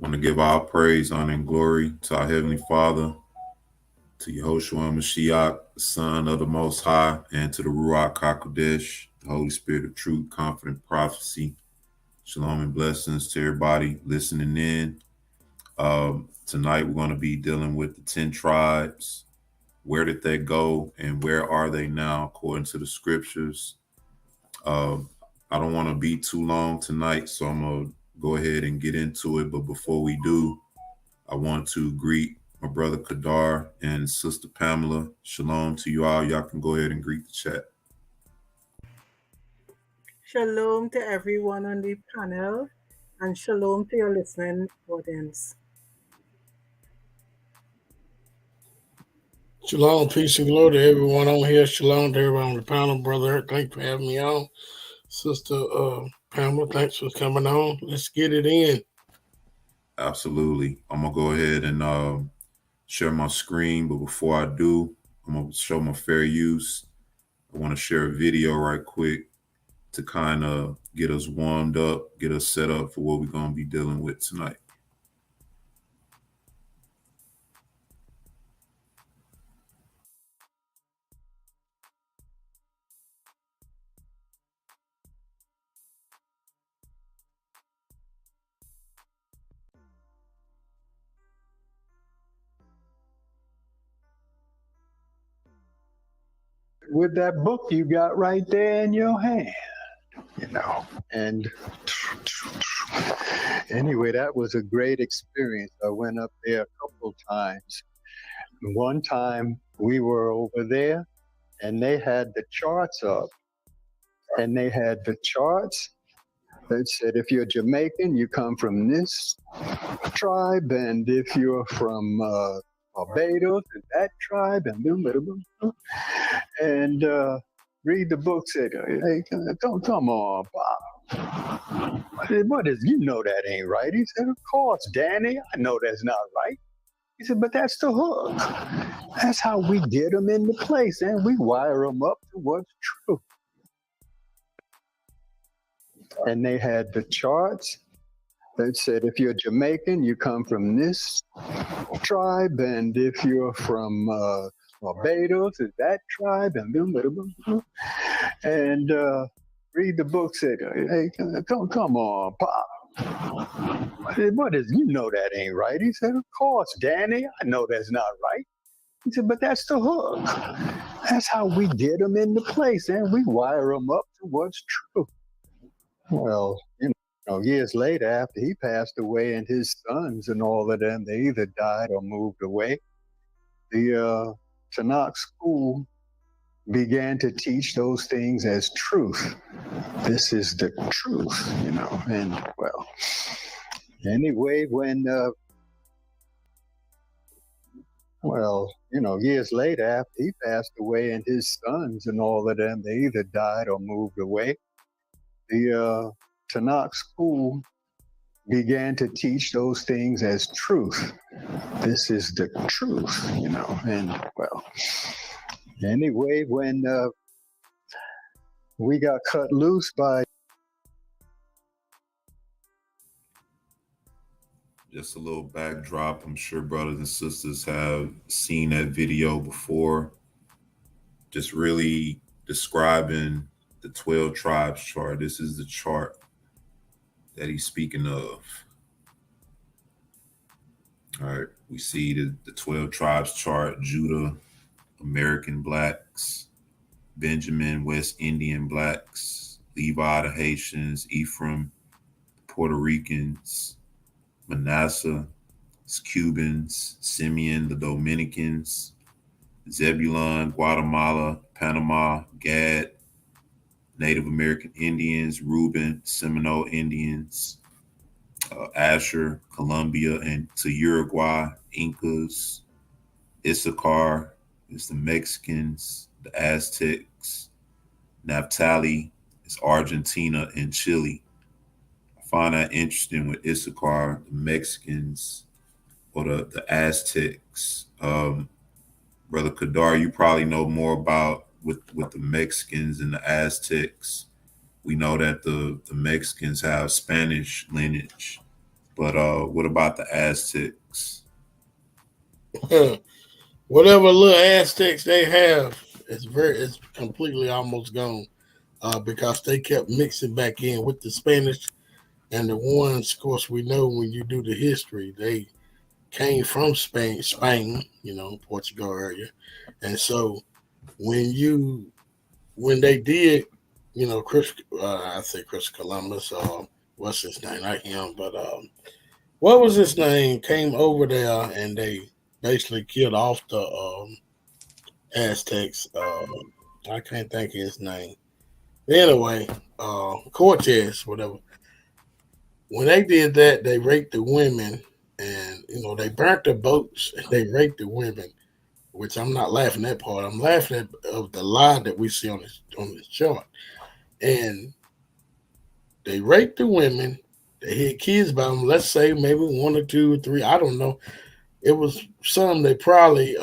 Want to give all praise, honor, and glory to our Heavenly Father, to Yehoshua Mashiach, the Son of the Most High, and to the Ruach HaKodesh, the Holy Spirit of truth, confident prophecy. Shalom and blessings to everybody listening in. Tonight we're going to be dealing with the 10 tribes. Where did they go and where are they now according to the scriptures? I don't want to be too long tonight, so I'm going to go ahead and get into it. But before we do, I want to greet my brother Kadar and sister Pamela. Shalom to you all. Y'all can go ahead and greet the chat. Shalom to everyone on the panel, and shalom to your listening audience. Shalom, peace and glory to everyone on here. Shalom to everyone on the panel. Brother, thanks for having me on. Sister Pamela, thanks for coming on. Let's get it in. Absolutely. I'm going to go ahead and share my screen. But before I do, I'm going to show my fair use. I want to share a video right quick to kind of get us warmed up, get us set up for what we're going to be dealing with tonight. With that book you got right there in your hand, and anyway, that was a great experience. I went up there a couple times. One time we were over there and they had the charts up, and they had the charts that said if you're Jamaican, you come from this tribe, and if you're from Barbados, and that tribe, and read the book, said, hey, don't come on, Bob. What is, you know that ain't right. He said, of course, Danny, I know that's not right. He said, but that's the hook. That's how we get them into place, and we wire them up to what's true. And they had the charts that said, if you're Jamaican, you come from this tribe, and if you're from Barbados, is that tribe, and read the book, said, hey, don't come on, Pop. What is, you know that ain't right. He said, of course, Danny, I know that's not right. He said, but that's the hook. That's how we get them into place, and we wire them up to what's true. Well, years later, after he passed away, and his sons and all of them, they either died or moved away, the Tanakh school began to teach those things as truth. This is the truth, and well, anyway, when, years later, after he passed away, and his sons and all of them, they either died or moved away, the Tanakh school began to teach those things as truth. This is the truth, and well, anyway, when we got cut loose by... Just a little backdrop. I'm sure brothers and sisters have seen that video before. Just really describing the 12 tribes chart. This is the chart that he's speaking of. All right, we see the 12 tribes chart: Judah, American blacks; Benjamin, West Indian blacks; Levi, the Haitians; Ephraim, Puerto Ricans; Manasseh, Cubans; Simeon, the Dominicans; Zebulun, Guatemala; Panama, Gad, Native American Indians; Reuben, Seminole Indians; Asher, Colombia, and to Uruguay, Incas; Issachar is the Mexicans; the Aztecs; Naphtali is Argentina and Chile. I find that interesting with Issachar, the Mexicans, or the Aztecs. Brother Kadar, you probably know more about with the Mexicans and the Aztecs. We know that the Mexicans have Spanish lineage, But what about the Aztecs? Whatever little Aztecs they have, it's completely almost gone. Because they kept mixing back in with the Spanish and the ones, of course, we know when you do the history, they came from Spain, Portugal area. And so when they did, Chris, I say Chris Columbus, what's his name? Not him, but what was his name? Came over there and they basically killed off the Aztecs. I can't think of his name. Anyway, Cortez, whatever. When they did that, they raped the women, and they burnt the boats and they raped the women. Which I'm not laughing at part. I'm laughing at of the lie that we see on this chart. And they raped the women. They had kids by them. Let's say maybe 1 or 2 or 3. I don't know. It was some they probably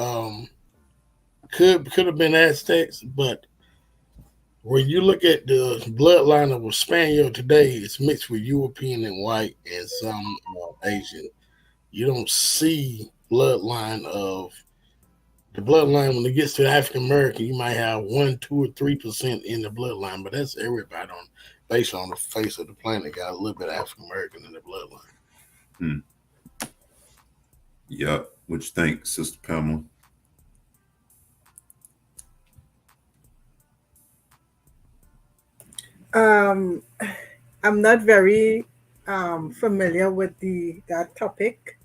could have been Aztecs, but when you look at the bloodline of a Spaniard today, it's mixed with European and white and some Asian. You don't see the bloodline when it gets to African American. You might have 1, 2, or 3% in the bloodline, but that's everybody based on the face of the planet got a little bit of African American in the bloodline. Yep. What you think, Sister Pamela? I'm not very familiar with that topic,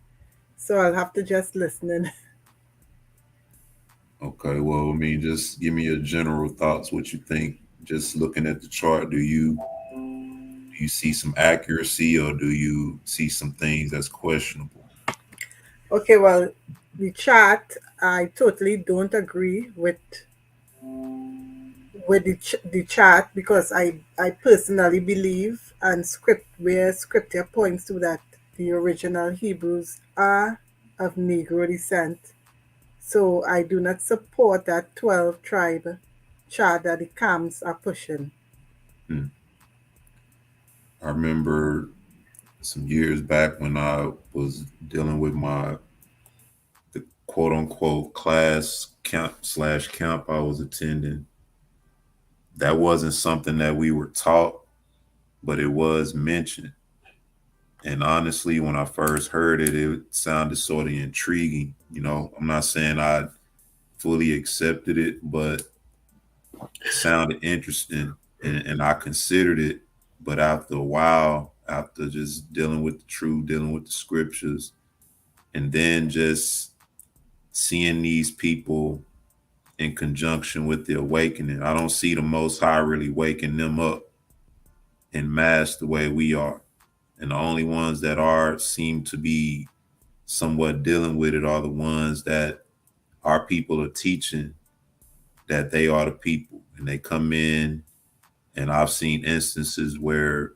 so I'll have to just listen in. Okay, well, I mean, just give me your general thoughts. What you think? Just looking at the chart, do you see some accuracy, or do you see some things that's questionable? Okay, well, the chart, I totally don't agree with the chart, because I personally believe, and where scripture points to, that the original Hebrews are of Negro descent. So I do not support that 12 tribe chart that the camps are pushing. I remember some years back when I was dealing with the quote unquote class camp I was attending. That wasn't something that we were taught, but it was mentioned. And honestly, when I first heard it, it sounded sort of intriguing. I'm not saying I fully accepted it, but it sounded interesting, and I considered it. But after a while, after just dealing with the truth, dealing with the scriptures, and then just seeing these people in conjunction with the awakening, I don't see the Most High really waking them up in mass the way we are. And the only ones that seem to be somewhat dealing with it are the ones that our people are teaching that they are the people. And they come in, and I've seen instances where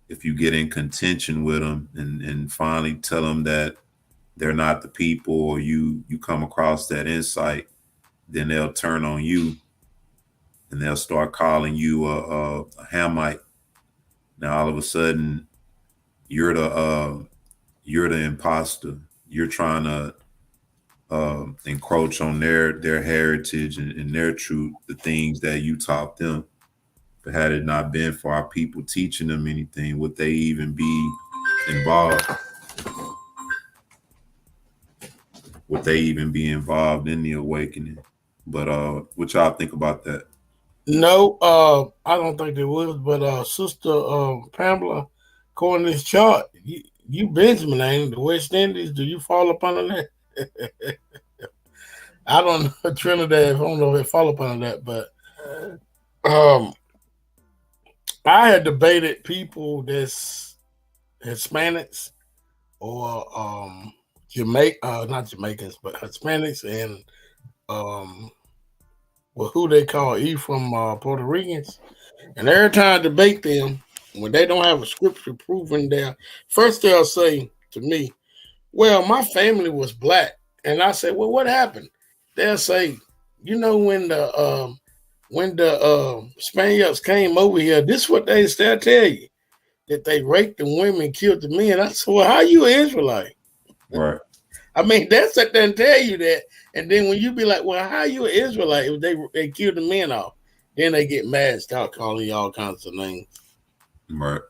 if you get in contention with them and finally tell them that they're not the people, or you come across that insight, then they'll turn on you and they'll start calling you a Hamite. Now all of a sudden you're the imposter. You're trying to encroach on their heritage and their truth, the things that you taught them. But had it not been for our people teaching them anything, would they even be involved? Would they even be involved in the awakening? But what y'all think about that? No, I don't think they would. But Sister Pamela, according to this chart, you Benjamin, ain't the West Indies? Do you fall up under that? I don't know Trinidad. I don't know if it fall up under that, but I had debated people that's Hispanics or not Jamaicans, but Hispanics and who they call from Puerto Ricans. And every time I debate them, when they don't have a scripture proving there, first they'll say to me, "Well, my family was black," and I say, "Well, what happened?" They'll say, when the Spaniards came over here, this is what they'll tell you. that they raped the women, killed the men. I said, well, how are you an Israelite? Right. I mean, that's what they tell you that. And then when you be like, well, how are you an Israelite if they killed the men off? Then they get mad, start calling you all kinds of names. Right.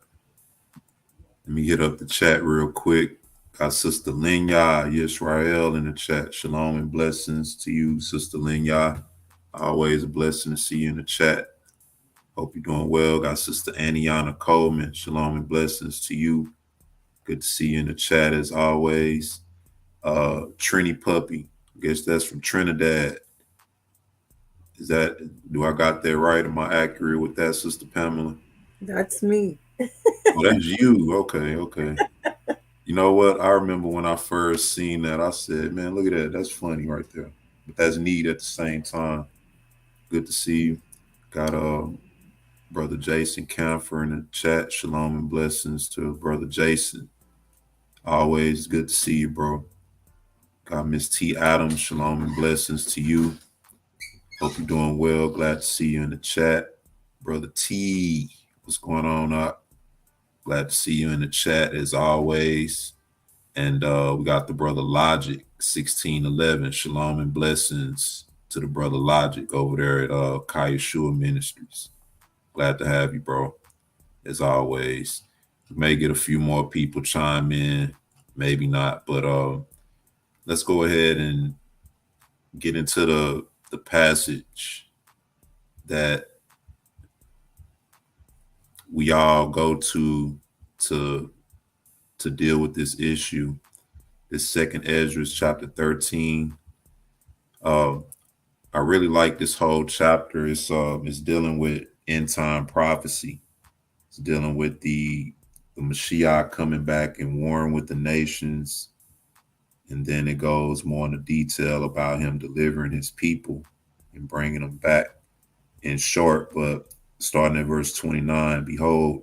Let me hit up the chat real quick. Got Sister Linya Yisrael in the chat. Shalom and blessings to you, Sister Linya. Always a blessing to see you in the chat. Hope you're doing well. Got Sister Aniana Coleman. Shalom and blessings to you. Good to see you in the chat as always. Trini Puppy. I guess that's from Trinidad. Do I got that right? Am I accurate with that, Sister Pamela? That's me. Oh, that's you. Okay. You know what? I remember when I first seen that, I said, man, look at that. That's funny right there. But that's neat at the same time. Good to see you. Got Brother Jason Camphor in the chat. Shalom and blessings to Brother Jason. Always good to see you, bro. Got Miss T. Adams. Shalom and blessings to you. Hope you're doing well. Glad to see you in the chat. Brother T, what's going on up? Glad to see you in the chat as always. And we got the brother Logic 1611. Shalom and blessings to the brother Logic over there at Kayeshua Ministries. Glad to have you, bro. As always. We may get a few more people chime in, maybe not, but let's go ahead and get into the passage that we all go to deal with this issue. This second Ezra chapter 13. I really like this whole chapter. It's dealing with end time prophecy. It's dealing with the Mashiach coming back and warring with the nations. And then it goes more into detail about him delivering his people and bringing them back. In short, but starting at verse 29, behold,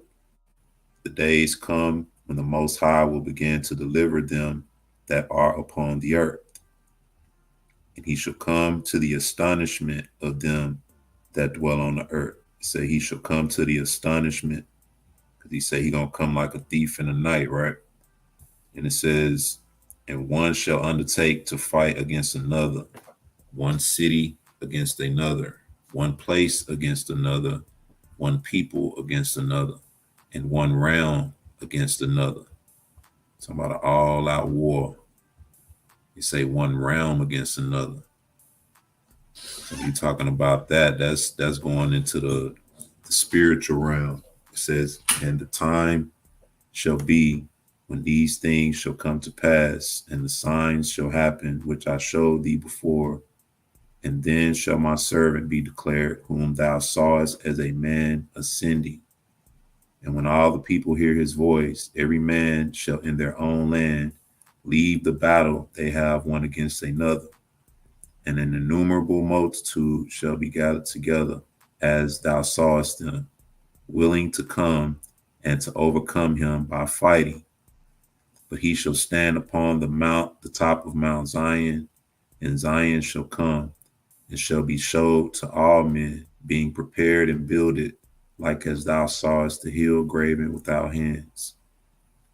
the days come when the Most High will begin to deliver them that are upon the earth. And he shall come to the astonishment of them that dwell on the earth. Say he shall come to the astonishment, because he say he gonna come like a thief in the night, right? And it says, and one shall undertake to fight against another, one city against another, one place against another, one people against another, and one realm against another. Talking about an all-out war. You say one realm against another. So you're talking about that. That's going into the spiritual realm. It says, and the time shall be when these things shall come to pass, and the signs shall happen, which I showed thee before. And then shall my servant be declared, whom thou sawest as a man ascending. And when all the people hear his voice, every man shall in their own land leave the battle they have one against another. And an innumerable multitude shall be gathered together, as thou sawest them, willing to come and to overcome him by fighting. But he shall stand upon the top of Mount Zion, and Zion shall come, and shall be showed to all men, being prepared and builded, like as thou sawest the hill graven without hands.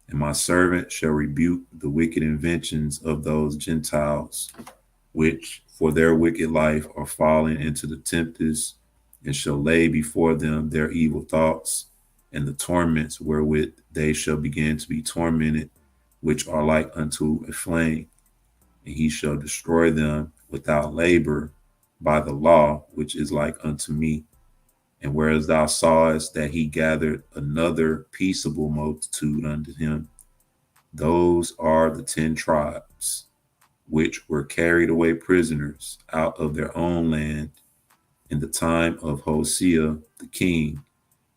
And my servant shall rebuke the wicked inventions of those Gentiles, which for their wicked life are fallen into the tempest, and shall lay before them their evil thoughts, and the torments wherewith they shall begin to be tormented, which are like unto a flame. And he shall destroy them without labor by the law, which is like unto me. And whereas thou sawest that he gathered another peaceable multitude unto him, those are the 10 tribes, which were carried away prisoners out of their own land in the time of Hosea the king,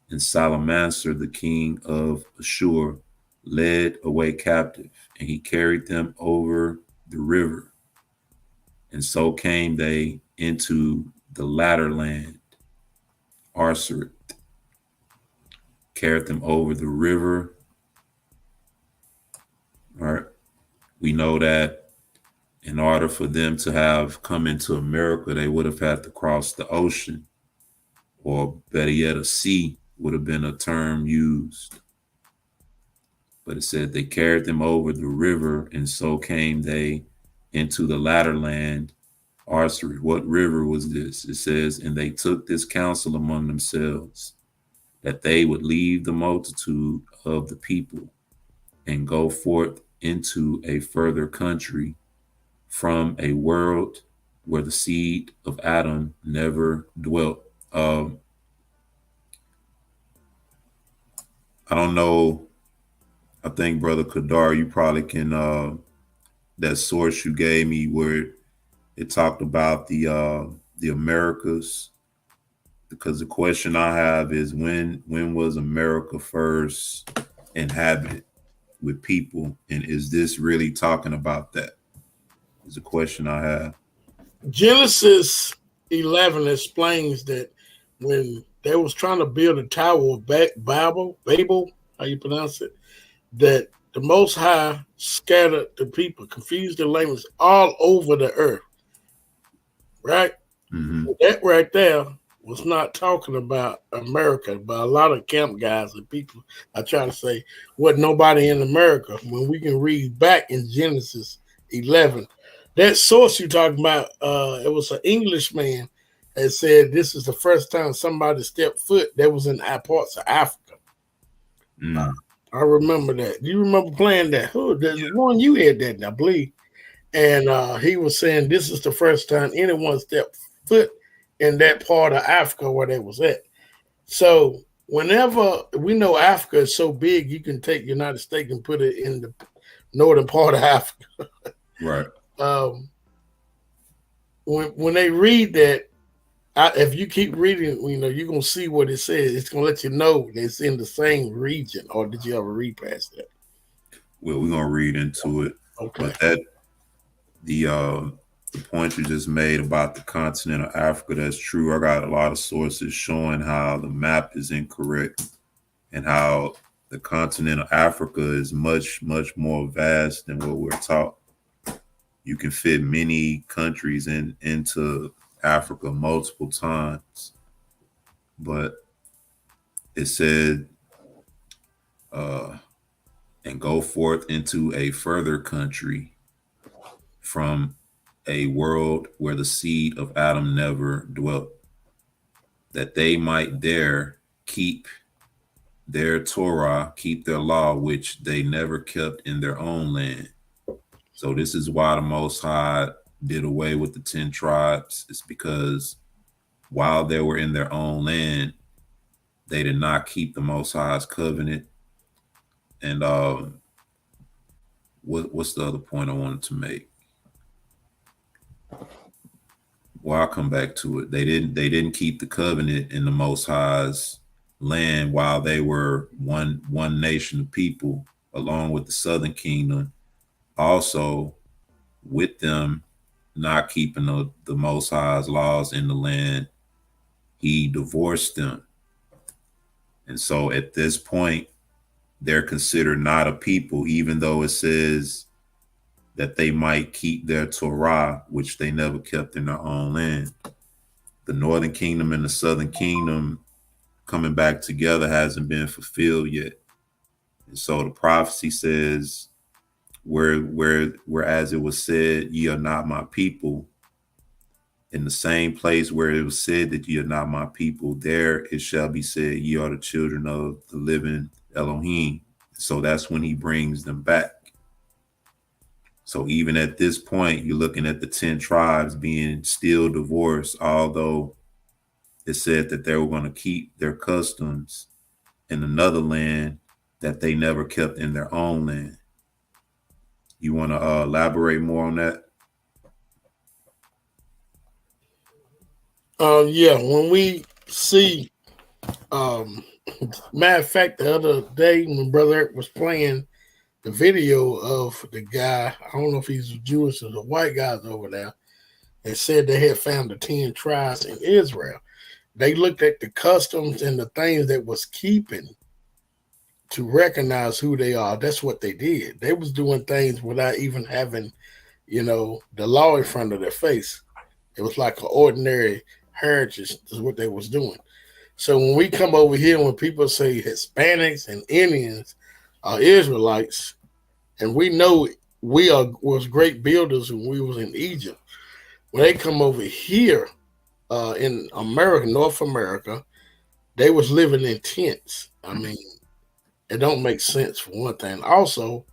and Salamansar the king of Ashur led away captive, and he carried them over the river. And so came they into the latter land, Arsarit, carried them over the river. All right. We know that in order for them to have come into America, they would have had to cross the ocean, or better yet, a sea would have been a term used. But it said they carried them over the river, and so came they into the latter land. Archery. What river was this? It says, and they took this counsel among themselves, that they would leave the multitude of the people and go forth into a further country from a world where the seed of Adam never dwelt. I don't know. I think Brother Kadar, you probably can that source you gave me where it talked about the Americas, because the question I have is when was America first inhabited with people, and is this really talking about that? Is the question I have. Genesis 11 explains that when they was trying to build a tower of Babel, how you pronounce it, that the Most High scattered the people, confused the language all over the earth, right? Mm-hmm. That right there was not talking about America, but a lot of camp guys and people I try to say, wasn't nobody in America, when we can read back in Genesis 11. That source you talking about, it was an Englishman that said this is the first time somebody stepped foot that was in parts of Africa. Mm. I remember that. Do you remember playing that? There's one you had that, I believe. And he was saying this is the first time anyone stepped foot in that part of Africa where they was at. So whenever we know Africa is so big, you can take United States and put it in the northern part of Africa. Right. When they read that, if you keep reading, you're gonna see what it says. It's gonna let you know that it's in the same region. Or did you ever read past that? Well, we're gonna read into it. Okay. But that the point you just made about the continent of Africa, that's true. I got a lot of sources showing how the map is incorrect and how the continent of Africa is much, much more vast than what we're taught. You can fit many countries into Africa multiple times. But it said, and go forth into a further country from a world where the seed of Adam never dwelt, that they might there keep their Torah, keep their law, which they never kept in their own land. So this is why the Most High did away with the 10 tribes. It's because while they were in their own land, they did not keep the Most High's covenant. And what's the other point I wanted to make? Well, I'll come back to it. They didn't keep the covenant in the Most High's land while they were one nation of people, along with the southern kingdom. Also, with them not keeping the Most High's laws in the land, he divorced them. And so at this point, they're considered not a people, even though it says that they might keep their Torah, which they never kept in their own land. The northern kingdom and the southern kingdom coming back together hasn't been fulfilled yet. And so the prophecy says, whereas it was said, ye are not my people, in the same place where it was said that ye are not my people, there it shall be said, ye are the children of the living Elohim. So that's when he brings them back. So even at this point, you're looking at the 10 tribes being still divorced, although it said that they were going to keep their customs in another land that they never kept in their own land. You want to elaborate more on that? Yeah, when we see, matter of fact, the other day when Brother Eric was playing the video of the guy, I don't know if he's Jewish or the white guys over there, and said they had found the 10 tribes in Israel. They looked at the customs and the things that was keeping to recognize who they are. That's what they did. They was doing things without even having, the law in front of their face. It was like an ordinary heritage is what they was doing. So when we come over here, when people say Hispanics and Indians, Israelites, and we know was great builders when we was in Egypt. When they come over here in America, North America, they was living in tents. I mean, it don't make sense for one thing. Also,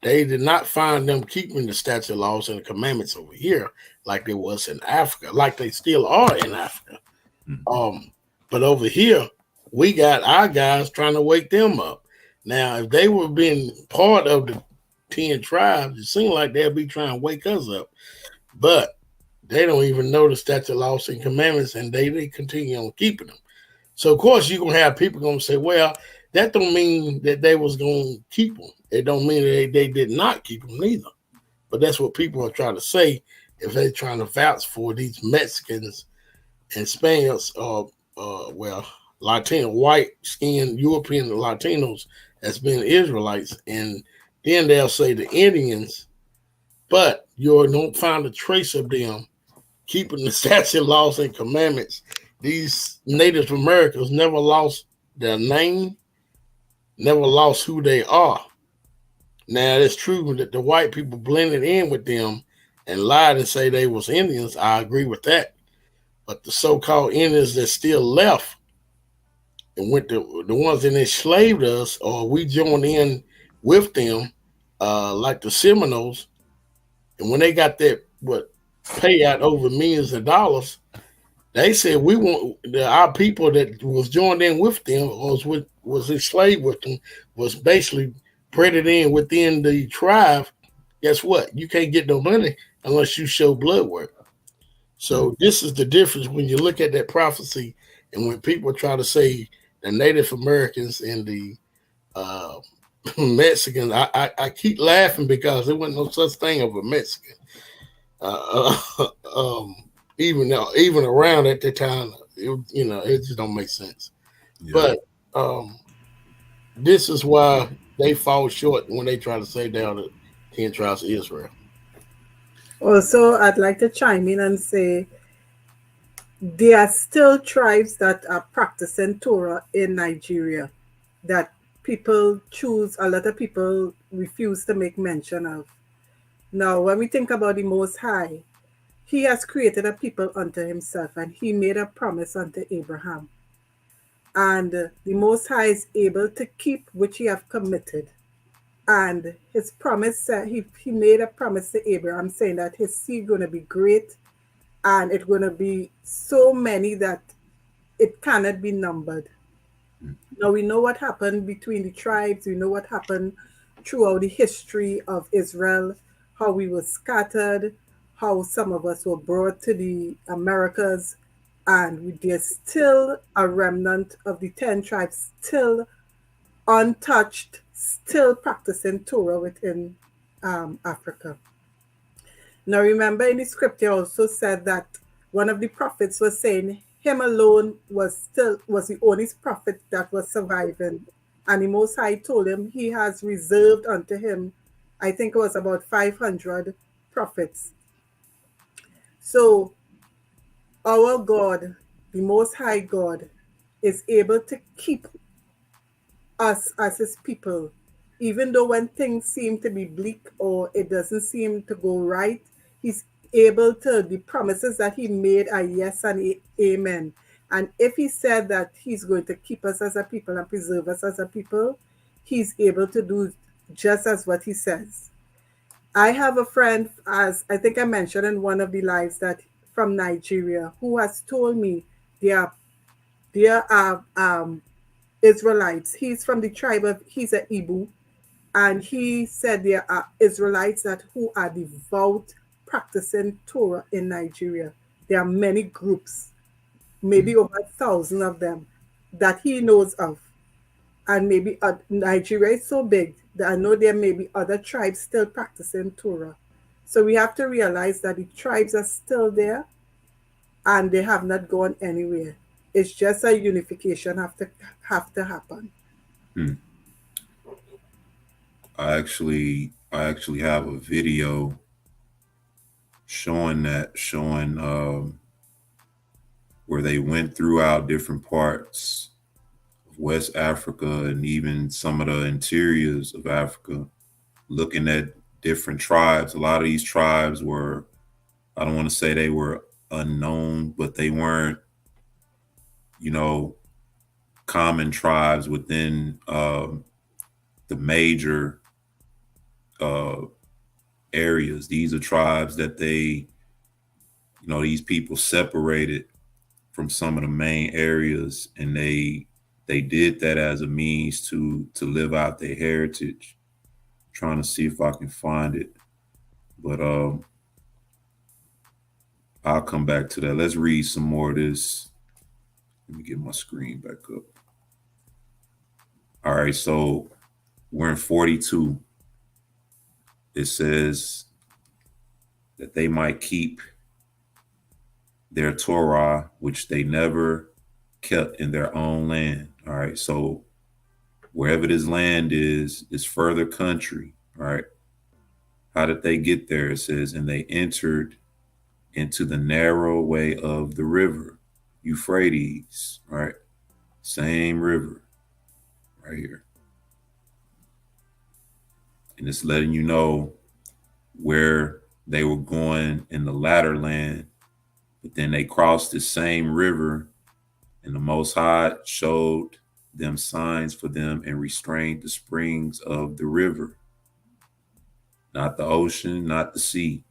they did not find them keeping the statute laws and the commandments over here like they was in Africa, like they still are in Africa. But over here, we got our guys trying to wake them up. Now, if they were being part of the 10 tribes, it seemed like they'd be trying to wake us up. But they don't even know the statute laws and commandments, and they continue on keeping them. So, of course, you're going to have people going to say, well, that don't mean that they was going to keep them. It don't mean that they did not keep them neither. But that's what people are trying to say if they're trying to vouch for these Mexicans and Spaniards, well, Latino, white skinned European Latinos as being Israelites. And then they'll say the Indians, but you don't find a trace of them keeping the statute, laws, and commandments. These Native Americans never lost their name, never lost who they are. Now, it's true that the white people blended in with them and lied and say they was Indians. I agree with that. But the so-called Indians that still left and went to the ones that enslaved us, or we joined in with them, like the Seminoles, and when they got that payout over millions of dollars, they said we want our people that was joined in with them was enslaved with them, was basically bred in within the tribe. Guess what? You can't get no money unless you show blood work. So this is the difference when you look at that prophecy, and when people try to say the Native Americans and the Mexicans, I keep laughing because there wasn't no such thing of a Mexican. Even around at the time, it just don't make sense. Yeah. But this is why they fall short when they try to say down the 10 tribes of Israel. Also, I'd like to chime in and say there are still tribes that are practicing Torah in Nigeria that a lot of people refuse to make mention of. Now, when we think about the Most High, He has created a people unto Himself, and He made a promise unto Abraham. And the Most High is able to keep which He have committed. And His promise, he made a promise to Abraham saying that his seed going to be great, and it's going to be so many that it cannot be numbered. Now, we know what happened between the tribes. We know what happened throughout the history of Israel, how we were scattered, how some of us were brought to the Americas, and there's still a remnant of the 10 tribes still untouched, still practicing Torah within Africa. Now, remember in the scripture also said that one of the prophets was saying him alone was the only prophet that was surviving. And the Most High told him He has reserved unto him, I think it was about 500 prophets. So our God, the Most High God, is able to keep us as His people, even though when things seem to be bleak or it doesn't seem to go right, He's able to, the promises that He made are yes and amen. And if He said that He's going to keep us as a people and preserve us as a people, He's able to do just as what He says. I have a friend, as I think I mentioned in one of the lives, that from Nigeria, who has told me there are Israelites. He's from the tribe of, he's an Ibu, and he said there are Israelites who are devout, practicing Torah in Nigeria. There are many groups, maybe over 1,000 of them, that he knows of. And maybe Nigeria is so big that I know there may be other tribes still practicing Torah. So we have to realize that the tribes are still there and they have not gone anywhere. It's just a unification have to happen. I actually have a video showing where they went throughout different parts of West Africa and even some of the interiors of Africa, looking at different tribes. A lot of these tribes were, I don't want to say they were unknown, but they weren't, common tribes within the major uh, areas. These are tribes that these people separated from some of the main areas, and they did that as a means to live out their heritage. Trying to see if I can find it, but I'll come back to that. Let's read some more of this. Let me get my screen back up. All right, so we're in 42. It says that they might keep their Torah, which they never kept in their own land. All right, so wherever this land is further country. All right, how did they get there? It says, and they entered into the narrow way of the river Euphrates. All right, same river right here, and it's letting you know where they were going in the latter land. But then they crossed the same river, and the Most High showed them signs for them and restrained the springs of the river, not the ocean, not the sea.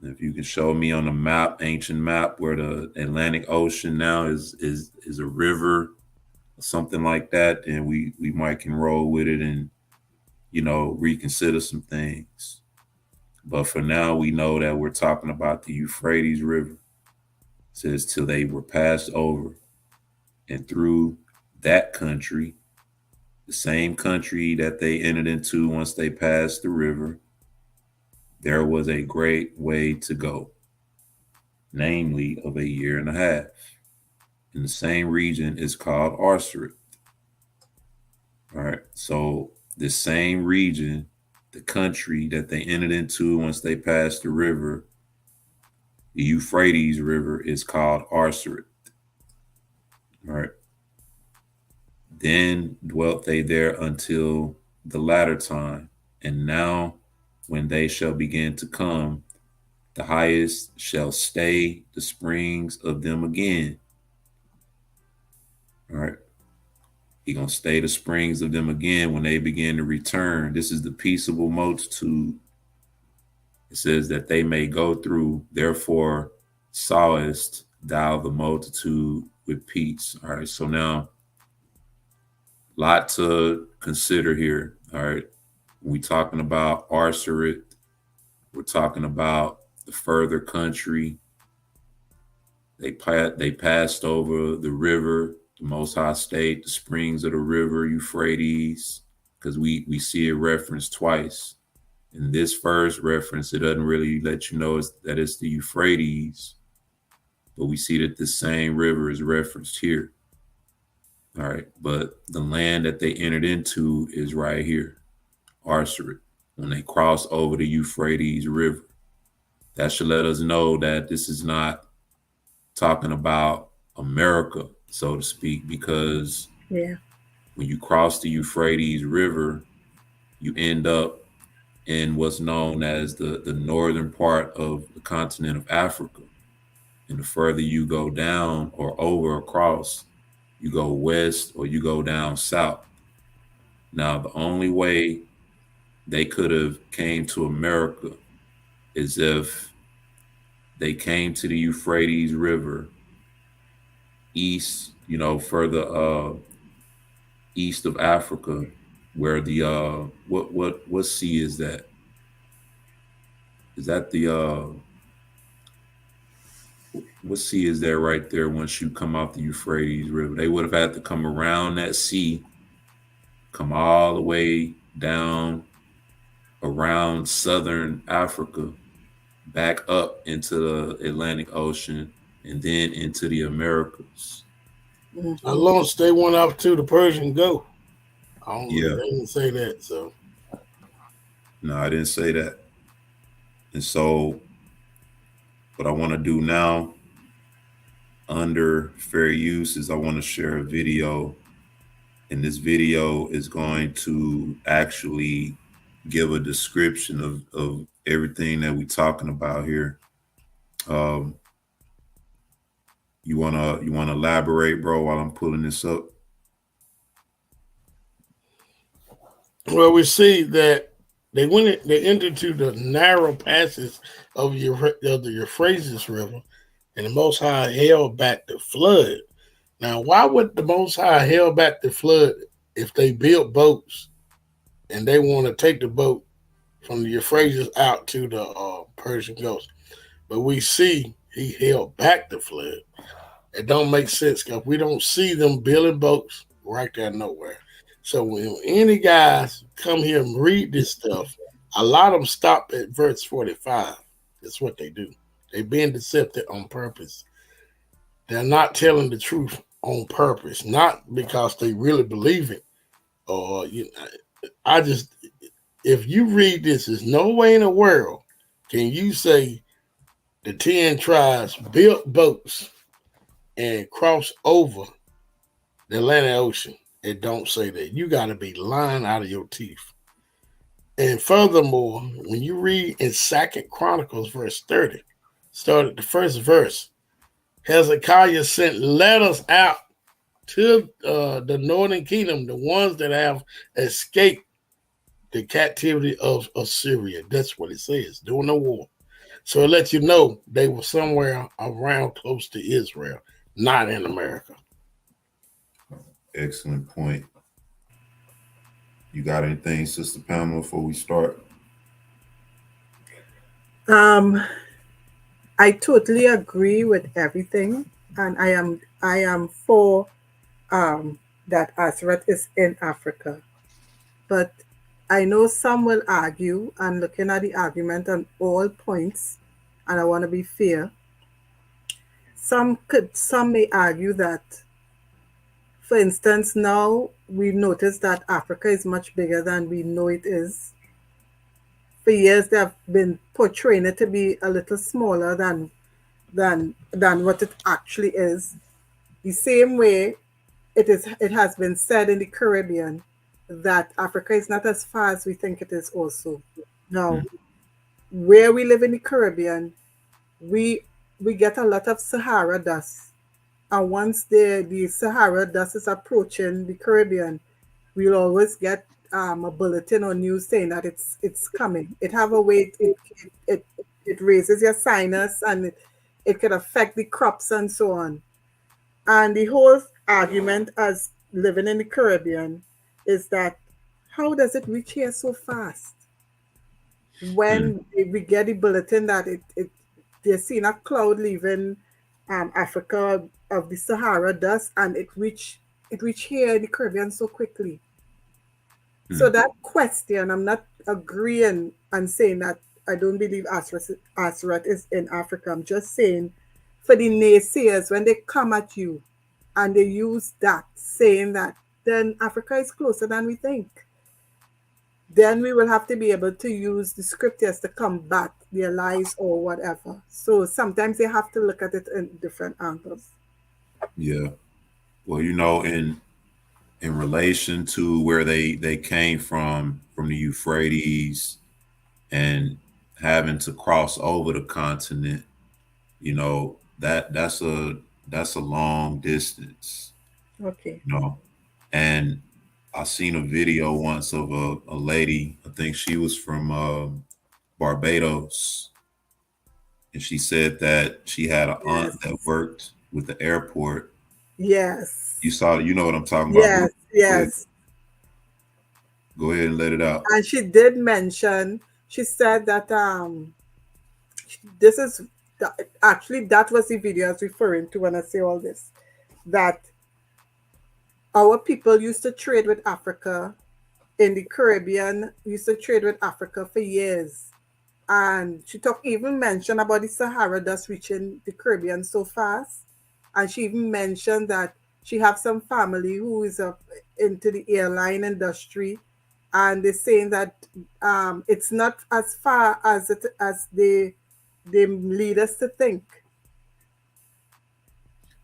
And if you can show me on a map, ancient map, where the Atlantic Ocean now is a river or something like that, then we might can roll with it and reconsider some things. But for now, we know that we're talking about the Euphrates River. It says till they were passed over, and through that country, the same country that they entered into once they passed the river, there was a great way to go, namely of a year and a half. In the same region is called Arsarit. All right, so the same region, the country that they entered into once they passed the river, the Euphrates River, is called Arsarit. All right. Then dwelt they there until the latter time. And now, when they shall begin to come, the highest shall stay the springs of them again. All right. He gonna stay the springs of them again when they begin to return. This is the peaceable multitude. It says that they may go through, therefore sawest thou the multitude with peace. All right, so now lot to consider here. All right, when we talking about Arsarit, we're talking about the further country. They passed over the river, the Most High State, the springs of the river Euphrates, because we see it referenced twice. In this first reference, it doesn't really let you know that it's the Euphrates, but we see that the same river is referenced here. All right, but the land that they entered into is right here, Arsarit, when they cross over the Euphrates River. That should let us know that this is not talking about America, so to speak, because when you cross the Euphrates River, you end up in what's known as the northern part of the continent of Africa. And the further you go down or over across, you go west or you go down south. Now, the only way they could have came to America is if they came to the Euphrates River east, further east of Africa, where the what sea is that? Is that the what sea is there right there once you come off the Euphrates River? They would have had to come around that sea, come all the way down around southern Africa, back up into the Atlantic Ocean, and then into the Americas. How long they went off to the Persian Gulf? They didn't say that, so. No, I didn't say that. And so what I want to do now under fair use is I want to share a video, and this video is going to actually give a description of everything that we're talking about here. Um, you wanna elaborate, bro, while I'm pulling this up? Well, we see that they entered into the narrow passes of the Euphrates River, and the Most High held back the flood. Now, why would the Most High held back the flood if they built boats and they want to take the boat from the Euphrates out to the Persian Gulf? But we see he held back the flood. It don't make sense because we don't see them building boats right there nowhere. So when any guys come here and read this stuff, a lot of them stop at verse 45. That's what they do. They're being deceptive on purpose. They're not telling the truth on purpose, not because they really believe it. Or I just, if you read this, there's no way in the world can you say the 10 tribes built boats and crossed over the Atlantic Ocean. It don't say that. You got to be lying out of your teeth. And furthermore, when you read in Second Chronicles, verse 30, started the first verse, Hezekiah sent letters out to the northern kingdom, the ones that have escaped the captivity of Assyria. That's what it says during the war. So it lets you know they were somewhere around close to Israel, not in America. Excellent point. You got anything, Sister Pamela, before we start? I totally agree with everything, and I am for that Azrat is in Africa. But I know some will argue, and looking at the argument on all points, and I want to be fair. Some may argue that, for instance, now we notice that Africa is much bigger than we know it is. For years, they have been portraying it to be a little smaller than what it actually is. The same way it has been said in the Caribbean that Africa is not as far as we think it is also. Now, where we live in the Caribbean, we we get a lot of Sahara dust. And once the Sahara dust is approaching the Caribbean, we'll always get a bulletin or news saying that it's coming. It have a way it raises your sinus, and it can affect the crops and so on. And the whole argument as living in the Caribbean is that how does it reach here so fast? Mm, When we get the bulletin that they're seeing a cloud leaving Africa of the Sahara dust, and it reach here in the Caribbean so quickly. So mm, that question, I'm not agreeing and saying that I don't believe Asrat is in Africa. I'm just saying for the naysayers, when they come at you and they use that, saying that then Africa is closer than we think, then we will have to be able to use the scriptures to combat their lies or whatever. So sometimes they have to look at it in different angles. yeah. Well, in relation to where they came from the Euphrates and having to cross over the continent, that's a long distance, Okay. you know. And I seen a video once of a lady, I think she was from Barbados, and she said that she had an aunt that Yes. worked with the airport. You Yes. saw, you know what I'm talking about. Yes. Go ahead, Yes. go ahead and let it out. And she did mention, she said that this is actually that was the video I was referring to when I say all this. That our people used to trade with Africa in the Caribbean, used to trade with Africa for years. And she talk even mentioned about the Sahara dust reaching the Caribbean so fast. And she even mentioned that she have some family who is up into the airline industry, and they're saying that it's not as far as they lead us to think.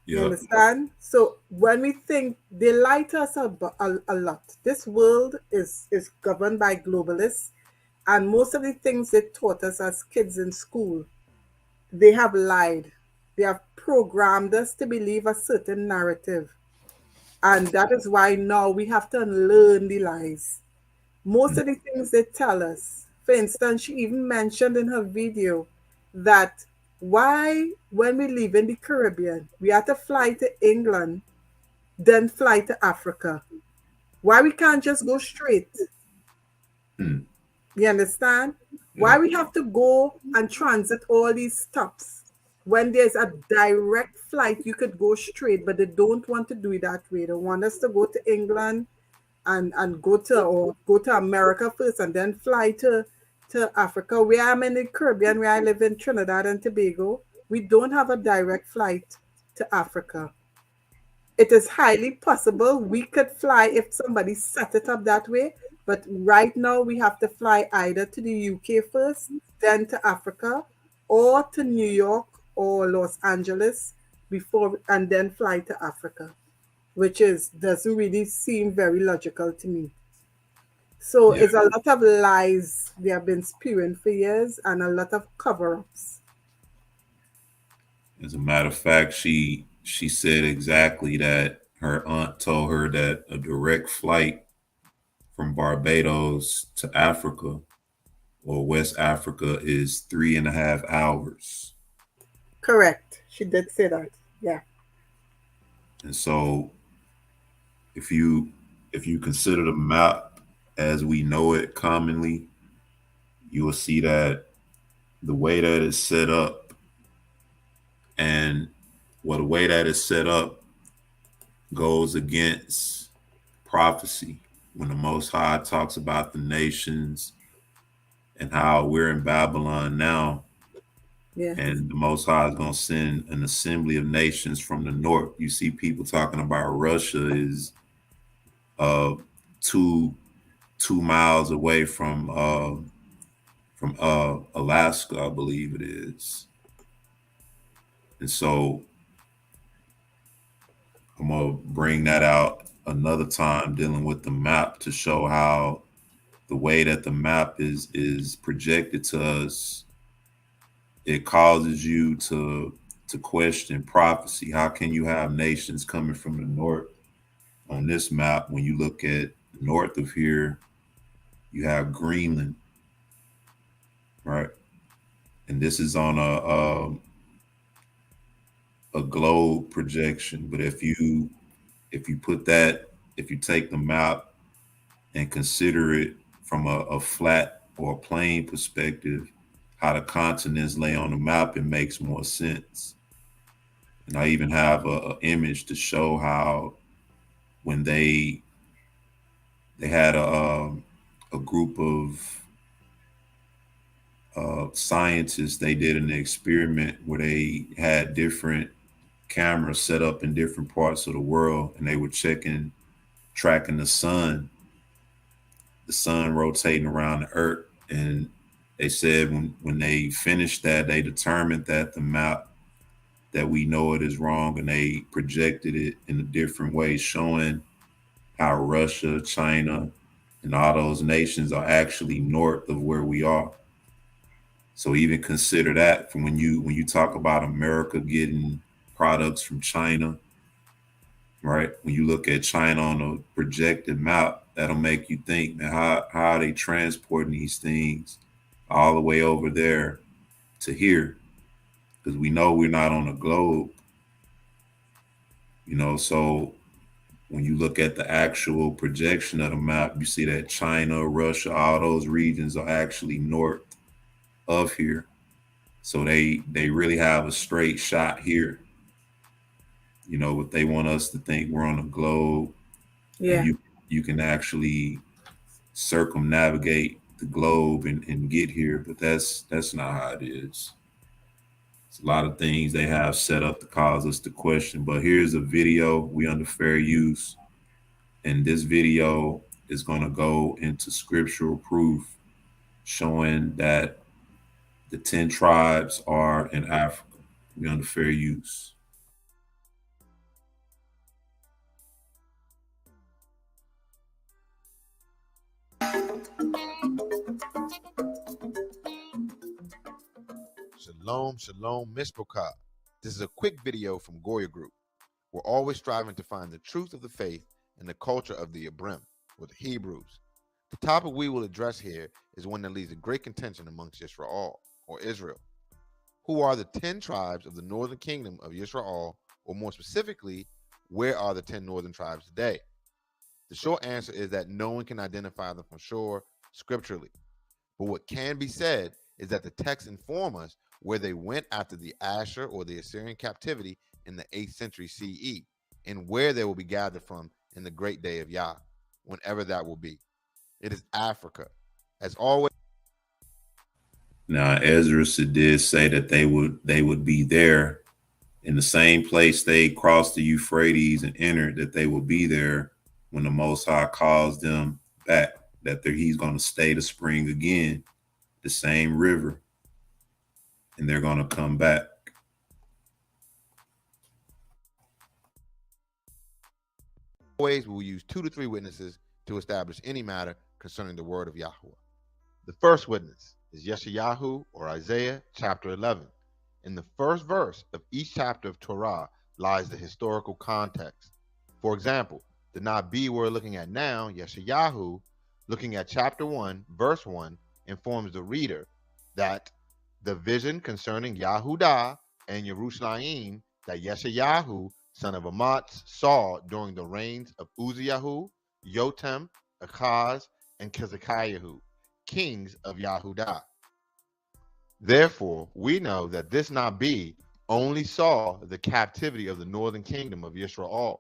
You Yep. understand? So when we think they lie to us a lot. This world is governed by globalists, and most of the things they taught us as kids in school, they have lied. They have programmed us to believe a certain narrative. And that is why now we have to unlearn the lies. Most Mm, of the things they tell us, for instance, she even mentioned in her video that why, when we live in the Caribbean, we have to fly to England, then fly to Africa. Why we can't just go straight? mm, You understand? Why yep. we have to go and transit all these stops when there's a direct flight you could go straight, but they don't want to do it that way. They want us to go to England and go to America first and then fly to Africa. Where I'm in the Caribbean, where I live in Trinidad and Tobago, we don't have a direct flight to Africa. It is highly possible we could fly if somebody set it up that way, but right now we have to fly either to the UK first, then to Africa, or to New York or Los Angeles before and then fly to Africa, which is doesn't really seem very logical to me. So Yeah. it's a lot of lies they have been spewing for years and a lot of cover-ups. As a matter of fact, she said exactly that her aunt told her that a direct flight from Barbados to Africa or West Africa is 3.5 hours. Correct. She did say that. Yeah. And so if you if you consider the map as we know it commonly, you will see that the way that it's set up and the way that it's set up goes against prophecy when the Most High talks about the nations and how we're in Babylon now, Yes. and the Most High is going to send an assembly of nations from the north. You see people talking about Russia is uh, two 2 miles away from Alaska, I believe it is. And so I'm gonna bring that out another time, dealing with the map, to show how the way that the map is projected to us, it causes you to question prophecy. How can you have nations coming from the north on this map when you look at north of here, you have Greenland, right? And this is on a globe projection. But if you put that, if you take the map and consider it from a flat or a plane perspective, how the continents lay on the map, it makes more sense. And I even have a image to show how when they had a group of scientists, they did an experiment where they had different cameras set up in different parts of the world, and they were tracking the sun rotating around the earth. And they said when they finished that, they determined that the map that we know it is wrong, and they projected it in a different way, showing how Russia, China, and all those nations are actually north of where we are. So even consider that, from when you talk about America getting products from China, right? When you look at China on a projected map, that'll make you think, man, how are they transporting these things all the way over there to here? Because we know we're not on a globe, so when you look at the actual projection of the map, you see that China, Russia, all those regions are actually north of here. So they really have a straight shot here. But they want us to think we're on a globe, and Yeah. you can actually circumnavigate the globe and get here, but that's not how it is. It's a lot of things they have set up to cause us to question. But here's a video. We under fair use, and this video is going to go into scriptural proof showing that the 10 tribes are in Africa. We under fair use. Shalom, Shalom, Mishpokah. This is a quick video from Goya Group. We're always striving to find the truth of the faith and the culture of the Abrim, or the Hebrews. The topic we will address here is one that leads to great contention amongst Yisrael, or Israel. Who are the 10 tribes of the northern kingdom of Yisrael, or more specifically, where are the 10 northern tribes today? The short answer is that no one can identify them for sure scripturally. But what can be said is that the texts inform us where they went after the Asher or the Assyrian captivity in the 8th century CE, and where they will be gathered from in the great day of Yah, whenever that will be. It is Africa. As always. Now, Ezra did say that they would be there in the same place they crossed the Euphrates and entered, that they will be there when the Most High calls them back, that he's going to stay to spring again, the same river, and they're going to come back. Always, we will use 2 to 3 witnesses to establish any matter concerning the word of Yahweh. The first witness is Yeshayahu, or Isaiah, chapter 11. In the first verse of each chapter of Torah lies the historical context. For example, the Nabi we're looking at now, Yeshayahu, looking at chapter 1, verse 1, informs the reader that the vision concerning Yahudah and Yerushalayim that Yeshayahu, son of Amatz, saw during the reigns of Uzziyahu, Yotam, Achaz, and Kezekiahu, kings of Yahudah. Therefore, we know that this Nabi only saw the captivity of the northern kingdom of Yisrael,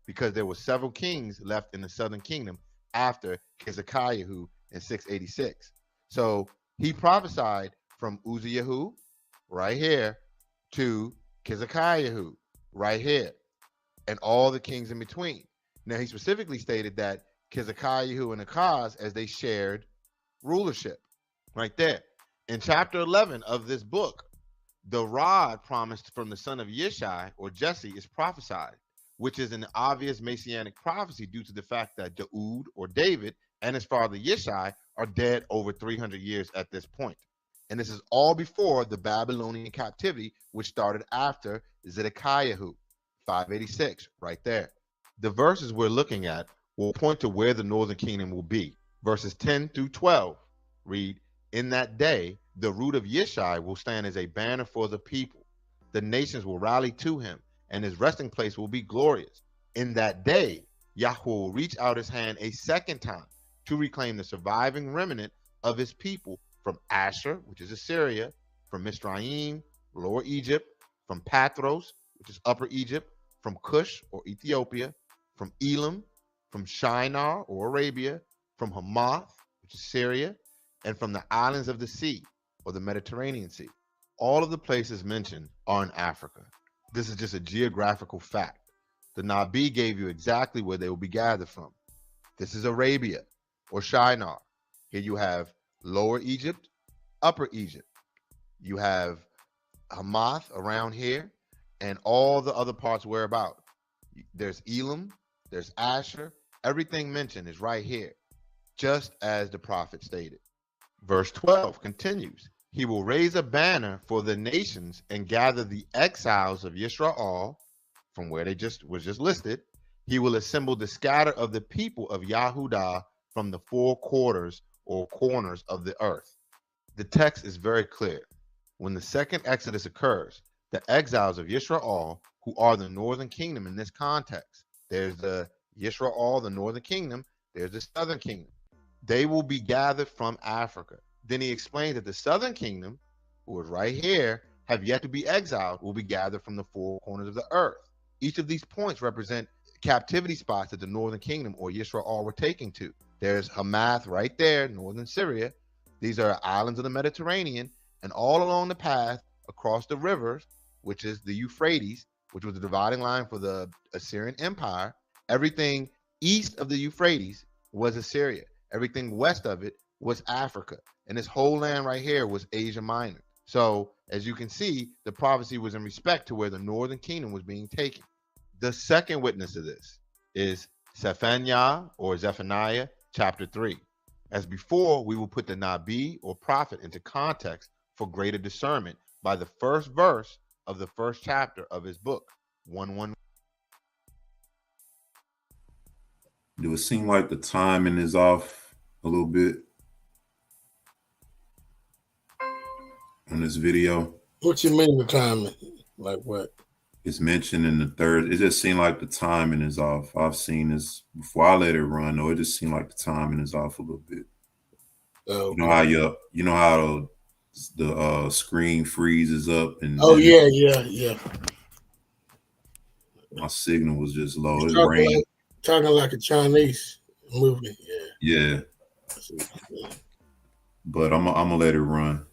because there were several kings left in the southern kingdom after Kezekiahu in 686. So he prophesied from Uzziyahu, right here, to Kezekiahu, right here, and all the kings in between. Now, he specifically stated that Kezekiahu and Achaz, as they shared rulership, right there. In chapter 11 of this book, the rod promised from the son of Yishai, or Jesse, is prophesied, which is an obvious messianic prophecy due to the fact that Daud, or David, and his father Yishai are dead over 300 years at this point. And this is all before the Babylonian captivity, which started after Zedekiahu, 586, right there. The verses we're looking at will point to where the northern kingdom will be. Verses 10 through 12 read, "In that day, the root of Yishai will stand as a banner for the people. The nations will rally to him, and his resting place will be glorious. In that day, Yahweh will reach out his hand a second time to reclaim the surviving remnant of his people from Asher, which is Assyria, from Misraim, Lower Egypt, from Pathros, which is Upper Egypt, from Cush, or Ethiopia, from Elam, from Shinar, or Arabia, from Hamath, which is Syria, and from the islands of the sea, or the Mediterranean Sea." All of the places mentioned are in Africa. This is just a geographical fact. The Nabi gave you exactly where they will be gathered from. This is Arabia, or Shinar. Here you have Lower Egypt, Upper Egypt. You have Hamath around here, and all the other parts whereabout. There's Elam, there's Asher. Everything mentioned is right here, just as the prophet stated. Verse 12 continues, "He will raise a banner for the nations and gather the exiles of Yisrael," from where they was just listed. "He will assemble the scatter of the people of Yahudah from the 4 quarters or corners of the earth." The text is very clear. When the second Exodus occurs, the exiles of Yisrael, who are the northern kingdom in this context, there's the Yisrael, the northern kingdom, there's the southern kingdom. They will be gathered from Africa. Then he explains that the southern kingdom, who is right here, have yet to be exiled, will be gathered from the 4 corners of the earth. Each of these points represent captivity spots that the northern kingdom, or Yisrael, were taking to. There's Hamath right there, northern Syria. These are islands of the Mediterranean, and all along the path across the rivers, which is the Euphrates, which was the dividing line for the Assyrian Empire. Everything east of the Euphrates was Assyria. Everything west of it was Africa. And this whole land right here was Asia Minor. So as you can see, the prophecy was in respect to where the northern kingdom was being taken. The second witness of this is Zephaniah, or Zephaniah, chapter 3. As before, we will put the Nabi, or prophet, into context for greater discernment by the first verse of the first chapter of his book. 1-1. Do it seem like the timing is off a little bit on this video? What you mean the timing? Like what? It's mentioned in the third. It just seemed like the timing is off. I've seen this before I let it run, though. It just seemed like the timing is off a little bit. Okay. You know how the screen freezes up and Oh yeah. my signal was just low. It Talking rained. like a Chinese movie. Yeah. But I'm gonna let it run.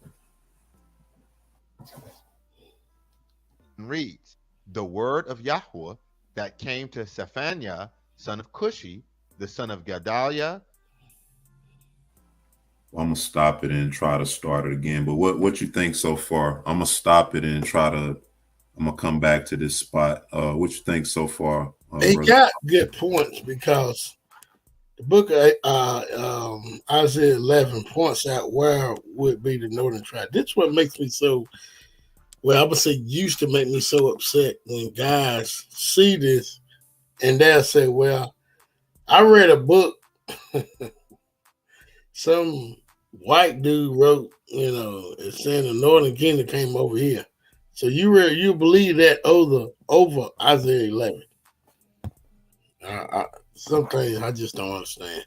Reads, the word of Yahweh that came to Zephaniah, son of Cushi, the son of Gedaliah. I'm gonna stop it and try to start it again. But what you think so far? I'm gonna stop it and I'm gonna come back to this spot. What you think so far? He brother? got good points because the book of Isaiah 11 points out where would be the northern tribe. This is what makes me so, well, I would say used to make me so upset when guys see this and they'll say, well, I read a book some white dude wrote, it's saying the northern kingdom came over here. So you believe that over Isaiah 11. Some things I just don't understand.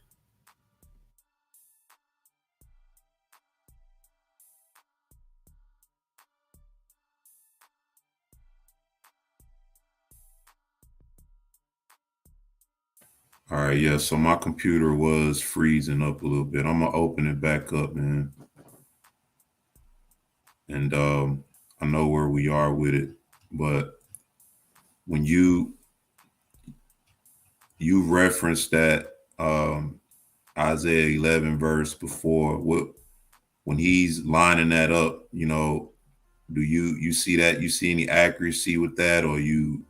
All right, yeah. So my computer was freezing up a little bit. I'm gonna open it back up, man. And I know where we are with it, but when you referenced that Isaiah 11 verse before, when he's lining that up, do you see that? You see any accuracy with that, or you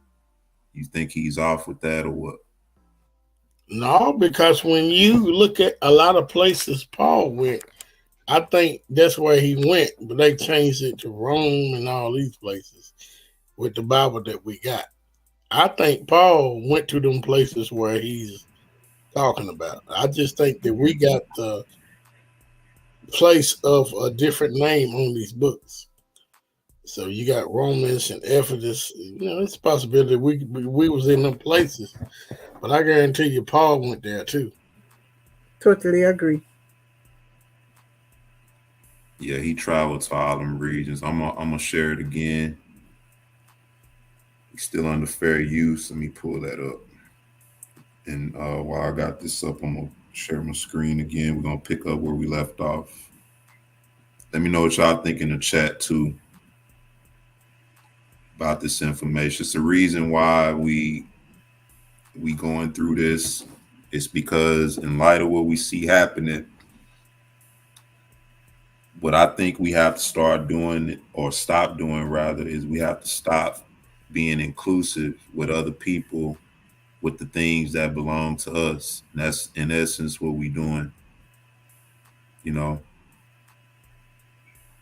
think he's off with that, or what? No, because when you look at a lot of places Paul went, I think that's where he went, but they changed it to Rome and all these places with the Bible that we got. I think Paul went to them places where he's talking about. I just think that we got the place of a different name on these books. So you got Romans and Ephesus. It's a possibility we was in them places, but I guarantee you Paul went there too. Totally agree. Yeah, he traveled to all them regions. I'm gonna share it again. He's still under fair use. Let me pull that up. And while I got this up, I'm gonna share my screen again. We're gonna pick up where we left off. Let me know what y'all think in the chat too about this information. It's the reason why we going through this. It's because in light of what we see happening, what I think we have to start doing, or stop doing rather, is we have to stop being inclusive with other people with the things that belong to us. And that's in essence what we doing.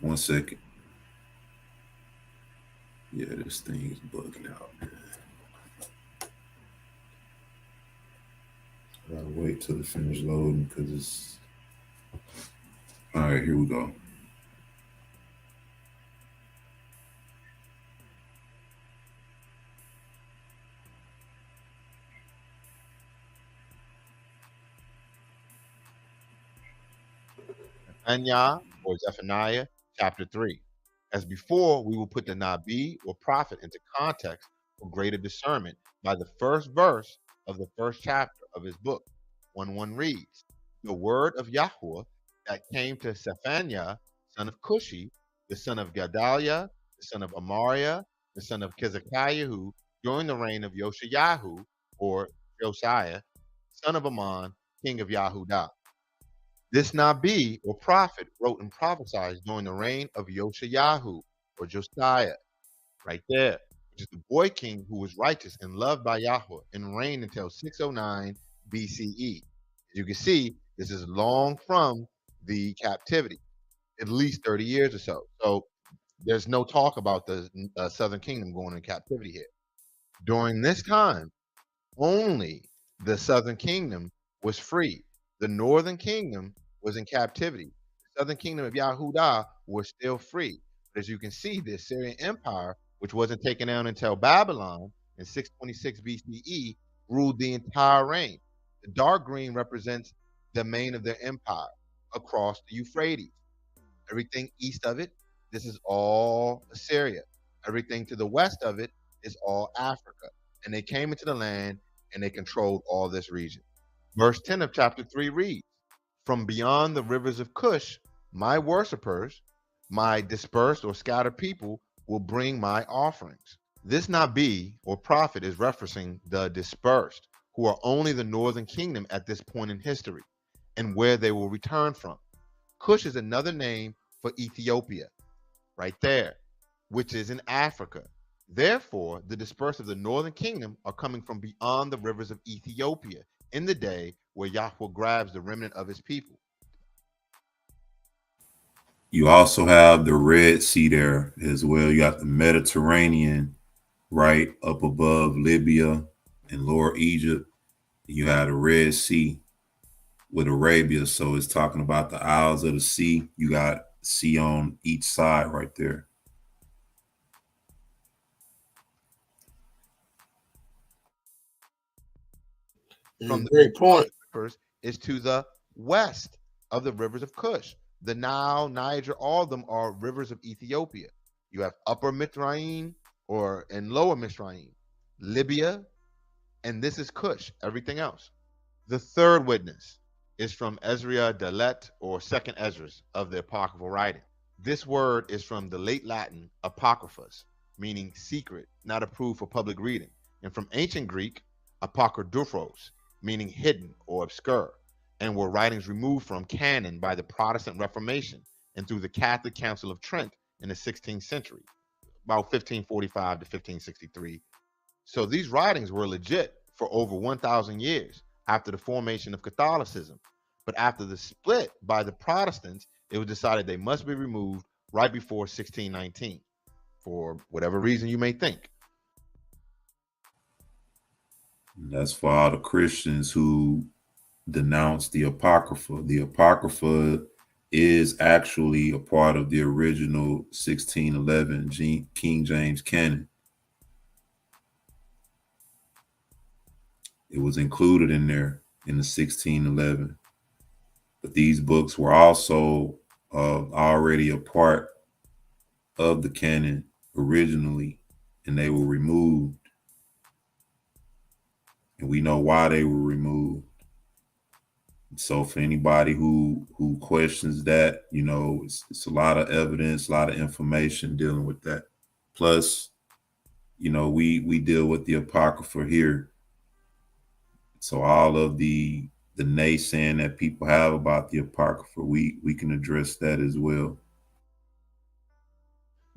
One second. Yeah, this thing's bugging out. I gotta wait till it finishes loading because it's all right. Here we go. Zephaniah or Zephaniah chapter 3. As before, we will put the Nabi or prophet into context for greater discernment by the first verse of the first chapter of his book. 1:1 reads, the word of Yahweh that came to Zephaniah, son of Cushi, the son of Gedaliah, the son of Amariah, the son of Kezekiah, during the reign of Yoshayahu, or Josiah, son of Ammon, king of Yahudah. This Nabi or prophet wrote and prophesied during the reign of Yoshayahu or Josiah, right there, which is the boy king who was righteous and loved by Yahweh and reigned until 609 BCE. As you can see, this is long from the captivity, at least 30 years or so. So There's no talk about the southern kingdom going into captivity here. During this time, only the southern kingdom was free. The northern kingdom was in captivity. The southern kingdom of Yahudah was still free. But as you can see, the Assyrian Empire, which wasn't taken down until Babylon in 626 BCE, ruled the entire reign. The dark green represents the main of their empire across the Euphrates. Everything east of it, this is all Assyria. Everything to the west of it is all Africa. And they came into the land and they controlled all this region. Verse 10 of chapter 3 reads, "From beyond the rivers of Cush, my worshippers, my dispersed or scattered people, will bring my offerings." This Nabi or prophet is referencing the dispersed, who are only the northern kingdom at this point in history, and where they will return from. Cush is another name for Ethiopia, right there, which is in Africa. Therefore, the dispersed of the northern kingdom are coming from beyond the rivers of Ethiopia in the day where Yahweh grabs the remnant of his people. You also have the Red Sea there as well. You got the Mediterranean right up above Libya and Lower Egypt. You have the Red Sea with Arabia. So it's talking about the Isles of the Sea. You got sea on each side right there. From the Great point. rivers is to the west of the rivers of Cush. The Nile, Niger, all of them are rivers of Ethiopia. You have Upper Mizraim and Lower Mizraim, Libya, and this is Cush, everything else. The third witness is from Ezra Dalet or Second Esdras of the apocryphal writing. This word is from the late Latin apocryphos, meaning secret, not approved for public reading, and from ancient Greek apokryphos, meaning hidden or obscure, and were writings removed from canon by the Protestant Reformation and through the Catholic Council of Trent in the 16th century, about 1545 to 1563. So these writings were legit for over 1,000 years after the formation of Catholicism. But after the split by the Protestants, it was decided they must be removed right before 1619, for whatever reason you may think. That's for all the Christians who denounce the Apocrypha. The Apocrypha is actually a part of the original 1611 King James canon. It was included in there in the 1611. But these books were also already a part of the canon originally, and they were removed. And we know why they were removed. So for anybody who questions that, it's a lot of evidence, a lot of information dealing with that. Plus, we deal with the Apocrypha here. So all of the naysaying that people have about the Apocrypha, we can address that as well.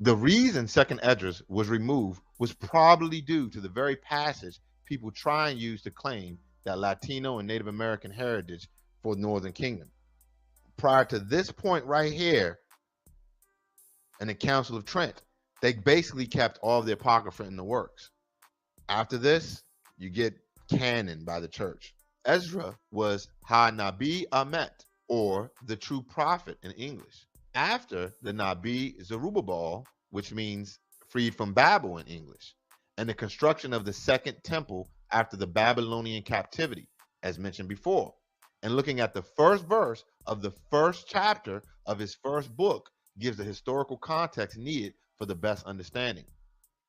The reason Second Esdras was removed was probably due to the very passage people try and use to claim that Latino and Native American heritage for the Northern Kingdom. Prior to this point right here, in the Council of Trent, they basically kept all of the Apocrypha in the works. After this, you get canon by the church. Ezra was Ha-Nabi Amet, or the true prophet in English. After the Nabi Zerubbabel, which means freed from Babel in English, and the construction of the second temple after the Babylonian captivity, as mentioned before. And looking at the first verse of the first chapter of his first book gives the historical context needed for the best understanding.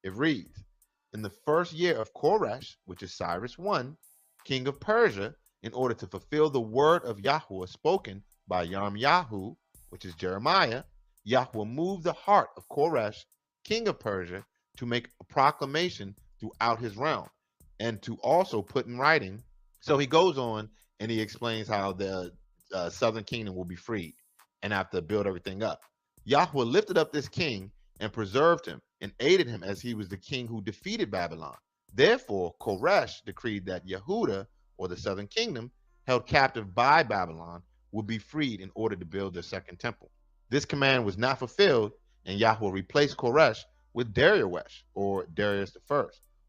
It reads, in the first year of Koresh, which is Cyrus I, king of Persia, in order to fulfill the word of Yahweh spoken by Yirmiyahu, which is Jeremiah, Yahweh moved the heart of Koresh, king of Persia, to make a proclamation throughout his realm and to also put in writing. So he goes on and he explains how the southern kingdom will be freed and have to build everything up. Yahweh lifted up this king and preserved him and aided him as he was the king who defeated Babylon. Therefore, Koresh decreed that Yehuda, or the southern kingdom, held captive by Babylon, would be freed in order to build their second temple. This command was not fulfilled and Yahweh replaced Koresh with Darius or Darius I,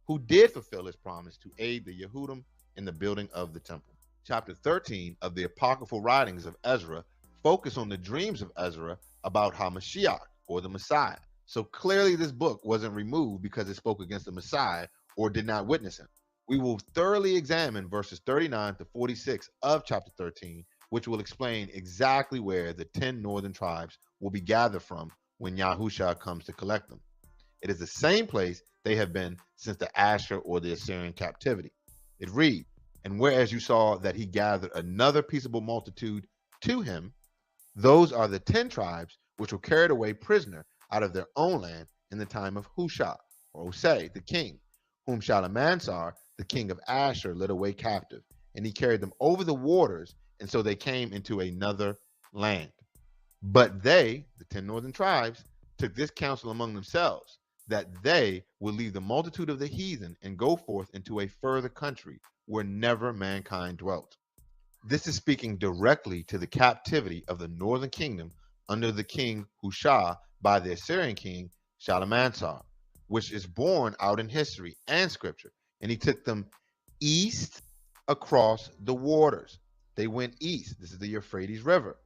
who did fulfill his promise to aid the Yehudim in the building of the temple. Chapter 13 of the apocryphal writings of Ezra focus on the dreams of Ezra about HaMashiach, or the Messiah. So clearly this book wasn't removed because it spoke against the Messiah or did not witness him. We will thoroughly examine verses 39 to 46 of chapter 13, which will explain exactly where the 10 northern tribes will be gathered from when Yahusha comes to collect them. It is the same place they have been since the Asher or the Assyrian captivity. It reads, "And whereas you saw that he gathered another peaceable multitude to him, those are the 10 tribes which were carried away prisoner out of their own land in the time of Hushah, or Osei, the king, whom Shalmaneser, the king of Asher, led away captive. And he carried them over the waters, and so they came into another land. But they, the 10 northern tribes, took this counsel among themselves, that they would leave the multitude of the heathen and go forth into a further country where never mankind dwelt." This is speaking directly to the captivity of the northern kingdom under the king Hushah by the Assyrian king Shalmaneser, which is borne out in history and scripture. And he took them east across the waters. They went east. This is the Euphrates River,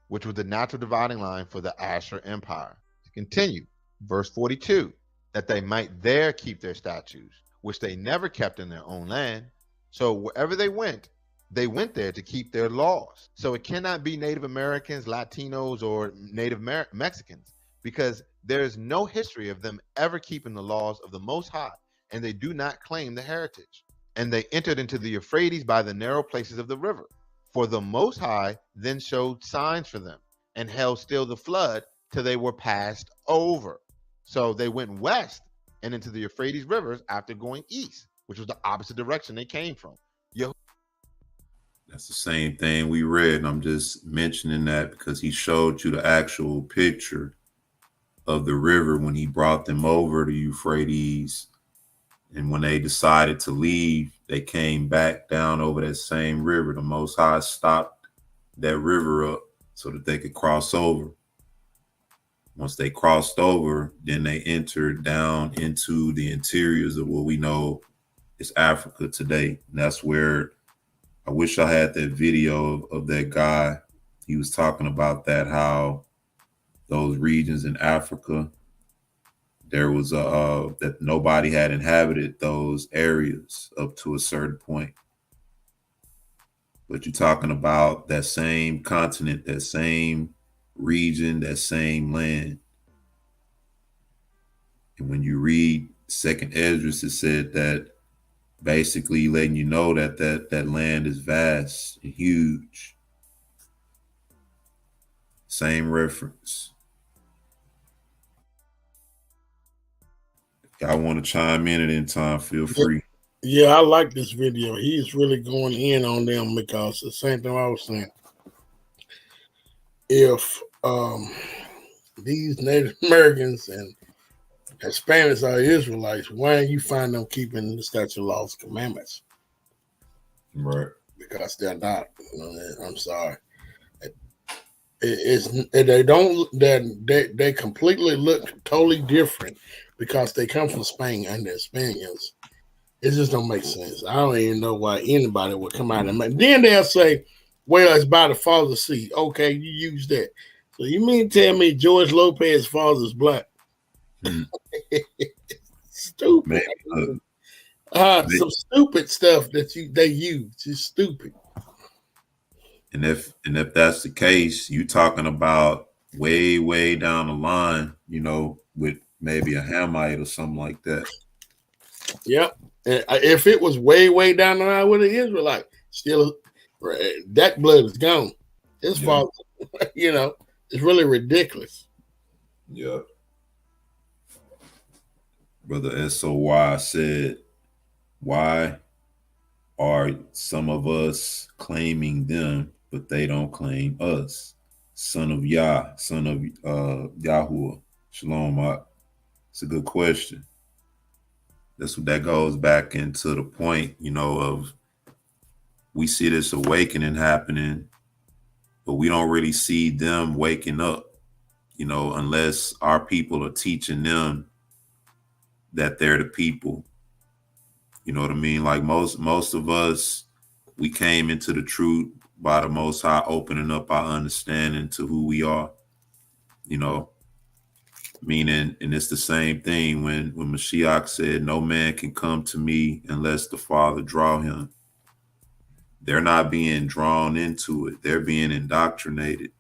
which was the natural dividing line for the Asher Empire. To continue, verse 42, that they might there keep their statutes, which they never kept in their own land. So wherever they went there to keep their laws. So it cannot be Native Americans, Latinos, or Native Mexicans, because there is no history of them ever keeping the laws of the Most High, and they do not claim the heritage. And they entered into the Euphrates by the narrow places of the river. For the Most High then showed signs for them, and held still the flood till they were passed over. So they went west and into the Euphrates rivers after going east, which was the opposite direction they came from. That's the same thing we read. And I'm just mentioning that because he showed you the actual picture of the river when he brought them over to Euphrates. And when they decided to leave, they came back down over that same river. The Most High stopped that river up so that they could cross over. Once they crossed over, then they entered down into the interiors of what we know is Africa today. And that's where I wish I had that video of that guy. He was talking about that, how those regions in Africa, there was that nobody had inhabited those areas up to a certain point. But you're talking about that same continent, that same region, that same land. And when you read Second Esdras, it said that basically letting you know that that land is vast and huge. Same reference. If y'all want to chime in at any time, feel free. Yeah, I like this video. He's really going in on them because the same thing I was saying. If these Native Americans and Hispanics are Israelites, why don't you find them keeping the statute, laws, commandments? Right. Because they're not. I'm sorry. They don't. They completely look totally different because they come from Spain and they're Spaniards. It just don't make sense. I don't even know why anybody would come out and make. Then they'll say, "Well, it's by the father's seed." Okay, you use that. So you mean tell me George Lopez's father's black? Stupid. Some stupid stuff that they use. Just stupid. And if that's the case, you talking about way down the line, with maybe a Hamite or something like that. Yep. And if it was way down the line with an Israelite, still that blood is gone. His father, it's really ridiculous. Yeah. Brother SOY said, "Why are some of us claiming them, but they don't claim us? Son of Yah, son of Yahuwah. Shalom." It's a good question. That's what that goes back into the point, of we see this awakening happening, but we don't really see them waking up. You know, unless our people are teaching them that they're the people. You know what I mean? Like most of us, we came into the truth by the Most High opening up our understanding to who we are. You know, meaning, and it's the same thing when Mashiach said, "No man can come to me unless the Father draw him." They're not being drawn into it; they're being indoctrinated.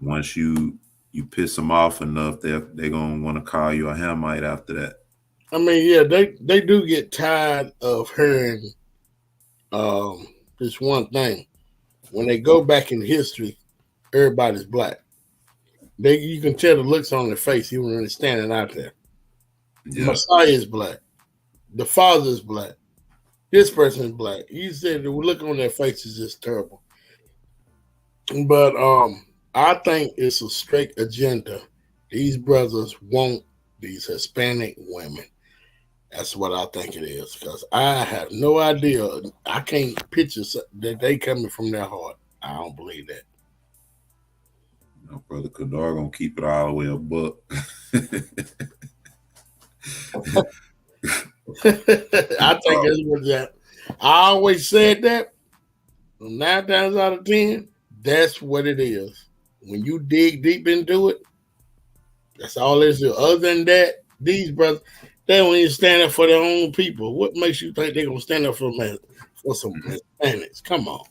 Once you piss them off enough, they're gonna want to call you a Hamite after that. I mean, yeah, they do get tired of hearing this one thing. When they go back in history, everybody's black. You can tell the looks on their face, even when they're standing out there. The Yeah, Messiah is black. The Father is black. This person is black. You said the look on their faces is terrible. But I think it's a straight agenda. These brothers want these Hispanic women. That's what I think it is. Because I have no idea. I can't picture that they coming from their heart. I don't believe that. you know, Brother Kadar gonna keep it all the way a buck. I think that's what that. I always said that. 9 times out of 10, that's what it is. When you dig deep into it, that's all there is. Other than that, these brothers, they don't even stand up for their own people. What makes you think they're gonna stand up for some Hispanics? Come on.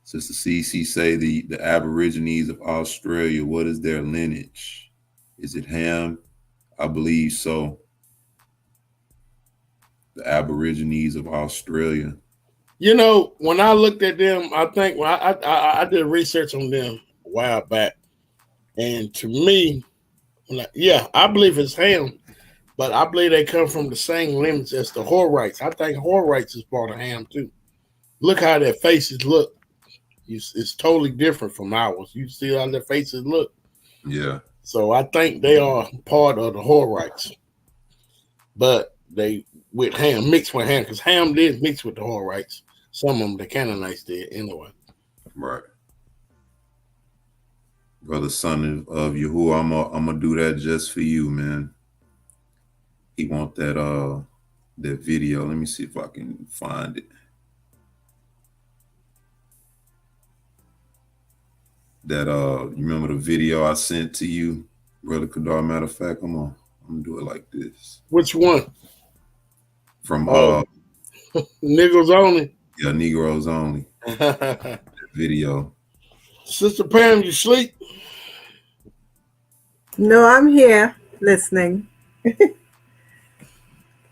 Sister CC say the Aborigines of Australia, what is their lineage? Is it Ham? I believe so. The Aborigines of Australia. You know, when I looked at them, I think I did research on them a while back, and to me, I believe it's Ham, but I believe they come from the same lineage as the Horites. I think Horites is part of Ham too. Look how their faces look. It's totally different from ours. You see how their faces look. Yeah. So I think they are part of the Horites, but they with Ham mixed with Ham because Ham did mix with the Horites. Some of them the Canaanites did anyway. Right. Brother son of Yahuwah, I'm gonna do that just for you, man. He want that video. Let me see if I can find it. That you remember the video I sent to you, Brother Kadar? Matter of fact, I'm gonna do it like this. Which one? From Negroes only. Yeah, Negroes only. Video. Sister Pam, you sleep? No, I'm here listening.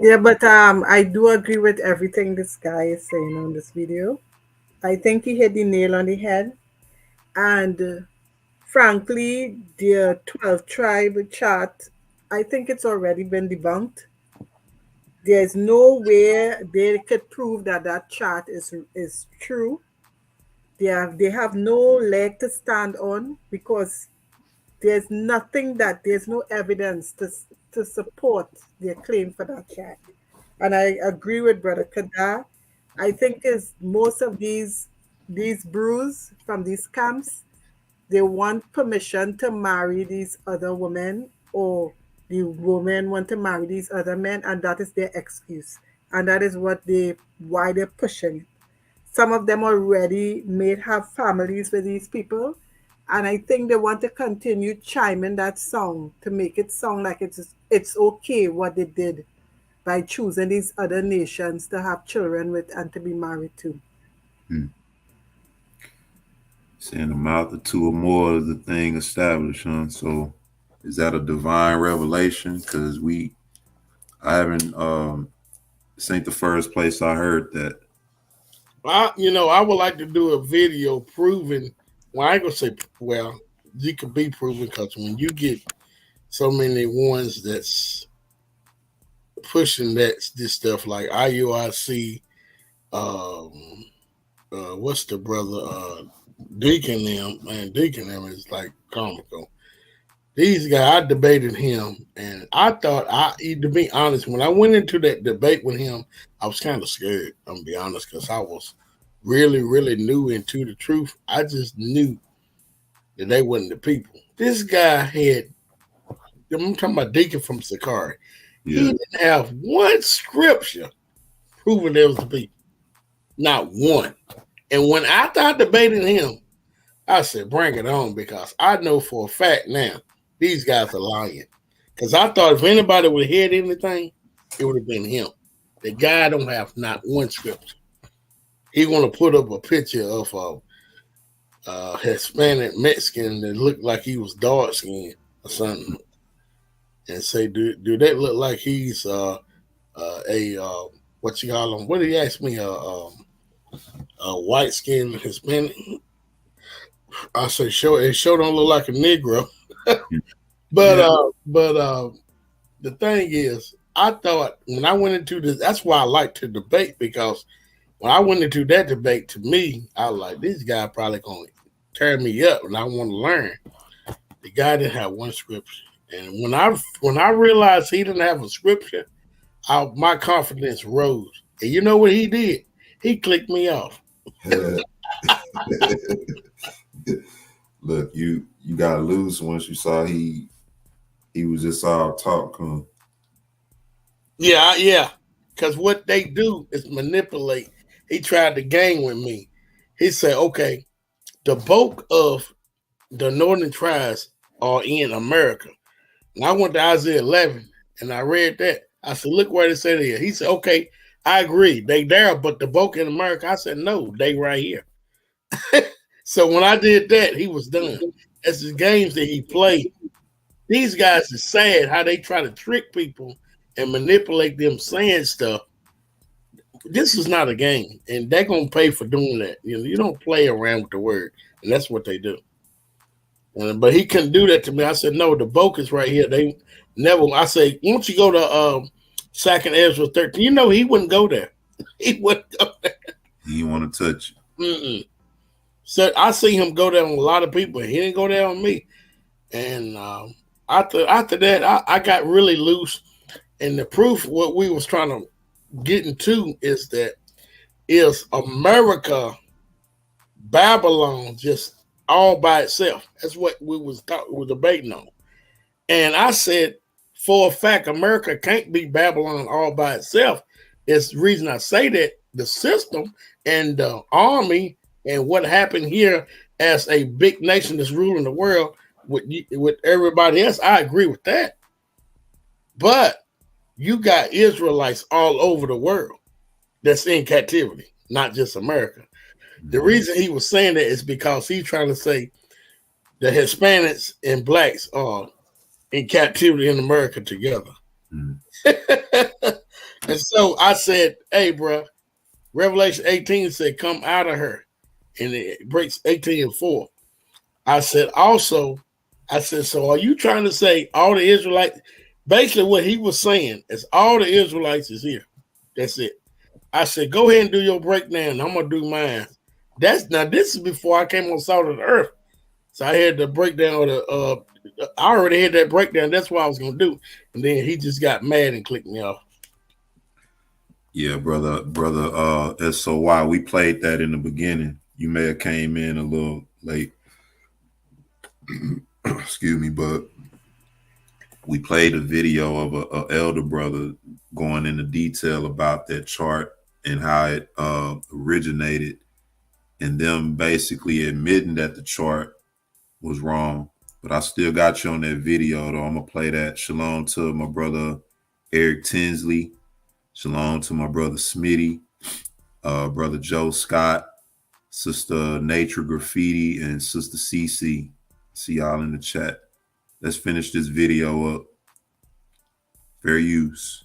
Yeah, but I do agree with everything this guy is saying on this video. I think he hit the nail on the head. And frankly, the 12 tribe chart, I think it's already been debunked. There's no way they could prove that that chart is true. They have no leg to stand on because there's no evidence to support their claim for that chart. And I agree with Brother Kadar. I think is most of these brews from these camps, they want permission to marry these other women, or the women want to marry these other men, and that is their excuse. And that is why they're pushing it. Some of them already may have families with these people, and I think they want to continue chiming that song to make it sound like it's okay what they did by choosing these other nations to have children with and to be married to. Saying the mouth of two or more is the thing established, huh? So is that a divine revelation? Because I haven't this ain't the first place I heard that. I would like to do a video proving. Well, I ain't gonna say. Well, you could be proven because when you get so many ones that's pushing this stuff like IUIC, what's the brother Deacon them, man, Deacon them is like comical. These guys, I debated him, and I thought, to be honest, when I went into that debate with him, I was kind of scared. I'm gonna be honest, because I was really, really knew into the truth, I just knew that they wasn't the people. This guy had, I'm talking about Deacon from Sakari. He Yeah. didn't have one scripture proving there was the people. Not one. And when after I debated him, I said, bring it on, because I know for a fact now these guys are lying. Because I thought if anybody would have had anything, it would have been him. The guy don't have not one scripture. He want to put up a picture of a Hispanic Mexican that looked like he was dark skinned or something, and say, do that look like he's a what you call him? What did he ask me? A white skinned Hispanic? I say, sure. It sure don't look like a Negro. But Yeah. the thing is, I thought when I went into this, that's why I like to debate, because when I went into that debate, to me, I was like, this guy probably gonna tear me up, and I want to learn. The guy didn't have one scripture, and when I realized he didn't have a scripture, my confidence rose. And you know what he did? He clicked me off. Look, you got loose once you saw he was just all talk, huh? Yeah. Because what they do is manipulate. He tried to gang with me. He said, okay, the bulk of the northern tribes are in America. And I went to Isaiah 11 and I read that. I said, look where it said here. He said, okay, I agree. They there, but the bulk in America. I said, no, they right here. So when I did that, he was done. That's the games that he played. These guys are sad how they try to trick people and manipulate them saying stuff. This is not a game, and they're gonna pay for doing that. You know, you don't play around with the word, and that's what they do. But he couldn't do that to me. I said, no, the bulk is right here. They never. I say, once you go to Second Ezra 13, you know he wouldn't go there. He wouldn't go there. He didn't want to touch you. Mm-mm. So I see him go there on a lot of people. He didn't go there on me. And after that, I got really loose. And the proof, what we was trying to get into, is that is America Babylon just all by itself? That's what we was debating on. And I said, for a fact, America can't be Babylon all by itself. It's the reason I say that the system and the army and what happened here as a big nation that's ruling the world with everybody else, I agree with that. But you got Israelites all over the world that's in captivity, not just America. The reason he was saying that is because he's trying to say the Hispanics and blacks are in captivity in America together. Mm. And so I said, hey, bro, Revelation 18 said, come out of her. And it breaks 18:4. I said, also, so are you trying to say all the Israelites? Basically, what he was saying is all the Israelites is here. That's it. I said, go ahead and do your breakdown. I'm going to do mine. Now, this is before I came on Salt of the Earth. So I had the breakdown of the, I already had that breakdown. That's what I was going to do. And then he just got mad and clicked me off. Yeah, brother, SOY, we played that in the beginning. You may have came in a little late. Excuse me, but we played a video of a elder brother going into detail about that chart and how it originated, and them basically admitting that the chart was wrong. But I still got you on that video, though. I'm gonna play that. Shalom to my brother Eric Tinsley. Shalom to my brother Smitty, brother Joe Scott, sister Nature Graffiti, and sister CC. See y'all in the chat. Let's finish this video up. Fair use.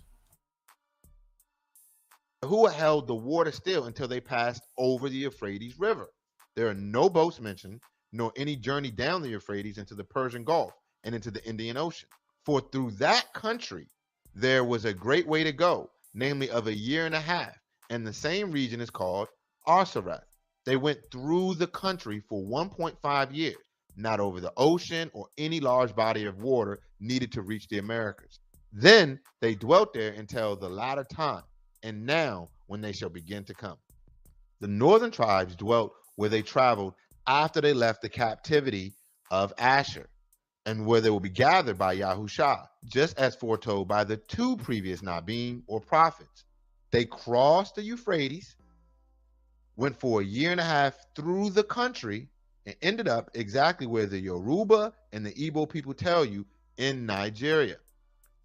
Who held the water still until they passed over the Euphrates River. There are no boats mentioned, nor any journey down the Euphrates into the Persian Gulf and into the Indian Ocean. For through that country there was a great way to go, namely of a year and a half, and the same region is called Arsareth. They went through the country for 1.5 years, not over the ocean or any large body of water needed to reach the Americas. Then they dwelt there until the latter time, and now when they shall begin to come. The northern tribes dwelt where they traveled after they left the captivity of Asher, and where they will be gathered by Yahushua, just as foretold by the two previous Nabim or prophets. They crossed the Euphrates, went for a year and a half through the country, and ended up exactly where the Yoruba and the Igbo people tell you, in Nigeria.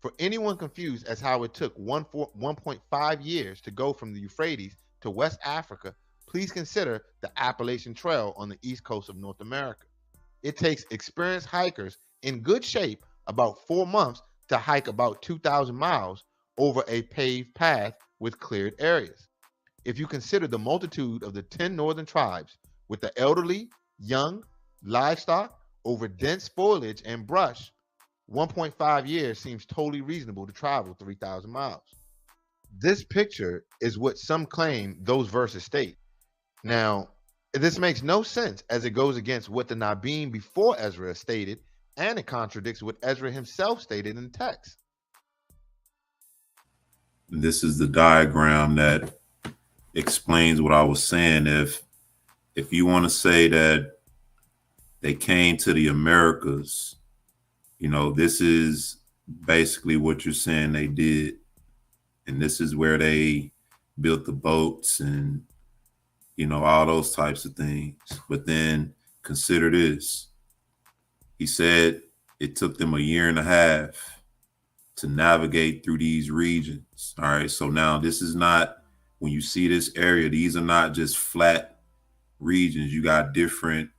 For anyone confused as how it took 1.5 years to go from the Euphrates to West Africa, please consider the Appalachian Trail on the east coast of North America. It takes experienced hikers in good shape about 4 months to hike about 2,000 miles over a paved path with cleared areas. If you consider the multitude of the 10 northern tribes with the elderly, young, livestock, over dense foliage and brush, 1.5 years seems totally reasonable to travel 3,000 miles. This picture is what some claim those verses state. Now, this makes no sense as it goes against what the Nabim before Ezra stated, and it contradicts what Ezra himself stated in the text. This is the diagram that explains what I was saying. If you want to say that they came to the Americas, this is basically what you're saying they did. And this is where they built the boats and, all those types of things. But then consider this. He said it took them a year and a half to navigate through these regions. All right. So now this is not, when you see this area, these are not just flat regions. You got different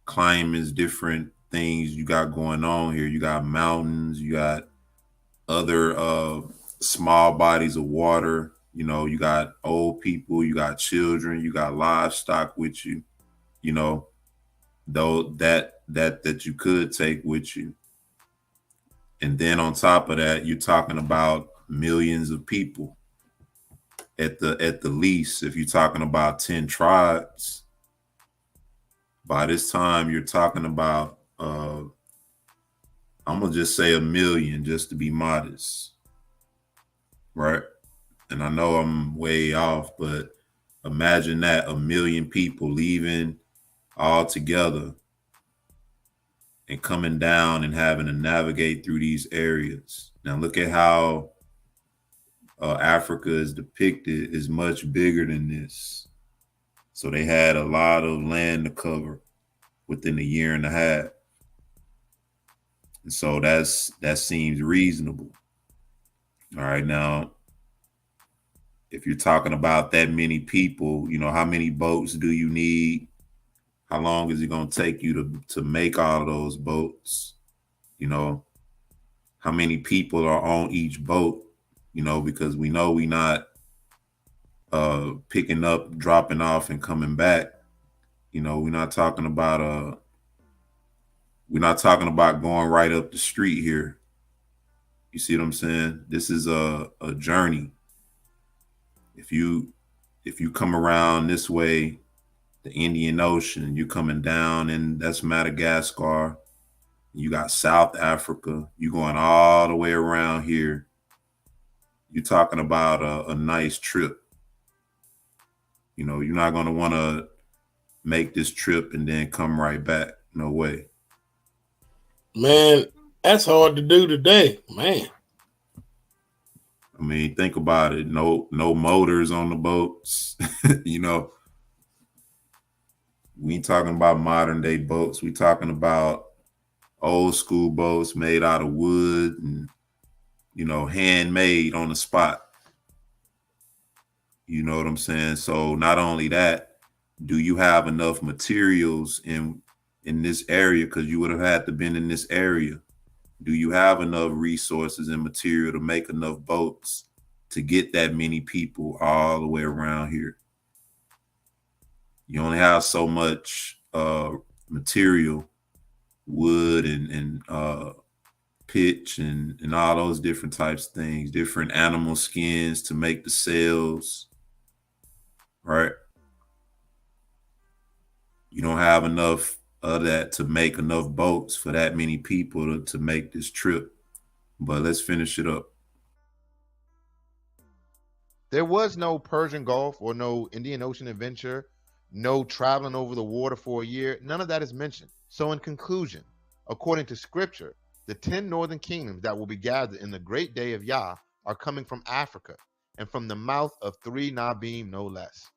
climates, different things you got going on here. You got mountains, you got other small bodies of water. You got old people, you got children, you got livestock with you, though that you could take with you. And then on top of that, you're talking about millions of people at the least. If you're talking about 10 tribes, by this time you're talking about I'm gonna just say 1 million, just to be modest, right? And I know I'm way off, but imagine that, 1 million people leaving all together and coming down and having to navigate through these areas. Now look at how Africa is depicted is much bigger than this. So they had a lot of land to cover within a year and a half. And so that seems reasonable. All right, now, if you're talking about that many people, how many boats do you need? How long is it going to take you to make all of those boats? How many people are on each boat? Because we know we're not picking up, dropping off, and coming back. We're not talking about going right up the street here. You see what I'm saying? This is a journey. If you come around this way, the Indian Ocean, you're coming down, and that's Madagascar. You got South Africa. You're going all the way around here. You're talking about a nice trip. You're not going to want to make this trip and then come right back. No way. Man, that's hard to do today, man. I mean, think about it. No motors on the boats. We ain't talking about modern day boats. We talking about old school boats made out of wood and, handmade on the spot. You know what I'm saying? So not only that, do you have enough materials in this area? Because you would have had to been in this area. Do you have enough resources and material to make enough boats to get that many people all the way around here? You only have so much material, wood and pitch and all those different types of things, different animal skins to make the sails, right? You don't have enough of that to make enough boats for that many people to make this trip. But let's finish it up. There was no Persian Gulf or no Indian Ocean adventure, no traveling over the water for a year. None of that is mentioned. So, in conclusion, according to scripture, the 10 northern kingdoms that will be gathered in the great day of Yah are coming from Africa and from the mouth of 3 Nabim, no less.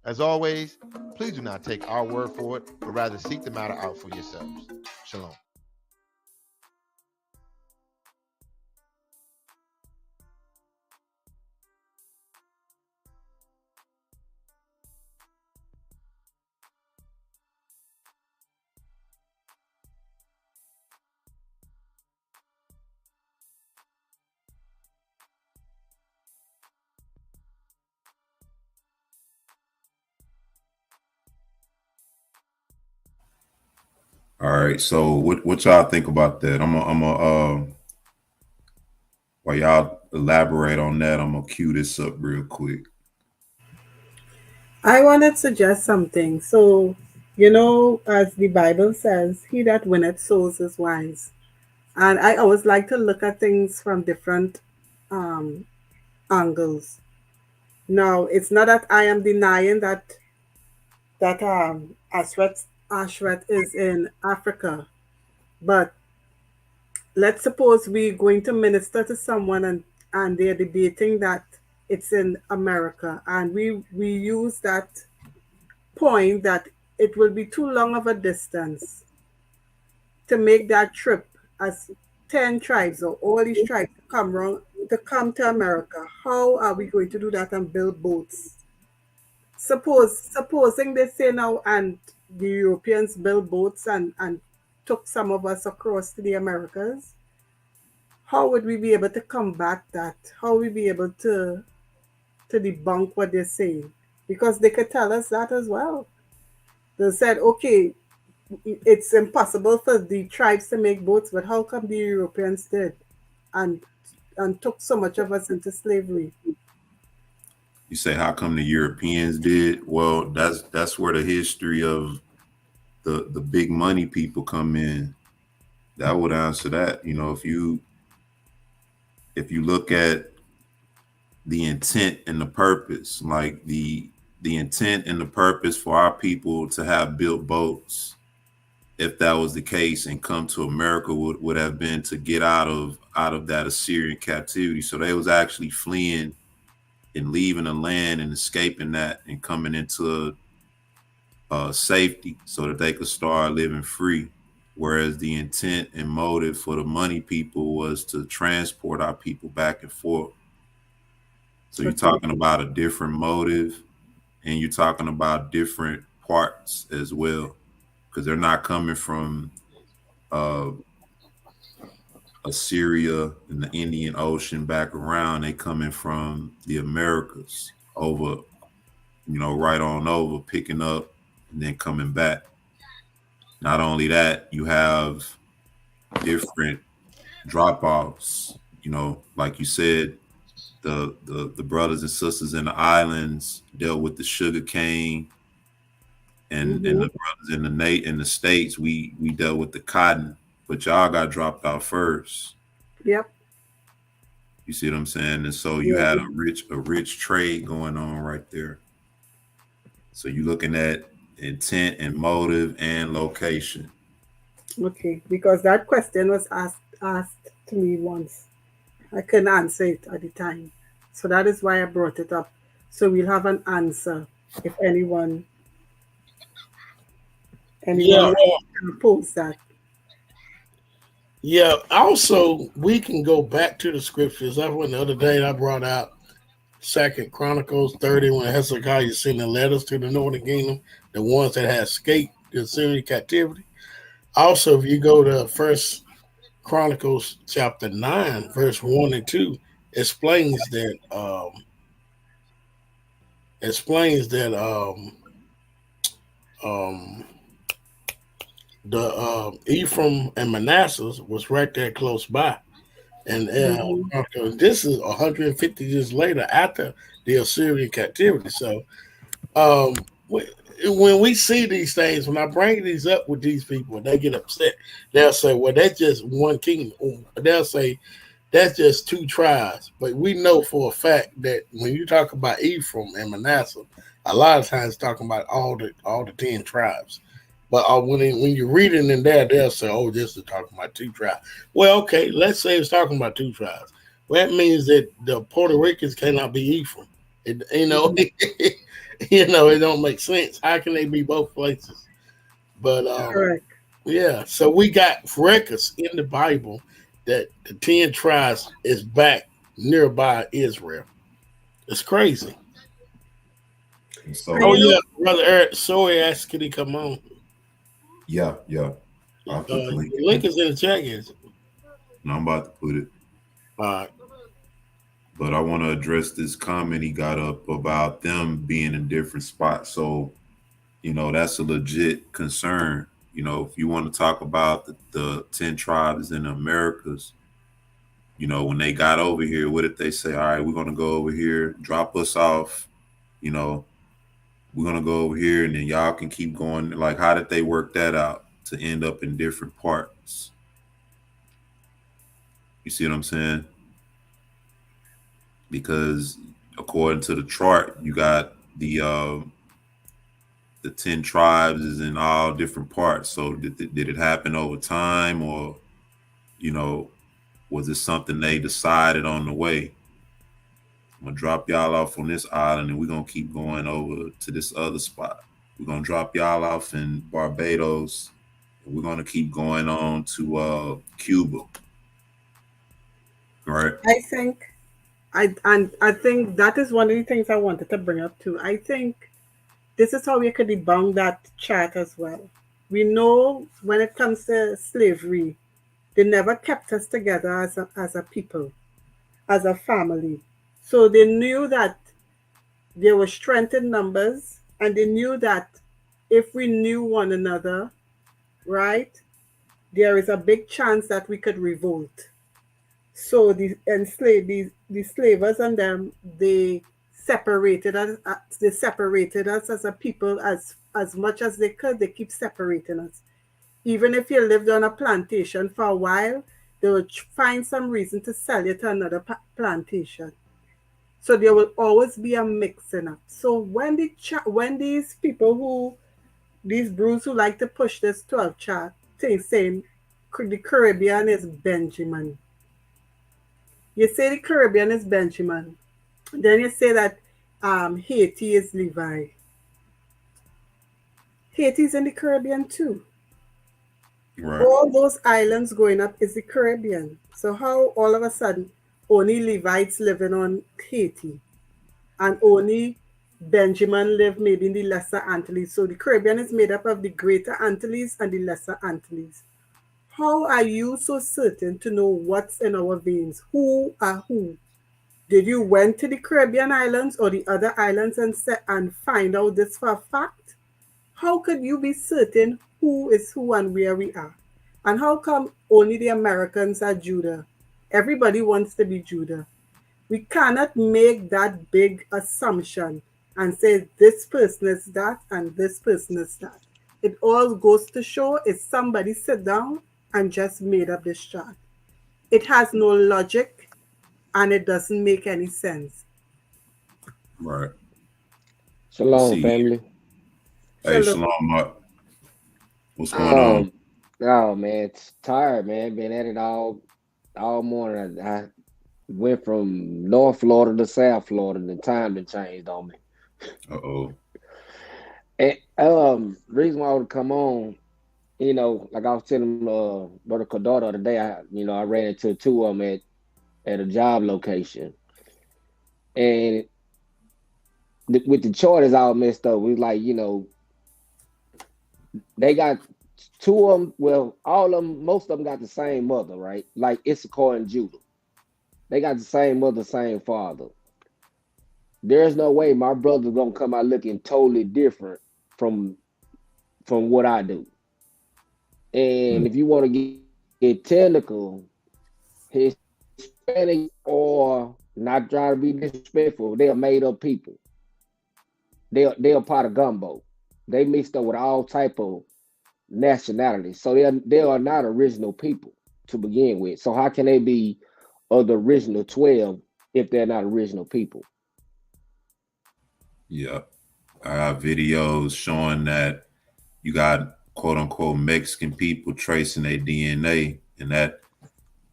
As always, please do not take our word for it, but rather seek the matter out for yourselves. Shalom. All right. So what y'all think about that? While y'all elaborate on that, I'm gonna cue this up real quick. I want to suggest something. So, as the Bible says, he that winneth souls is wise. And I always like to look at things from different um, angles. Now, it's not that I am denying that Ashret is in Africa, but let's suppose we're going to minister to someone and they're debating that it's in America, and we use that point that it will be too long of a distance to make that trip as 10 tribes or all these tribes to come to America. How are we going to do that and build boats? Supposing they say now and the Europeans built boats and took some of us across to the Americas, how would we be able to combat that? How would we be able to debunk what they're saying? Because they could tell us that as well. They said, okay, it's impossible for the tribes to make boats, but how come the Europeans did and took so much of us into slavery? You say, how come the Europeans did? Well, that's where the history of the big money people come in. That would answer that. If you look at the intent and the purpose, like the intent and the purpose for our people to have built boats, if that was the case, and come to America would have been to get out of that Assyrian captivity. So they was actually fleeing and leaving the land and escaping that and coming into safety so that they could start living free. Whereas the intent and motive for the money people was to transport our people back and forth. So you're Okay. talking about a different motive, and you're talking about different parts as well, because they're not coming from uh, Assyria and the Indian Ocean back around. They coming from the Americas over, right on over, picking up and then coming back. Not only that, you have different drop offs. Like you said, the brothers and sisters in the islands dealt with the sugar cane, and Mm-hmm. the brothers in the states, we dealt with the cotton. But y'all got dropped out first. Yep. You see what I'm saying? And so you Yeah. had a rich trade going on right there. So you're looking at intent and motive and location. Okay. Because that question was asked to me once. I couldn't answer it at the time. So that is why I brought it up. So we'll have an answer if anyone Yeah, can pose that. yeah. Also, we can go back to the scriptures. That's when the other day I brought out Second Chronicles 30 when Hezekiah sent the letters to the northern kingdom, the ones that had escaped the Assyrian captivity. Also, if you go to First Chronicles chapter 9, verse 1 and 2, explains that explains that um the Ephraim and Manasseh was right there close by. And Mm-hmm. this is 150 years later after the Assyrian captivity. So um, when we see these things, when I bring these up with these people, they get upset. They'll say, well, that's just one kingdom. They'll say, that's just 2 tribes. But we know for a fact that when you talk about Ephraim and Manasseh, a lot of times talking about all the 10 tribes. But when you're reading in there, they'll say, "Oh, this is talking about 2 tribes." Well, okay, let's say it's talking about 2 tribes. Well, that means that the Puerto Ricans cannot be Ephraim. It don't make sense. How can they be both places? But Correct. yeah, so we got records in the Bible that the 10 tribes is back nearby Israel. It's crazy. And so, And Oh you know, yeah, Brother Eric, sorry, asked could he come on? yeah. I'll put the link. The link is in the chat. Is And I'm about to put it. all right. But I want to address this comment he got up about them being in different spots. So, that's a legit concern. If you want to talk about the 10 tribes in the Americas, when they got over here, what did they say? All right, we're going to go over here, drop us off, you know, we're going to go over here and then y'all can keep going. Like, how did they work that out to end up in different parts? You see what I'm saying? Because according to the chart, you got the 10 tribes is in all different parts. So did it happen over time, or was it something they decided on the way? I'm gonna drop y'all off on this island and we're gonna keep going over to this other spot. We're gonna drop y'all off in Barbados and we're gonna keep going on to Cuba. Right. I think that is one of the things I wanted to bring up too. I think this is how we could debunk that chart as well. We know when it comes to slavery, they never kept us together as a people, as a family. So they knew that there was strength in numbers, and they knew that if we knew one another, right, there is a big chance that we could revolt. So the slavers and them, they separated us as a people as much as they could. They keep separating us. Even if you lived on a plantation for a while, they would find some reason to sell you to another plantation. So there will always be a mixing up. So when these people these brews who like to push this 12 chart thing saying the Caribbean is Benjamin. You say the Caribbean is Benjamin. Then you say that Haiti is Levi. Haiti's in the Caribbean too. Right. All those islands going up is the Caribbean. So how all of a sudden only Levites living on Haiti and only Benjamin live maybe in the Lesser Antilles? So the Caribbean is made up of the Greater Antilles and the Lesser Antilles. How are you so certain to know what's in our veins? Who are who? Did you went to the Caribbean islands or the other islands and find out this for a fact? How could you be certain who is who and where we are? And how come only the Americans are Judah? Everybody wants to be Judah. We cannot make that big assumption and say this person is that and this person is that. It all goes to show is somebody sit down and just made up this chart. It has no logic and it doesn't make any sense. Right. Shalom, See. family. Hey, Shalom. Shalom, Mark. What's going on? Oh man, it's tired, man. Been at it all morning. I went from North Florida to South Florida. The time that changed on me. Uh-oh. And reason why I would come on, like I was telling Brother Cordova the other day, I ran into 2 of them at a job location, and with the chart is all messed up. We like, they got 2 of them. Well, all of them, most of them got the same mother, right? Like Issachar and Judah. They got the same mother, same father. There's no way my brother's gonna come out looking totally different from what I do. And if you want to get technical, Hispanic, or not trying to be disrespectful, they are made up people. They're part of gumbo. They mixed up with all type of nationalities. So they are not original people to begin with. So how can they be of the original 12 if they're not original people. Yeah. I got videos showing that you got quote unquote Mexican people tracing their DNA, and that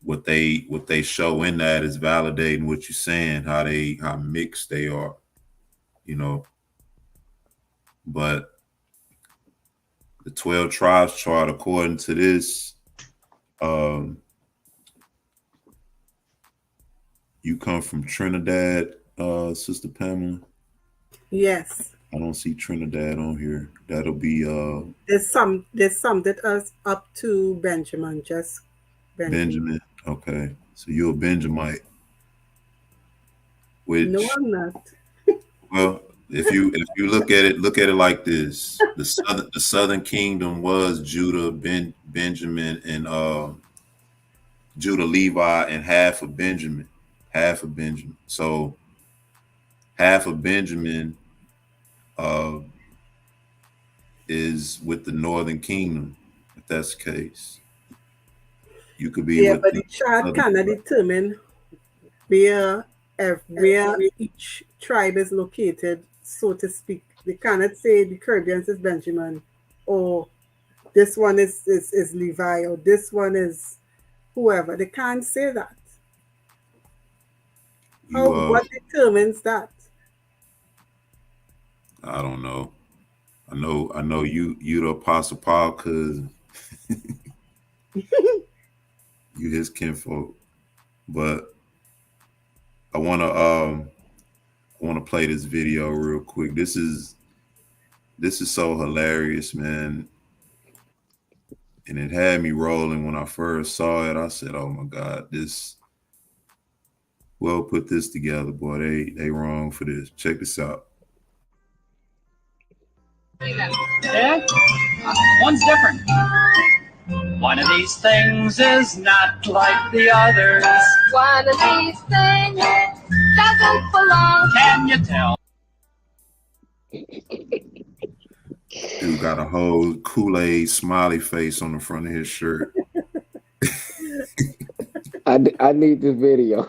what they show in that is validating what you're saying, how mixed they are, you know. But the 12 tribes chart, according to this, you come from Trinidad, Sister Pamela. Yes. I don't see Trinidad on here. That'll be There's some that are up to Benjamin, just Benjamin. Okay. So you're a Benjamite. Which, No, I'm not. well, if you look at it like this: the southern kingdom was Judah, Benjamin, and Judah, Levi, and half of Benjamin. So half of Benjamin is with the northern kingdom. If that's the case, you could be Yeah, with but the the chart other cannot tribe. determine where each tribe is located, so to speak. They cannot say the Caribbeans is Benjamin, or this one is Levi, or this one is whoever. They can't say that. What determines that? I don't know. I know you the Apostle Paul, cause you his kinfolk. But I wanna play this video real quick. This is so hilarious, man. And it had me rolling when I first saw it. I said, "Oh my God, well put this together, boy. They wrong for this. Check this out." Yeah, one's different. One of these things is not like the others. One of these things doesn't belong. Can you tell? Dude got a whole Kool-Aid smiley face on the front of his shirt. I need this video.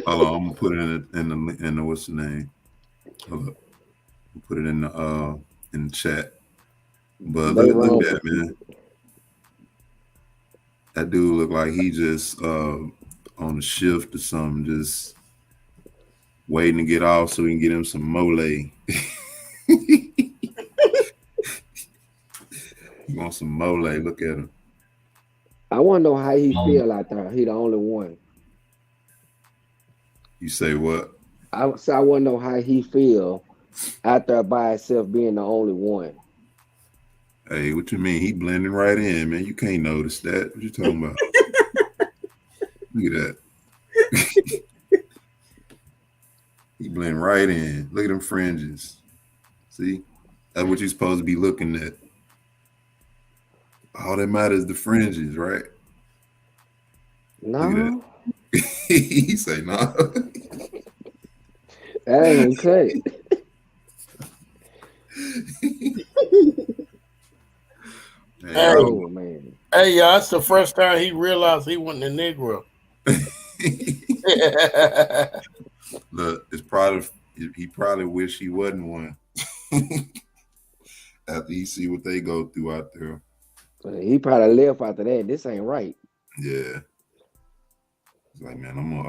Hold on, I'm gonna put it in the what's the name? Hold up. I'll put it in the chat. But look at that, man. That dude look like he just on a shift or something, just waiting to get off so we can get him some mole. He wants some mole. Look at him. I want to know how he feel out there. He the only one. You say what? I want to know how he feel out there by himself, being the only one. Hey, what you mean? He blending right in, man. You can't notice that. What you talking about? Look at that. He blend right in. Look at them fringes. See? That's what you're supposed to be looking at. All that matters is the fringes, right? No. Look at that. He say no. That ain't okay. Oh man. Hey, y'all, that's the first time he realized he wasn't a Negro. Look, he probably wish he wasn't one. After he see what they go through out there. He probably left after that. This ain't right. Yeah. It's like, man, I'm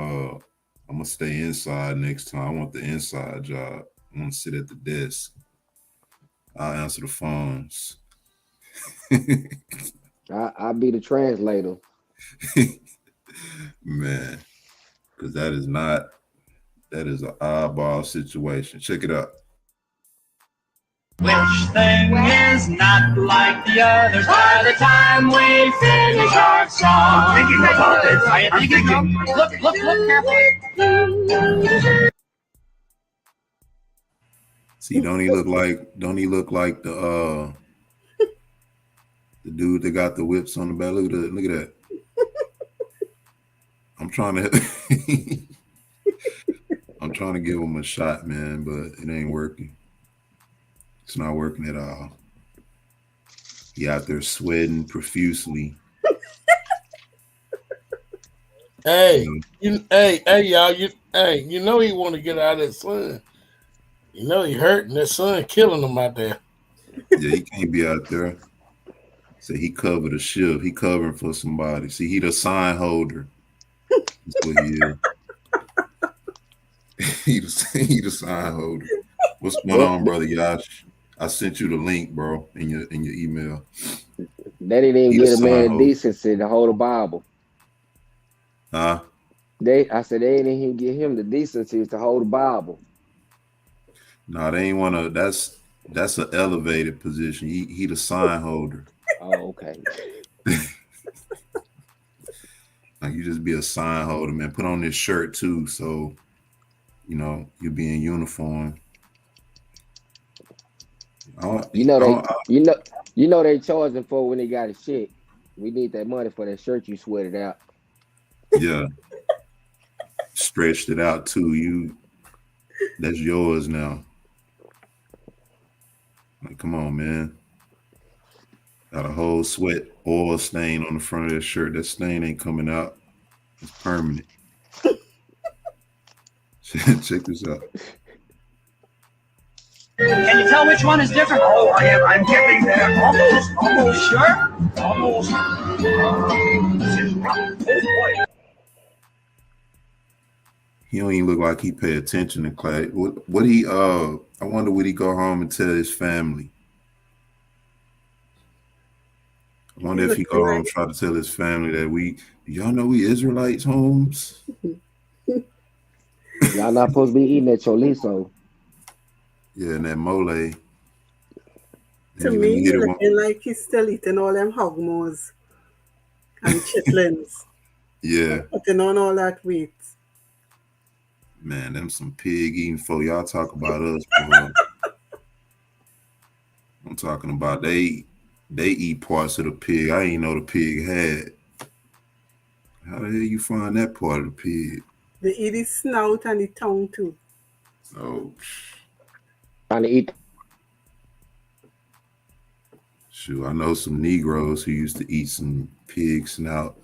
gonna stay inside next time. I want the inside job. I want to sit at the desk. I'll answer the phones. I'll be the translator. Man, because that is an oddball situation. Check it out. Which thing is not like the others by the time we finish our song? I'm thinking about it. I am thinking. Look carefully. See, don't he look like the dude that got the whips on the back? Look at that. I'm trying to give him a shot, man, but it ain't working. It's not working at all. He out there sweating profusely. Hey, You know, y'all, you know he want to get out of that sun. You know he hurting. That sun killing him out there. yeah, he can't be out there. Say he covered a shift. He covering for somebody. See, he the sign holder. That's what he is. he the sign holder. What's going Well, on, brother Yash? I sent you the link, bro, in your email. they didn't even He the get a sign man the holder. decency to hold a Bible. Huh? I said they didn't even get him the decency to hold a Bible. No, they ain't wanna that's an elevated position. He the sign holder. Oh, okay. Like you just be a sign holder, man. Put on this shirt too, so you know you be in uniform. I, You know I, they I, you know they charging for when they got a check. We need that money for that shirt you sweated out. yeah, stretched it out too. That's yours now. Like, come on, man. Got a whole sweat oil stain on the front of that shirt. That stain ain't coming out. It's permanent. Check this out. Can you tell which one is different? Oh, I'm getting there. Almost. Sure? Almost. Oh, boy. He don't even look like he pay attention in class. What he I wonder would he go home and tell his family? I wonder He's if he go looking home like and try to tell his family that y'all know we Israelites, Holmes. Y'all not supposed to be eating that chorizo. Yeah, and that mole. And to you, when me, you he hit it one, looking like he's still eating all them hogmos and chitlins. yeah, Putting on all that weight. man, them some pig eating folk. Y'all talk about us, boy. I'm talking about they eat parts of the pig. I ain't know the pig had. How the hell you find that part of the pig? They eat his snout and the tongue too. Oh, Trying to eat. shoot, I know some Negroes who used to eat some pig snout,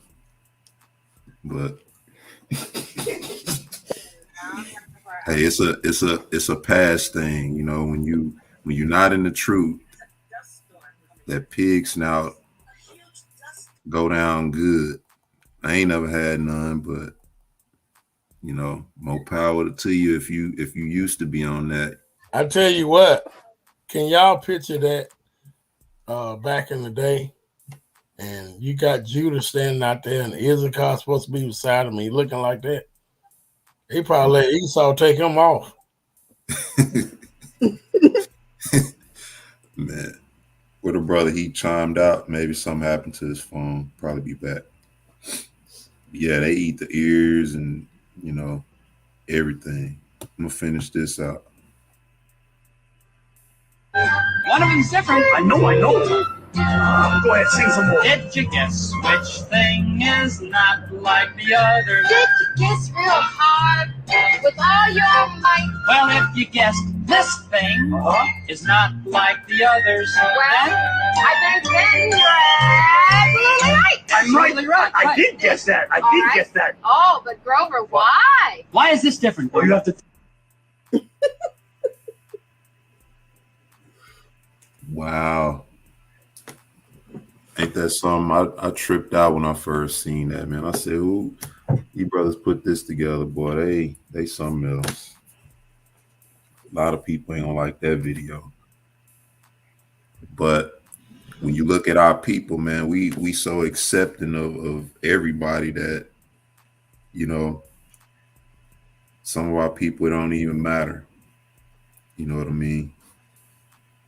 but hey, it's a past thing, you know. When you're not in the truth, that pig snout go down good. I ain't never had none, but you know, more power to you if you used to be on that. I tell you what, can y'all picture that back in the day? And you got Judah standing out there, and Issachar supposed to be beside him. He looking like that. He probably let Esau take him off. Man, with a brother, he chimed out. Maybe something happened to his phone. Probably be back. Yeah, they eat the ears and you know everything. I'm gonna finish this out. One of them's different. I know. Go ahead, sing some more. Did you guess which thing is not like the others? Did you guess real hard with all your might? Well, if you guessed this thing is not like the others, Well, then I think then you're absolutely right. I'm right. I did guess that. I All did right. guess that. Oh, but Grover, why? why is this different? Well, you have to. Wow, ain't that something? I tripped out when I first seen that, man. I said, "Who? You brothers put this together, boy? They something else." A lot of people ain't gonna like that video, but when you look at our people, man, we so accepting of everybody that you know some of our people it don't even matter. You know what I mean?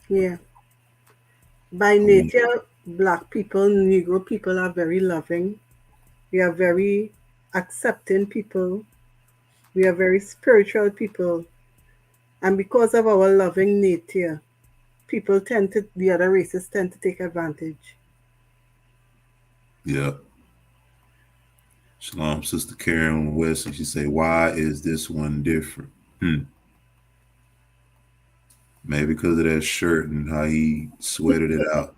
Yeah. By nature, black people, Negro people are very loving. We are very accepting people. We are very spiritual people. And because of our loving nature, the other races tend to take advantage. Yeah. Shalom, Sister Karen West, and she say, "Why is this one different?" Maybe because of that shirt and how he sweated it out.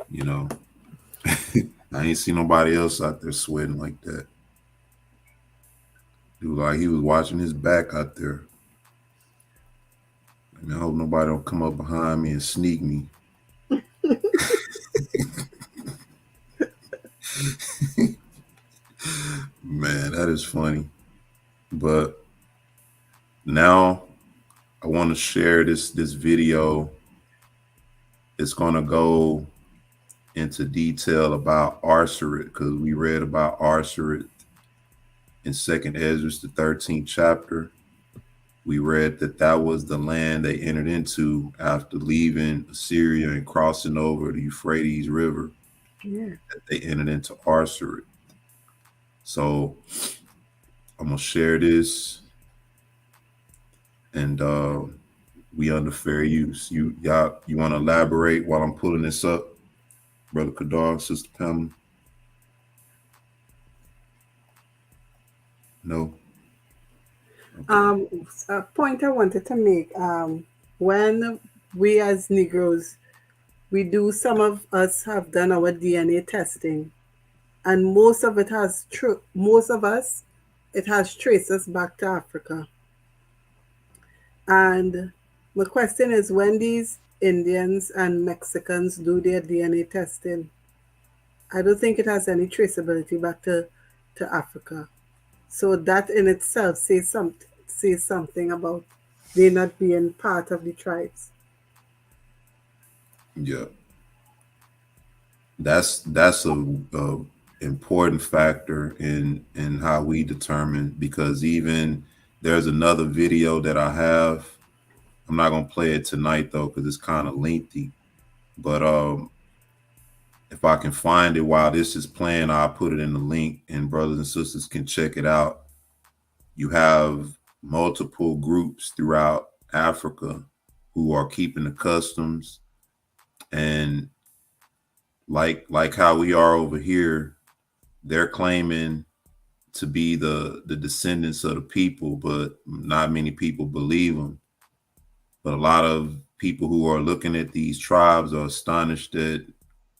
You know, I ain't see nobody else out there sweating like that. Dude, like he was watching his back out there. I mean, I hope nobody don't come up behind me and sneak me. Man, that is funny. But now I want to share this video. It's gonna go into detail about Arsarit because we read about Arsarit in Second Ezra, the 13th chapter. We read that that was the land they entered into after leaving Assyria and crossing over the Euphrates River. Yeah. That they entered into Arsarit. So I'm gonna share this, and we under fair use. You want to elaborate while I'm pulling this up, Brother Kadar, Sister Pamela? No. Okay. A point I wanted to make. When we as Negroes, some of us have done our DNA testing, and most of us, it has traced us back to Africa. And my question is, when these Indians and Mexicans do their DNA testing, I don't think it has any traceability back to Africa. So that in itself says something about they not being part of the tribes. Yeah. That's a important factor in how we determine, because even there's another video that I have. I'm not gonna play it tonight though because it's kind of lengthy. But if I can find it while this is playing, I'll put it in the link and brothers and sisters can check it out. You have multiple groups throughout Africa who are keeping the customs, and like how we are over here, they're claiming to be the descendants of the people, but not many people believe them. But a lot of people who are looking at these tribes are astonished at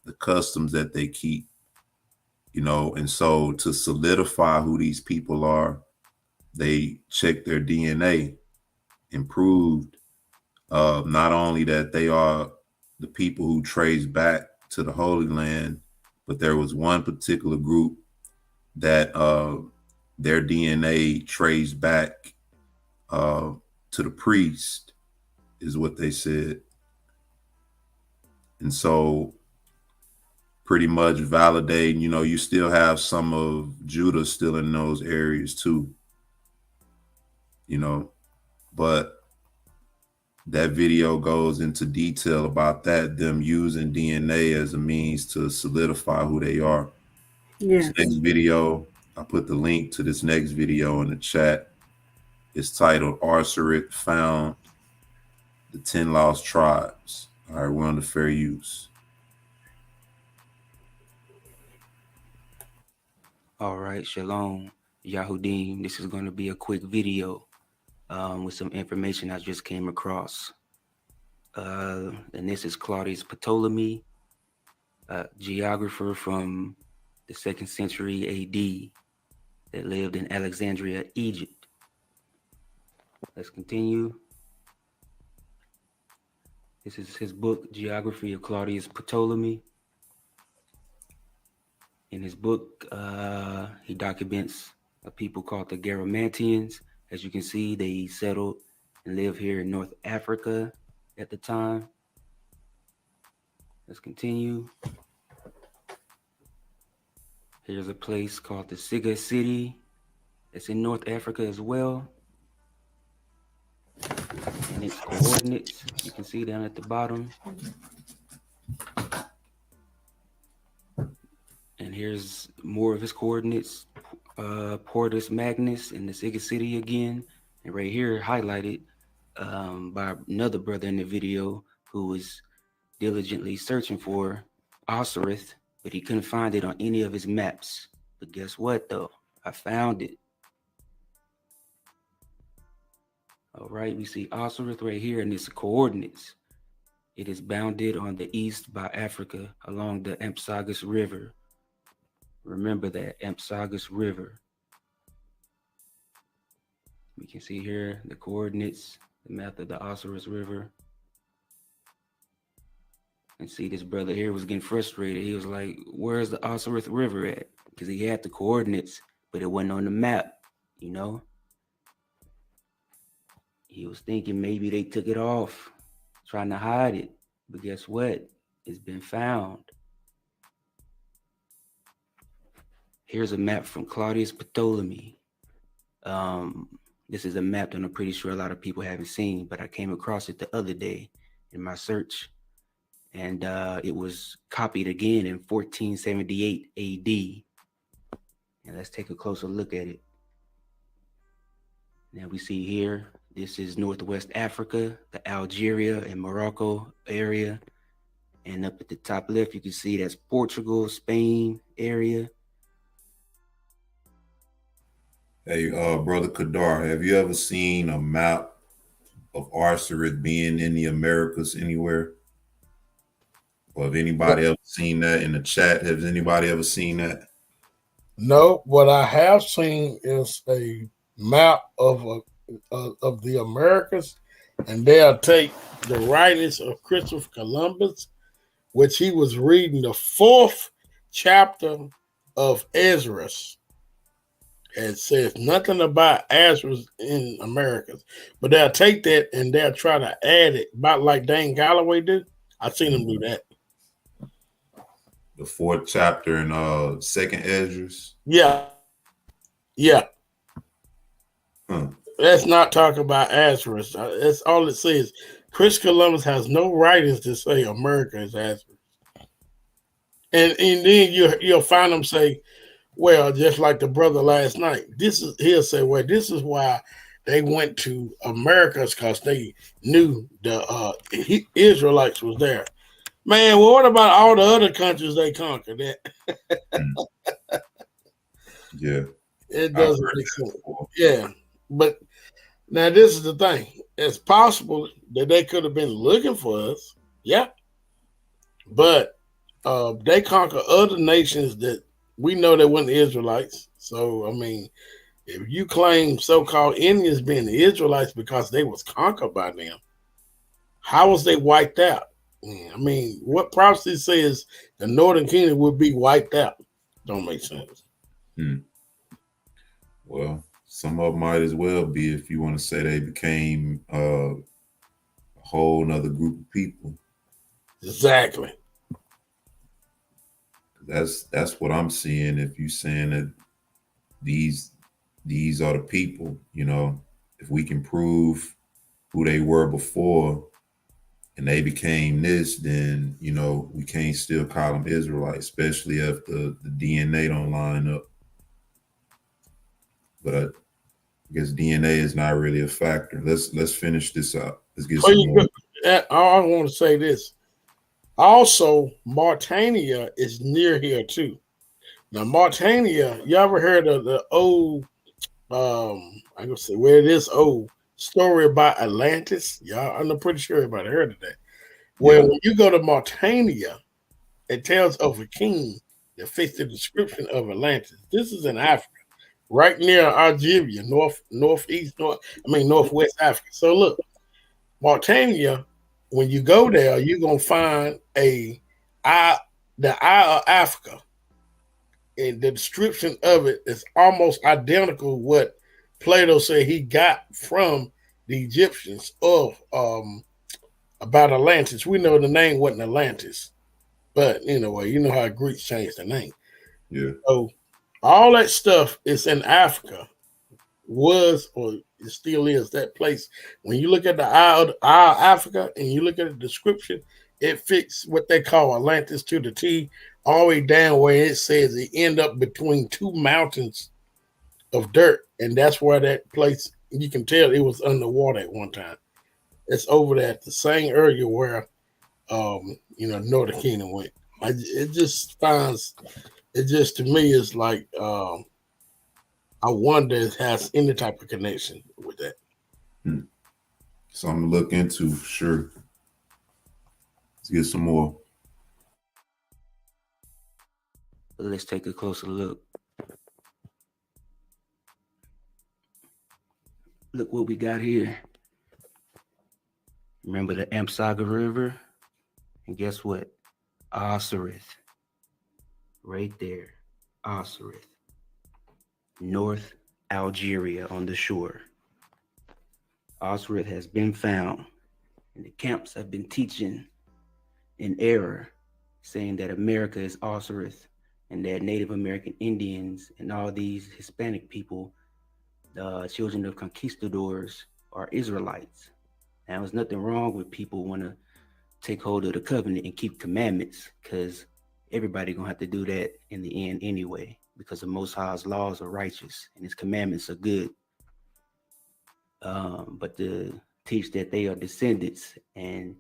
the customs that they keep, and so to solidify who these people are, they check their DNA and proved not only that they are the people who trace back to the Holy Land, but there was one particular group that their DNA traced back to the priest, is what they said. And so pretty much validating, you still have some of Judah still in those areas too, but that video goes into detail about that, them using DNA as a means to solidify who they are. Yes. This next video, I put the link to this next video in the chat. It's titled Arsarit Found the 10 Lost Tribes. All right, we're on the fair use. All right, Shalom, Yahudim. This is going to be a quick video with some information I just came across. And this is Claudius Ptolemy, a geographer from the 2nd century AD that lived in Alexandria, Egypt. Let's continue. This is his book, Geography of Claudius Ptolemy. In his book, he documents a people called the Garamantians. As you can see, they settled and lived here in North Africa at the time. Let's continue. Here's a place called the Siga City. It's in North Africa as well. And its coordinates, you can see down at the bottom. And here's more of his coordinates. Portus Magnus in the Siga City again. And right here highlighted by another brother in the video who was diligently searching for Osiris, but he couldn't find it on any of his maps. But guess what though? I found it. All right, we see Osiris right here and its coordinates. It is bounded on the east by Africa along the Ampsagas River, Remember that Ampsagas River. We can see here the coordinates, the map of the Osiris River. And see, this brother here was getting frustrated. He was like, where's the Osiris River at? Because he had the coordinates, but it wasn't on the map, you know? He was thinking maybe they took it off, trying to hide it. But guess what? It's been found. Here's a map from Claudius Ptolemy. This is a map that I'm pretty sure a lot of people haven't seen, but I came across it the other day in my search. And it was copied again in 1478 AD. And let's take a closer look at it. Now we see here, this is Northwest Africa, the Algeria and Morocco area. And up at the top left, you can see that's Portugal, Spain area. Hey, Brother Kadar, have you ever seen a map of Osiris being in the Americas anywhere? Or have anybody ever seen that in the chat? Has anybody ever seen that? No, what I have seen is a map of the Americas, and they'll take the writings of Christopher Columbus, which he was reading the 4th chapter of Ezra. It says nothing about Ezra in Americas, but they'll take that and they'll try to add it, about like Dane Galloway did. I've seen him do that. The 4th chapter in 2nd Esdras. Yeah. Let's not talk about Ezra. That's all it says. Chris Columbus has no writings to say America is Ezra. And then you'll find them say, well, just like the brother last night, he'll say, well, this is why they went to Americas, because they knew the Israelites was there. Man, well, what about all the other countries they conquered? Yeah. It doesn't make sense. Yeah. But now this is the thing. It's possible that they could have been looking for us. Yeah. But they conquer other nations that we know they weren't Israelites. So, I mean, if you claim so-called Indians being the Israelites because they was conquered by them, how was they wiped out? I mean, what prophecy says the Northern Kingdom would be wiped out? Don't make sense. Well, some of them might as well be, if you want to say they became a whole nother group of people. Exactly. That's what I'm seeing. If you're saying that these are the people, you know, if we can prove who they were before and they became this, then, you know, we can't still call them Israelites, especially if the DNA don't line up. But I guess DNA is not really a factor. Let's finish this up. Let's get some more. I want to say this. Also, Mauritania is near here too. Now, Mauritania, you ever heard of the old, I'm gonna say where it is old story about Atlantis? Y'all, I'm pretty sure everybody heard of that. Well, when you go to Mauritania, it tells of a king that fits the description of Atlantis. This is in Africa, right near Algeria, northwest Africa. So look, Mauritania, when you go there, you're gonna find the Eye of Africa. And the description of it is almost identical to what Plato said he got from the Egyptians of about Atlantis. We know the name wasn't Atlantis, but anyway, you know how Greeks changed the name. Yeah. So all that stuff is in Africa, was or it still is that place. When you look at the Eye of Africa and you look at the description, it fits what they call Atlantis to the T, all the way down where it says it end up between two mountains of dirt, and that's where that place, you can tell it was underwater at one time. It's over there at the same area where Northern Kingdom went. It just to me is like I wonder if it has any type of connection with that. Something to look into, for sure. Let's get some more. But let's take a closer look. Look what we got here. Remember the Amsaga River? And guess what? Assyrian. Right there. Assyrian. North Algeria on the shore. Assyrian has been found. And the camps have been teaching in error, saying that America is Assyrian and that Native American Indians and all these Hispanic people, the children of conquistadors, are Israelites. Now, there's nothing wrong with people want to take hold of the covenant and keep commandments, because everybody gonna have to do that in the end anyway, because the Most High's laws are righteous and his commandments are good. But to teach that they are descendants and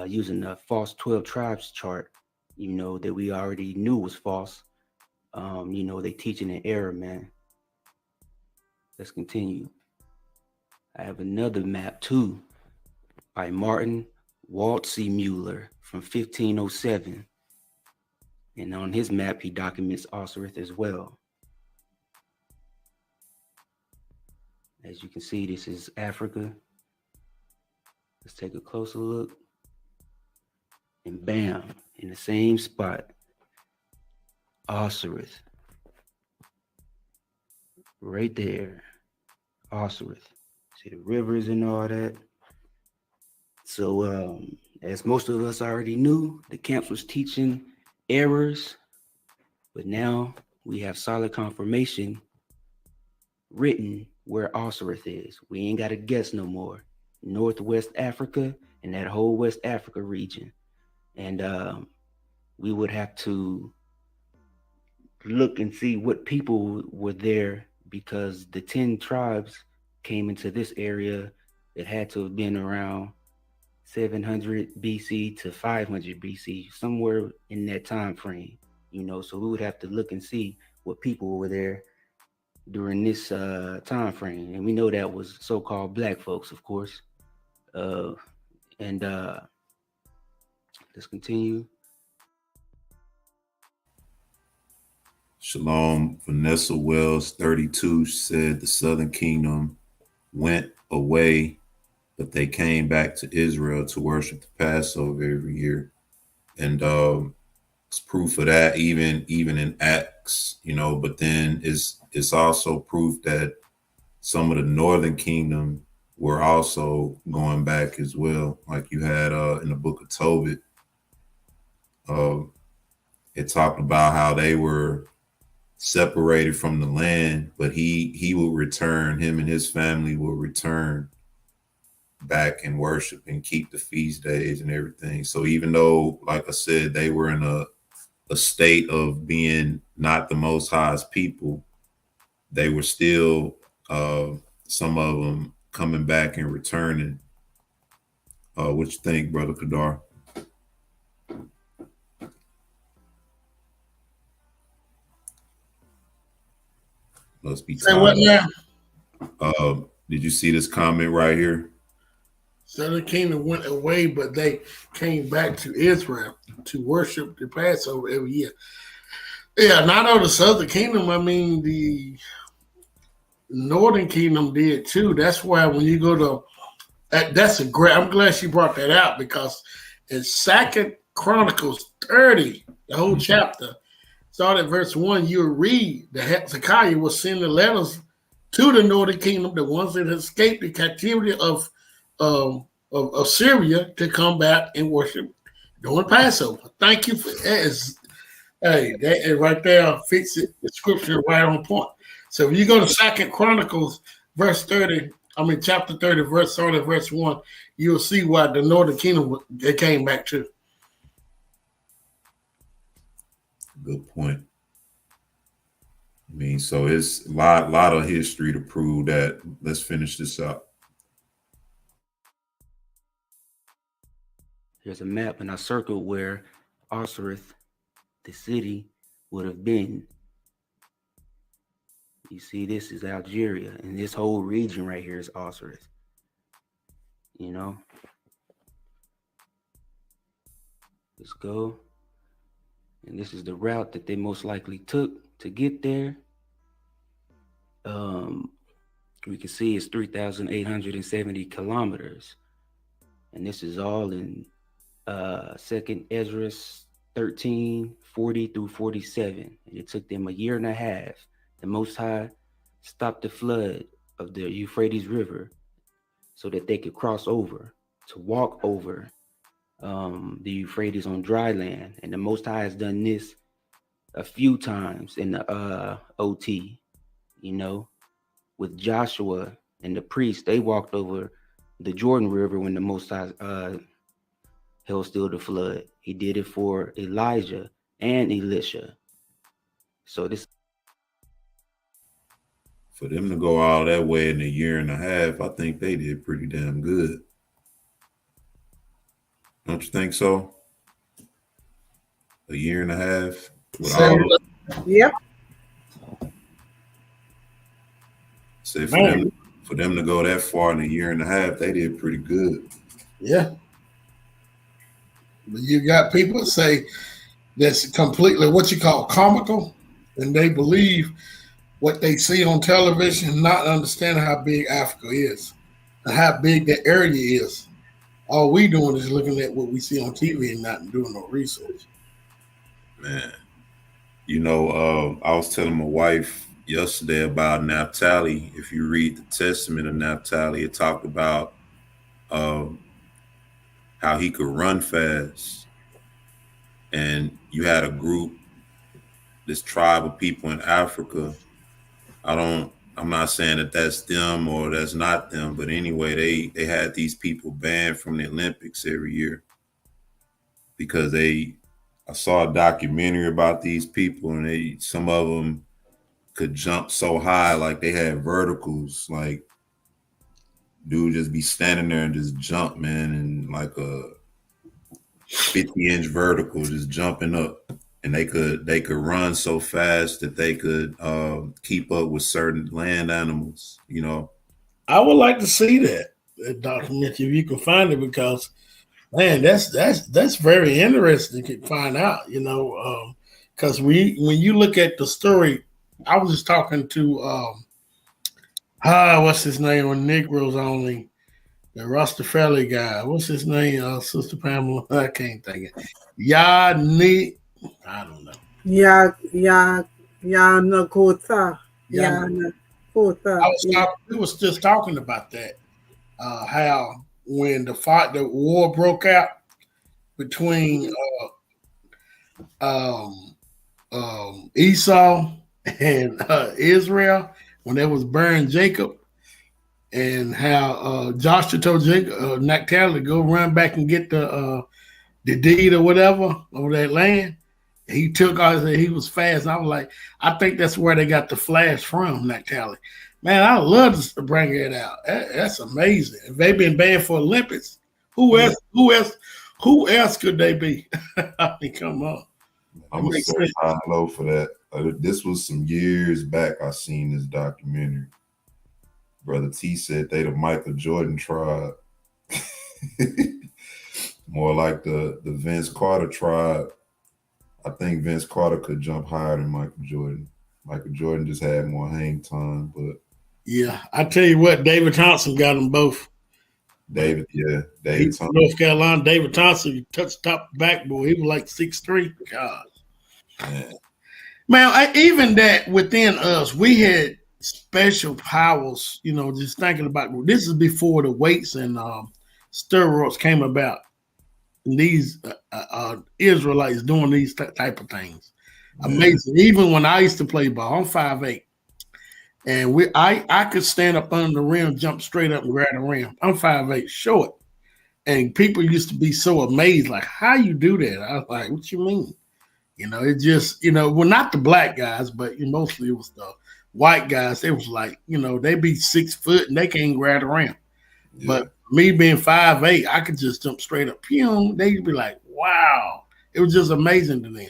using the false 12 tribes chart, you know, that we already knew was false, you know, they teaching in error, man. Let's continue. I have another map too by Martin Waldseemüller from 1507. And on his map, he documents Assyrian as well. As you can see, this is Africa. Let's take a closer look. And bam, in the same spot, Assyrian. Right there, Assyrian. See the rivers and all that. So as most of us already knew, the camps was teaching errors, but now we have solid confirmation written where Assyrian is. We ain't got to guess no more. Northwest Africa and that whole West Africa region. And we would have to look and see what people were there, because the 10 tribes came into this area that had to have been around 700 BC to 500 BC, somewhere in that time frame, you know. So we would have to look and see what people were there during this time frame, and we know that was so-called black folks, of course. Let's continue. Shalom, Vanessa Wells, 32, said the Southern Kingdom went away, but they came back to Israel to worship the Passover every year. And it's proof of that, even in Acts, you know. But then it's also proof that some of the Northern Kingdom were also going back as well. Like you had in the book of Tobit, it talked about how they were separated from the land, but he will return, him and his family will return back and worship and keep the feast days and everything. So even though, like I said, they were in a state of being not the Most High's people, they were still some of them coming back and returning. What you think, Brother Kadar? Must be Say what now? Did you see this comment right here? Southern Kingdom went away, but they came back to Israel to worship the Passover every year. Yeah, not only the Southern Kingdom, I mean the Northern Kingdom did too. That's why when you go to that's a great. I'm glad she brought that out, because in 2 Chronicles 30, the whole chapter, start at verse 1, you read that Hezekiah was sending letters to the Northern Kingdom, the ones that escaped the captivity of Assyria, to come back and worship during Passover. Thank you for that. Hey, that right there fits it. The scripture right on point. So if you go to 2 Chronicles, chapter 30, verse 1, you'll see why the Northern Kingdom they came back to. Good point. I mean, so it's a lot of history to prove that. Let's finish this up. Here's a map, and I circled where Assyrian, the city, would have been. You see, this is Algeria, and this whole region right here is Assyrian. You know? Let's go. and this is the route that they most likely took to get there. We can see it's 3,870 kilometers, and this is all in Second Ezra 13:40 through 47. And it took them a year and a half. The Most High stopped the flood of the Euphrates River so that they could cross over, to walk over the Euphrates on dry land. And the Most High has done this a few times in the OT, you know, with Joshua and the priests. They walked over the Jordan River when the Most High held still the flood. He did it for Elijah and Elisha. So this, For them to go all that way in a year and a half, I think they did pretty damn good. Don't you think so? A year and a half with all the, Yep. say Man. for them to go that far in a year and a half, they did pretty good. Yeah. But you got people say that's completely what you call comical, and they believe what they see on television, not understanding how big Africa is and how big the area is. All we doing is looking at what we see on TV and not doing no research. Man, you know, I was telling my wife yesterday about Naphtali. If you read the Testament of Naphtali, it talked about how he could run fast. And you had a group, this tribe of people in Africa. I'm not saying that that's them or that's not them, but anyway, they had these people banned from the Olympics every year because I saw a documentary about these people, and some of them could jump so high, like they had verticals, like dude just be standing there and just jump, man, and like a 50-inch vertical just jumping up. And they could run so fast that they could keep up with certain land animals, you know. I would like to see that documentary if you can find it, because man, that's very interesting to find out, you know, because when you look at the story, I was just talking to what's his name on Negroes Only, the Rastafari guy. What's his name? Sister Pamela. I can't think it. I don't know. Nakota. Nakota. We was just talking about that. How when the war broke out between Esau and Israel, when they was burying Jacob, and how Joshua told Jacob, Naphtali to go run back and get the deed or whatever over that land. He took off. He was fast. And I was like, I think that's where they got the flash from, Naphtali. Man, I love to bring it out. That's amazing. If they've been banned for Olympics, who else could they be? I mean, come on. I'm gonna search high and low for that. This was some years back. I seen this documentary. Brother T said they the Michael Jordan tribe. More like the Vince Carter tribe. I think Vince Carter could jump higher than Michael Jordan. Michael Jordan just had more hang time, but yeah, I tell you what, David Thompson got them both. David Thompson. North Carolina, David Thompson touched top backboard. He was like 6'3". God, man, even that within us, we had special powers. You know, just thinking about this is before the weights and steroids came about. And these Israelites doing these type of things, amazing. Even when I used to play ball, I'm 5'8". And I could stand up under the rim, jump straight up and grab the rim. I'm 5'8", short. And people used to be so amazed, like, how you do that? I was like, what you mean? You know, it just, you know, well, not the black guys, but mostly it was the white guys. It was like, you know, they be 6 foot and they can't grab the rim. Yeah. But me being 5'8", I could just jump straight up. They'd be like, wow. It was just amazing to them.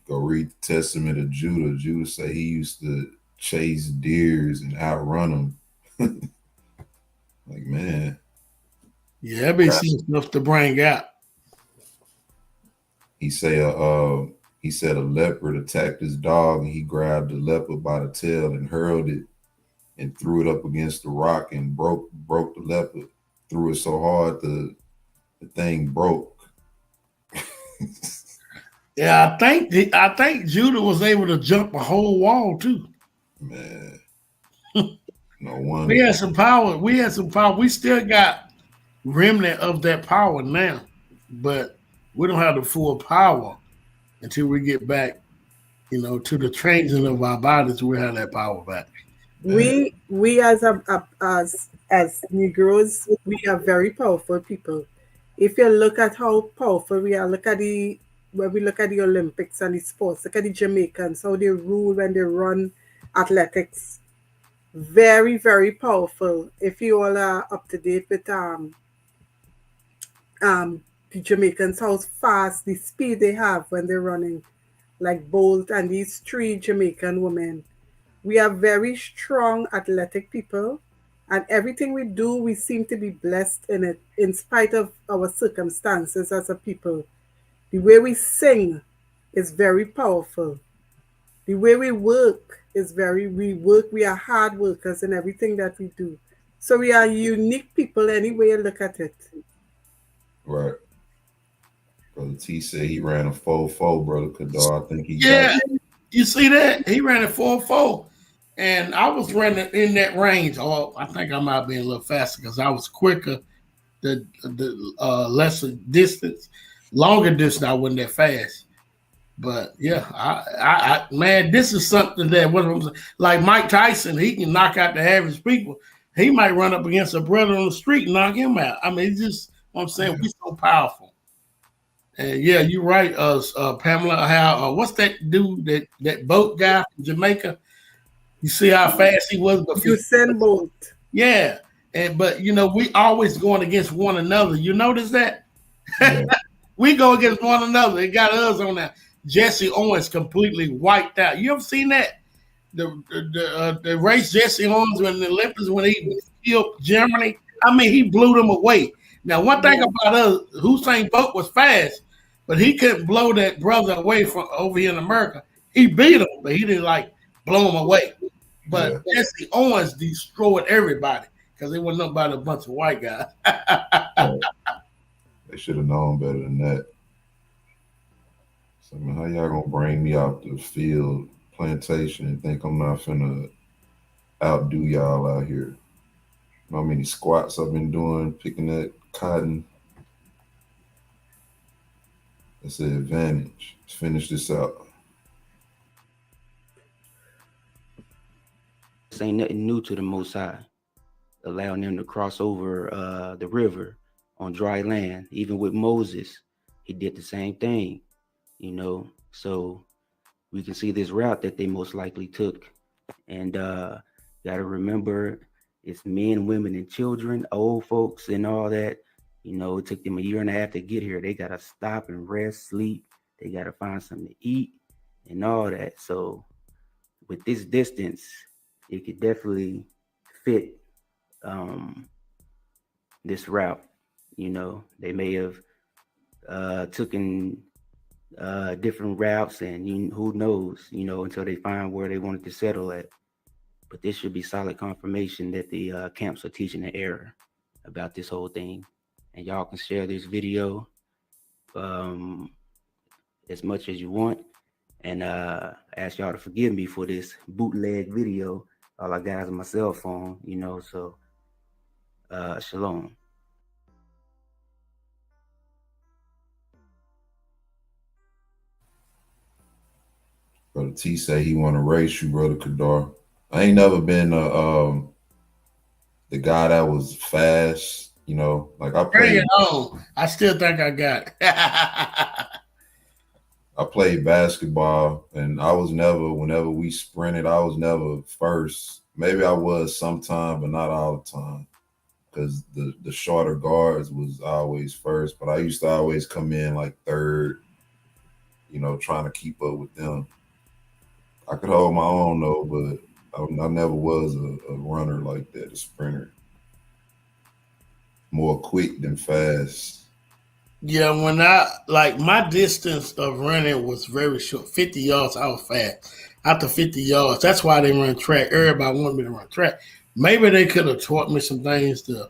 Go read the Testament of Judah. Judah say he used to chase deers and outrun them. Like, man. Yeah, that be some stuff to bring out. he said a leopard attacked his dog, and he grabbed the leopard by the tail and hurled it and threw it up against the rock and broke the leopard. Threw it so hard the thing broke. Yeah, I think Judah was able to jump a whole wall too. Man, no wonder. We had some power. We still got remnant of that power now, but we don't have the full power until we get back, to the training of our bodies. We have that power back. We as Negroes, we are very powerful people. If you look at how powerful we are, when we look at the Olympics and the sports, look at the Jamaicans, how they rule when they run athletics. Very, very powerful. If you all are up to date with the Jamaicans, how fast, the speed they have when they're running, like Bolt and these 3 Jamaican women. We are very strong, athletic people, and everything we do, we seem to be blessed in it, in spite of our circumstances as a people. The way we sing is very powerful. The way we work is we are hard workers in everything that we do. So we are unique people any way you look at it. Right. Brother T said he ran a 4.4, Brother Kadar. I think he got it. You see that? He ran a 4.4. And I was running in that range. Oh, I think I might be a little faster because I was quicker. The lesser distance, longer distance, I wasn't that fast. But yeah, I man, this is something that like Mike Tyson. He can knock out the average people. He might run up against a brother on the street and knock him out. I mean, it's just what I'm saying. We're so powerful. And yeah, you're right, Pamela. How what's that dude that boat guy from Jamaica? You see how fast he was before. Usain Bolt. Yeah. But we always going against one another. You notice that? Yeah. We go against one another. It got us on that. Jesse Owens completely wiped out. You ever seen that? The race Jesse Owens in the Olympics when he killed Germany. I mean, he blew them away. Now, one thing about us, Usain Bolt was fast, but he couldn't blow that brother away from over here in America. He beat him, but he didn't blow him away. But Jesse Owens destroyed everybody because they wasn't nothing but a bunch of white guys. They should have known better than that. So, man, how y'all gonna bring me out the field plantation and think I'm not finna outdo y'all out here? You know how many squats I've been doing picking that cotton? That's the advantage. Let's finish this out. This ain't nothing new to the Most High, allowing them to cross over the river on dry land. Even with Moses, he did the same thing, so we can see this route that they most likely took. And got to remember, it's men, women, and children, old folks, and all that. It took them 1.5 years to get here. They got to stop and rest, sleep. They got to find something to eat and all that. So with this distance, it could definitely fit this route. They may have taken different routes, and who knows, until they find where they wanted to settle at. But this should be solid confirmation that the camps are teaching an error about this whole thing. And y'all can share this video as much as you want. And ask y'all to forgive me for this bootleg video. All I got is my cell phone, so shalom. Brother T say he want to race you, Brother Kadar. I ain't never been the guy that was fast, like I played. I still think I got it. I played basketball, and I was never, whenever we sprinted, I was never first. Maybe I was sometime, but not all the time, because the shorter guards was always first. But I used to always come in like third, trying to keep up with them. I could hold my own though, but I never was a runner like that, a sprinter. More quick than fast. Yeah, when I like my distance of running was very short. 50 yards, I was fast. After 50 yards, that's why they run track. Everybody wanted me to run track. Maybe they could have taught me some things to,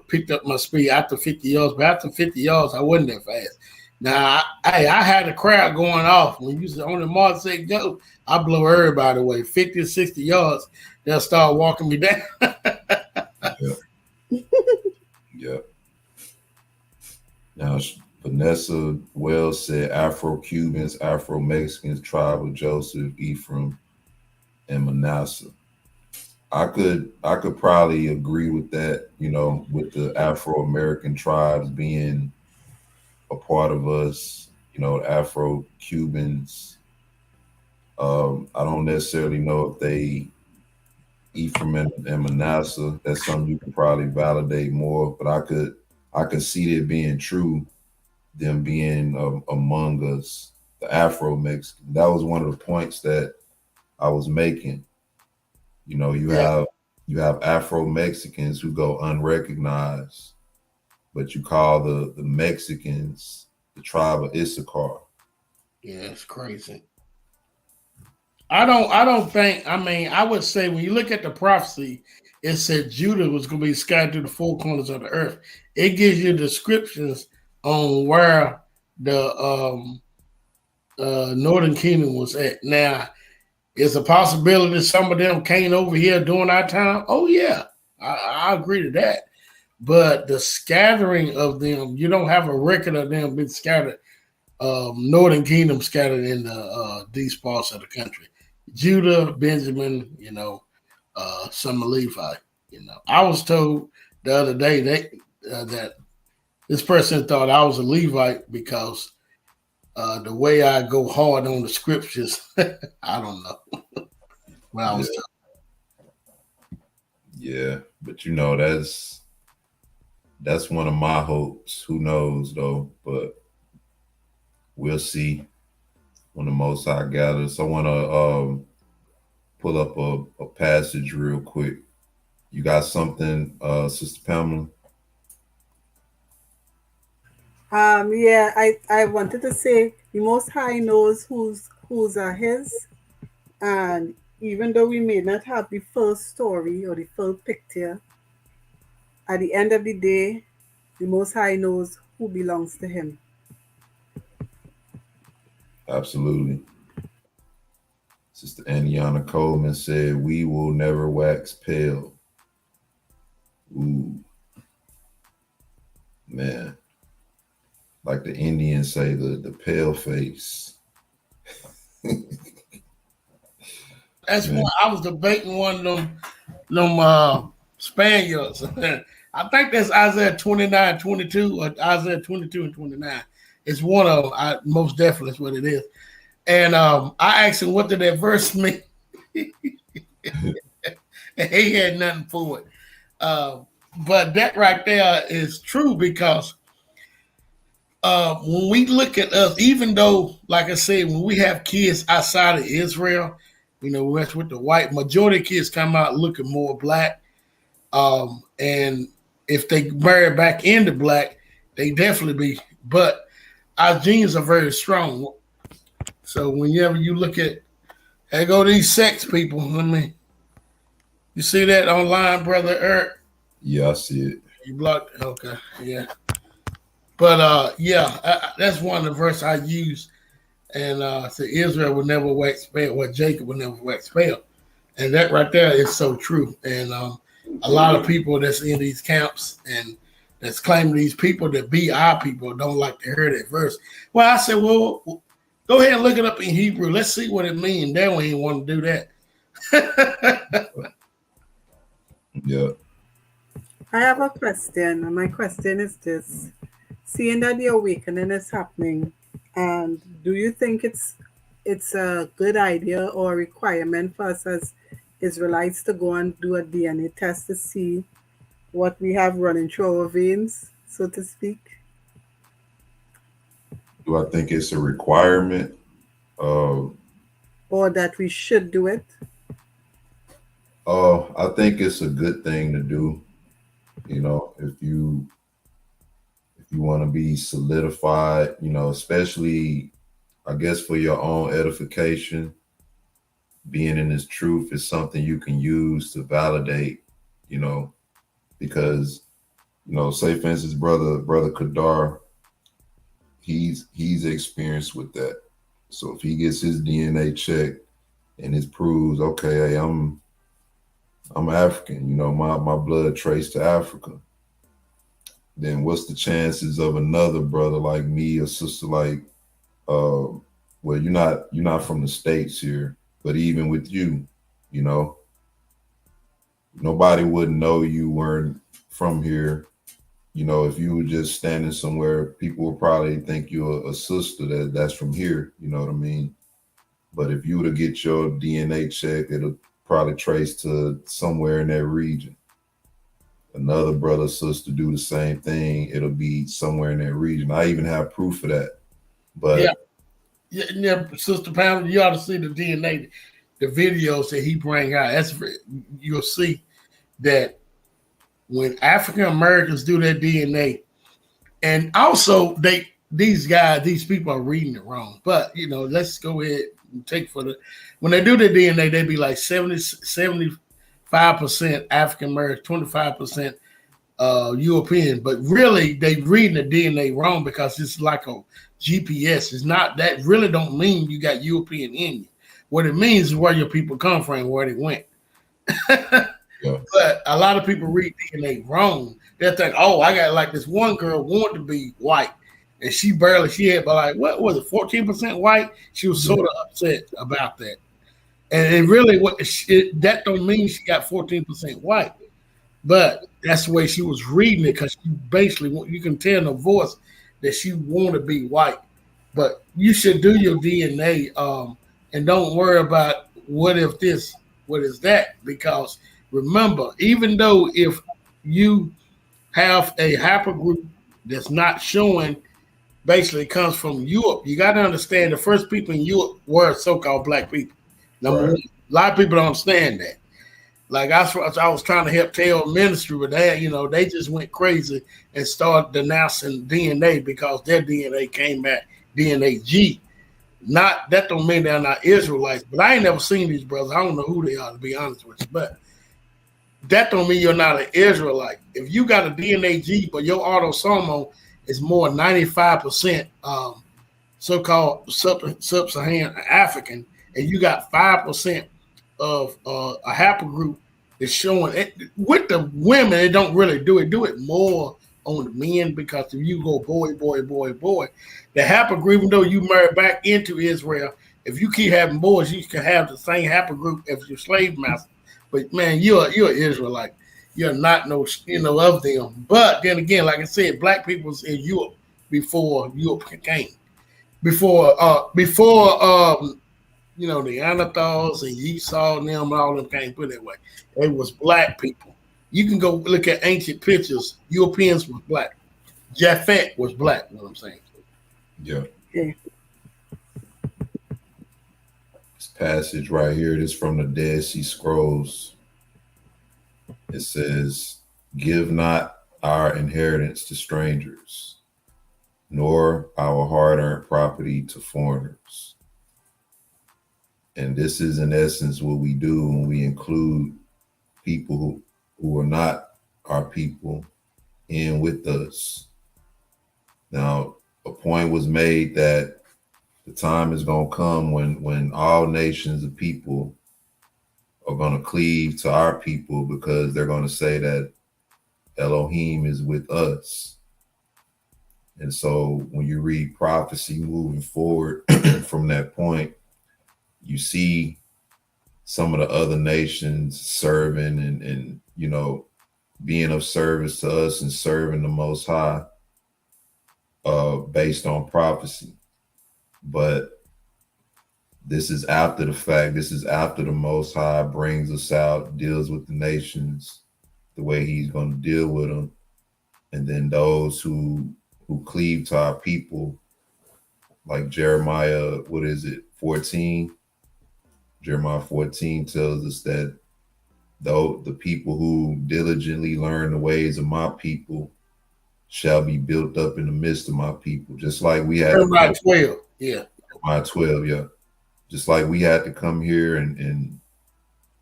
picked up my speed after 50 yards. But after 50 yards, I wasn't that fast. Now, I had the crowd going off. When you on the mark say go, I blow everybody away. 50 or 60 yards, they'll start walking me down. Yeah. Now, Vanessa Wells said Afro-Cubans, Afro-Mexicans, tribe of Joseph, Ephraim, and Manasseh. I could probably agree with that, with the Afro-American tribes being a part of us, the Afro-Cubans. I don't necessarily know if they Ephraim and Manasseh. That's something you can probably validate more, but I could see it being true, them being among us, the Afro-Mexican. That was one of the points that I was making. You Yeah. have Afro-Mexicans who go unrecognized, but you call the Mexicans the tribe of Issachar. Yeah, it's crazy. I don't think, I would say when you look at the prophecy, it said Judah was going to be scattered to the four corners of the earth. It gives you descriptions on where the northern kingdom was at. Now, is a possibility some of them came over here during our time? Oh, yeah, I agree to that. But the scattering of them, you don't have a record of them being scattered. Northern kingdom scattered in these parts of the country. Judah, Benjamin, some of Levi. I was told the other day that this person thought I was a Levite because the way I go hard on the scriptures. I don't know. Well, I was told. Yeah, but that's one of my hopes. Who knows though? But we'll see when the Most High gathers. I want to pull up a passage real quick. You got something, Sister Pamela? Yeah, I wanted to say the Most High knows whose are His, and even though we may not have the full story or the full picture, at the end of the day, the Most High knows who belongs to Him. Absolutely. Sister Aniana Coleman said, "We will never wax pale." Ooh, man. Like the Indians say, the pale face. That's Man. why I was debating one of them Spaniards. I think that's Isaiah 29:22 or Isaiah 22 and 29. It's one of them. Most definitely is what it is. And I asked him, what did that verse mean? And he had nothing for it. But that right there is true because when we look at us, even though, like I said, when we have kids outside of Israel, that's with the white majority of kids come out looking more black. And if they marry back into black, they definitely be. But our genes are very strong. So whenever you look at, hey, go these sex people. You see that online, brother Eric? Yeah, I see it. You blocked. Okay, yeah. But yeah, that's one of the verses I use. And said Israel would never wax pale, or Jacob would never wax pale. And that right there is so true. And a lot of people that's in these camps and that's claiming these people that be our people don't like to hear that verse. Well, I said, well, go ahead and look it up in Hebrew. Let's see what it means. They don't even want to do that. Yeah. I have a question, and my question is this. Seeing that the awakening is happening, and do you think it's a good idea or a requirement for us as Israelites to go and do a DNA test to see what we have running through our veins, so to speak? Do I think it's a requirement? Or that we should do it? I think it's a good thing to do. If you you want to be solidified, you know, especially, I guess, for your own edification. Being in this truth is something you can use to validate, you know, because, you know, say for instance, brother Kadar, he's experienced with that. So if he gets his DNA checked and it proves, okay, hey, I'm African, you know, my blood traced to Africa, then what's the chances of another brother like me or sister like, well, you're not from the States here, but even with you, you know, nobody would know you weren't from here. You know, if you were just standing somewhere, people would probably think you're a sister that's from here. You know what I mean? But if you were to get your DNA checked, it'll probably trace to somewhere in that region. Another brother, sister do the same thing, it'll be somewhere in that region. I even have proof of that. But yeah, Sister Pamela, you ought to see the DNA, the videos that he bring out. You'll see that when African Americans do their DNA, and also these people are reading it wrong. But you know, let's go ahead and take for the when they do their DNA, they be like 75% African American, 25% European. But really, they reading the DNA wrong because it's like a GPS. It's not that really don't mean you got European in you. What it means is where your people come from and where they went. yeah. But a lot of people read DNA wrong. They think, oh, I got like this one girl wanted to be white, and she had, but like, what was it, 14% white? She was sort of upset about that. And really, that don't mean she got 14% white, but that's the way she was reading it because she basically, you can tell in her voice that she want to be white. But you should do your DNA, and don't worry about what if this, what is that, because remember, even though if you have a haplogroup that's not showing, basically comes from Europe, you got to understand the first people in Europe were so-called black people. Number one, a lot of people don't understand that. Like I was trying to help tell ministry with that, you know, they just went crazy and started denouncing DNA because their DNA came back DNA G. Not that don't mean they're not Israelites, but I ain't never seen these brothers. I don't know who they are, to be honest with you. But that don't mean you're not an Israelite. If you got a DNA G, but your autosomal is more 95% so-called sub-Saharan African, and you got 5% of a haplogroup that's showing it. With the women, it don't really do it more on the men, because if you go boy, the haplogroup, even though you marry back into Israel, if you keep having boys, you can have the same haplogroup as your slave master. But man, you're an Israelite. You're not no, you know, of them. But then again, like I said, black people was in Europe before Europe came. Before you know, the Neanderthals and Esau and them and all them came put that way. They was black people. You can go look at ancient pictures. Europeans was black. Japhet was black, what I'm saying. Yeah. Yeah. This passage right here, this from the Dead Sea Scrolls. It says, "Give not our inheritance to strangers, nor our hard-earned property to foreigners." And this is in essence what we do when we include people who are not our people in with us. Now, a point was made that the time is going to come when all nations of people are going to cleave to our people, because they're going to say that Elohim is with us. And so when you read prophecy moving forward from that point, you see some of the other nations serving and you know, being of service to us and serving the Most High based on prophecy. But this is after the fact. This is after the Most High brings us out, deals with the nations the way he's going to deal with them. And then those who cleave to our people, like Jeremiah, 14? Jeremiah 14 tells us that though the people who diligently learn the ways of my people shall be built up in the midst of my people. Just like we had Jeremiah 12. Yeah. My 12, yeah. Just like we had to come here and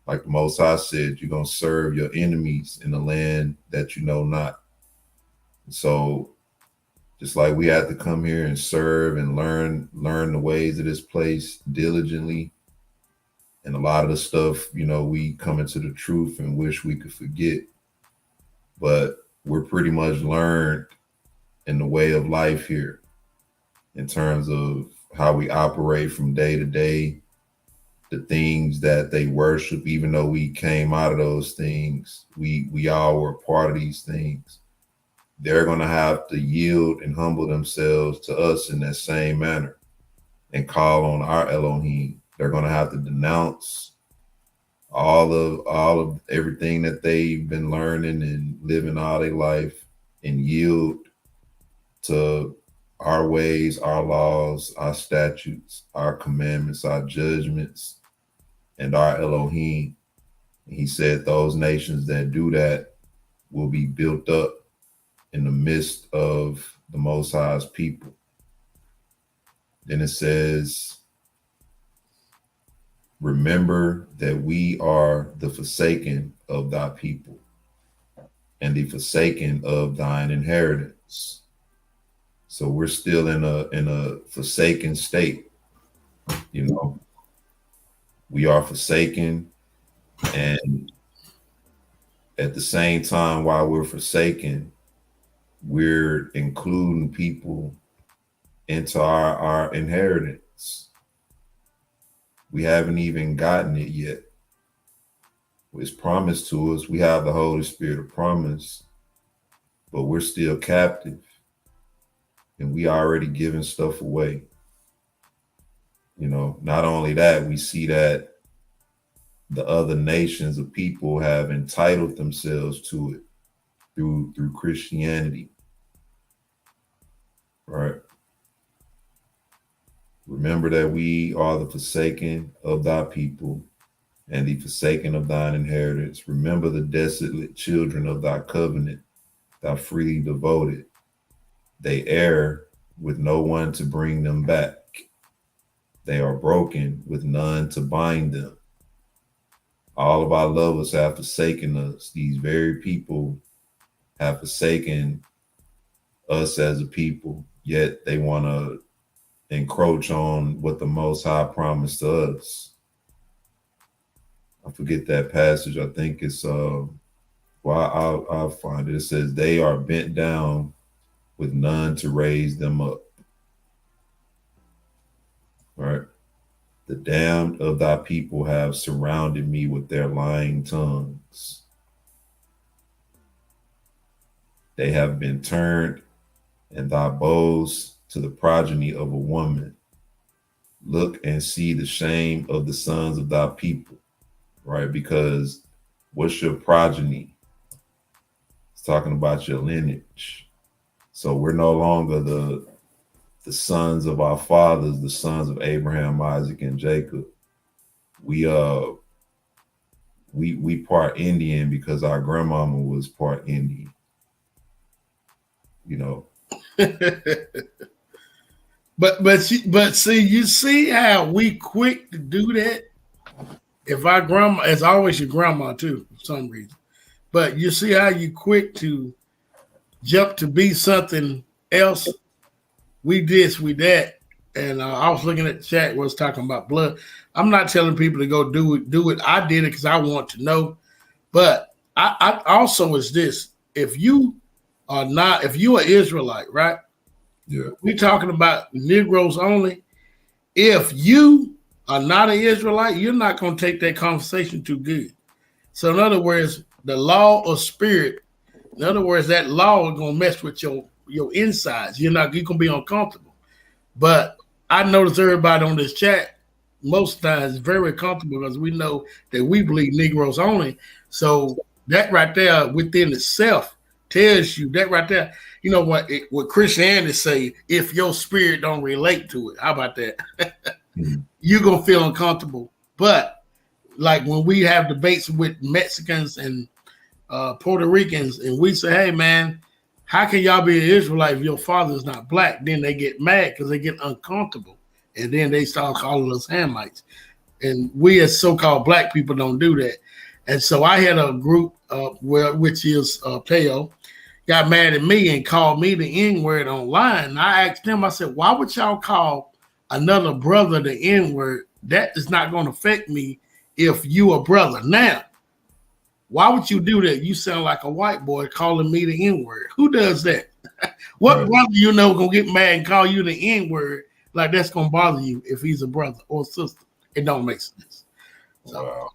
like the Most High said, you're going to serve your enemies in the land that you know not. So just like we had to come here and serve and learn the ways of this place diligently. And a lot of the stuff, we come into the truth and wish we could forget. But we're pretty much learned in the way of life here in terms of how we operate from day to day, the things that they worship, even though we came out of those things, we all were a part of these things. They're going to have to yield and humble themselves to us in that same manner and call on our Elohim. They're going to have to denounce all of everything that they've been learning and living all their life and yield to our ways, our laws, our statutes, our commandments, our judgments, and our Elohim. And he said those nations that do that will be built up in the midst of the Most High's people. Then it says, remember that we are the forsaken of thy people and the forsaken of thine inheritance. So we're still in a forsaken state. We are forsaken, and at the same time, while we're forsaken, we're including people into our inheritance. We haven't even gotten it yet. It's promised to us. We have the Holy Spirit of promise, but we're still captive, and we already giving stuff away. Not only that, we see that the other nations of people have entitled themselves to it through Christianity. Right? Remember that we are the forsaken of thy people and the forsaken of thine inheritance. Remember the desolate children of thy covenant, thou freely devoted. They err with no one to bring them back. They are broken with none to bind them. All of our lovers have forsaken us. These very people have forsaken us as a people, yet they want to encroach on what the Most High promised to us. I forget that passage. I think it's I'll find it. It says they are bent down with none to raise them up. All right. The damned of thy people have surrounded me with their lying tongues. They have been turned, and thy bows to the progeny of a woman. Look and see the shame of the sons of thy people, right? Because what's your progeny? It's talking about your lineage. So we're no longer the sons of our fathers, the sons of Abraham, Isaac, and Jacob. We part Indian because our grandmama was part Indian. But see, you see how we quick to do that. If our grandma, it's always your grandma too, for some reason. But you see how you quick to jump to be something else. We this, we that, and I was looking at the chat. Was talking about blood. I'm not telling people to go do it. I did it because I want to know. But I also is this: if you are Israelite, right? Yeah. We're talking about Negroes only. If you are not an Israelite, you're not going to take that conversation too good. So in other words, the law of spirit, in other words, that law is going to mess with your insides. You're going to be uncomfortable. But I notice everybody on this chat most times is very comfortable because we know that we believe Negroes only. So that right there within itself tells you that right there. You know what Christianity say, if your spirit don't relate to it. How about that? You're going to feel uncomfortable. But like when we have debates with Mexicans and Puerto Ricans and we say, hey, man, how can y'all be an Israelite if your father is not black? Then they get mad because they get uncomfortable. And then they start calling us Hamites. And we as so-called black people don't do that. And so I had a group which is Teo, got mad at me and called me the N-word online. And I asked them, I said, why would y'all call another brother the N-word? That is not going to affect me if you a brother. Now, why would you do that? You sound like a white boy calling me the N-word. Who does that? What Right. brother you know gonna get mad and call you the N-word like that's gonna bother you if he's a brother or sister? It don't make sense. So. Wow.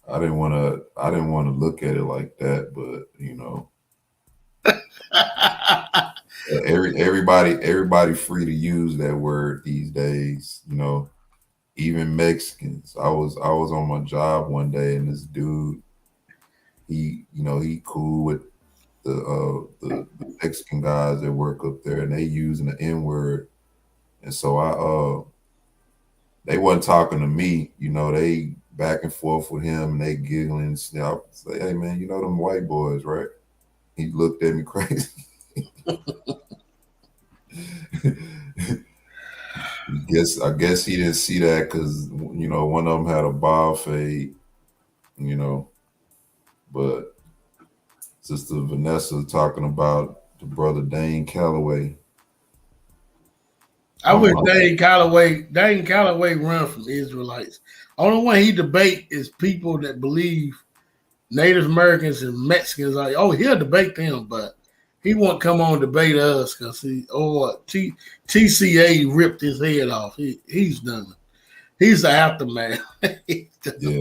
I didn't want to look at it like that, but you know, everybody free to use that word these days. You know, even Mexicans. I was on my job one day, and this dude, he cool with the Mexican guys that work up there, and they using the N word, and so they wasn't talking to me. You know, they back and forth with him, and they giggling. And I say, hey man, you know them white boys, right? He looked at me crazy. I guess he didn't see that because you know one of them had a bald fade, you know. But Sister Vanessa talking about the brother Dane Calloway. I wish Dane Calloway run from Israelites. Only one he debate is people that believe Native Americans and Mexicans are. Oh, he'll debate them, but he won't come on and debate us because TCA ripped his head off. He's done. He's the aftermath. Yeah.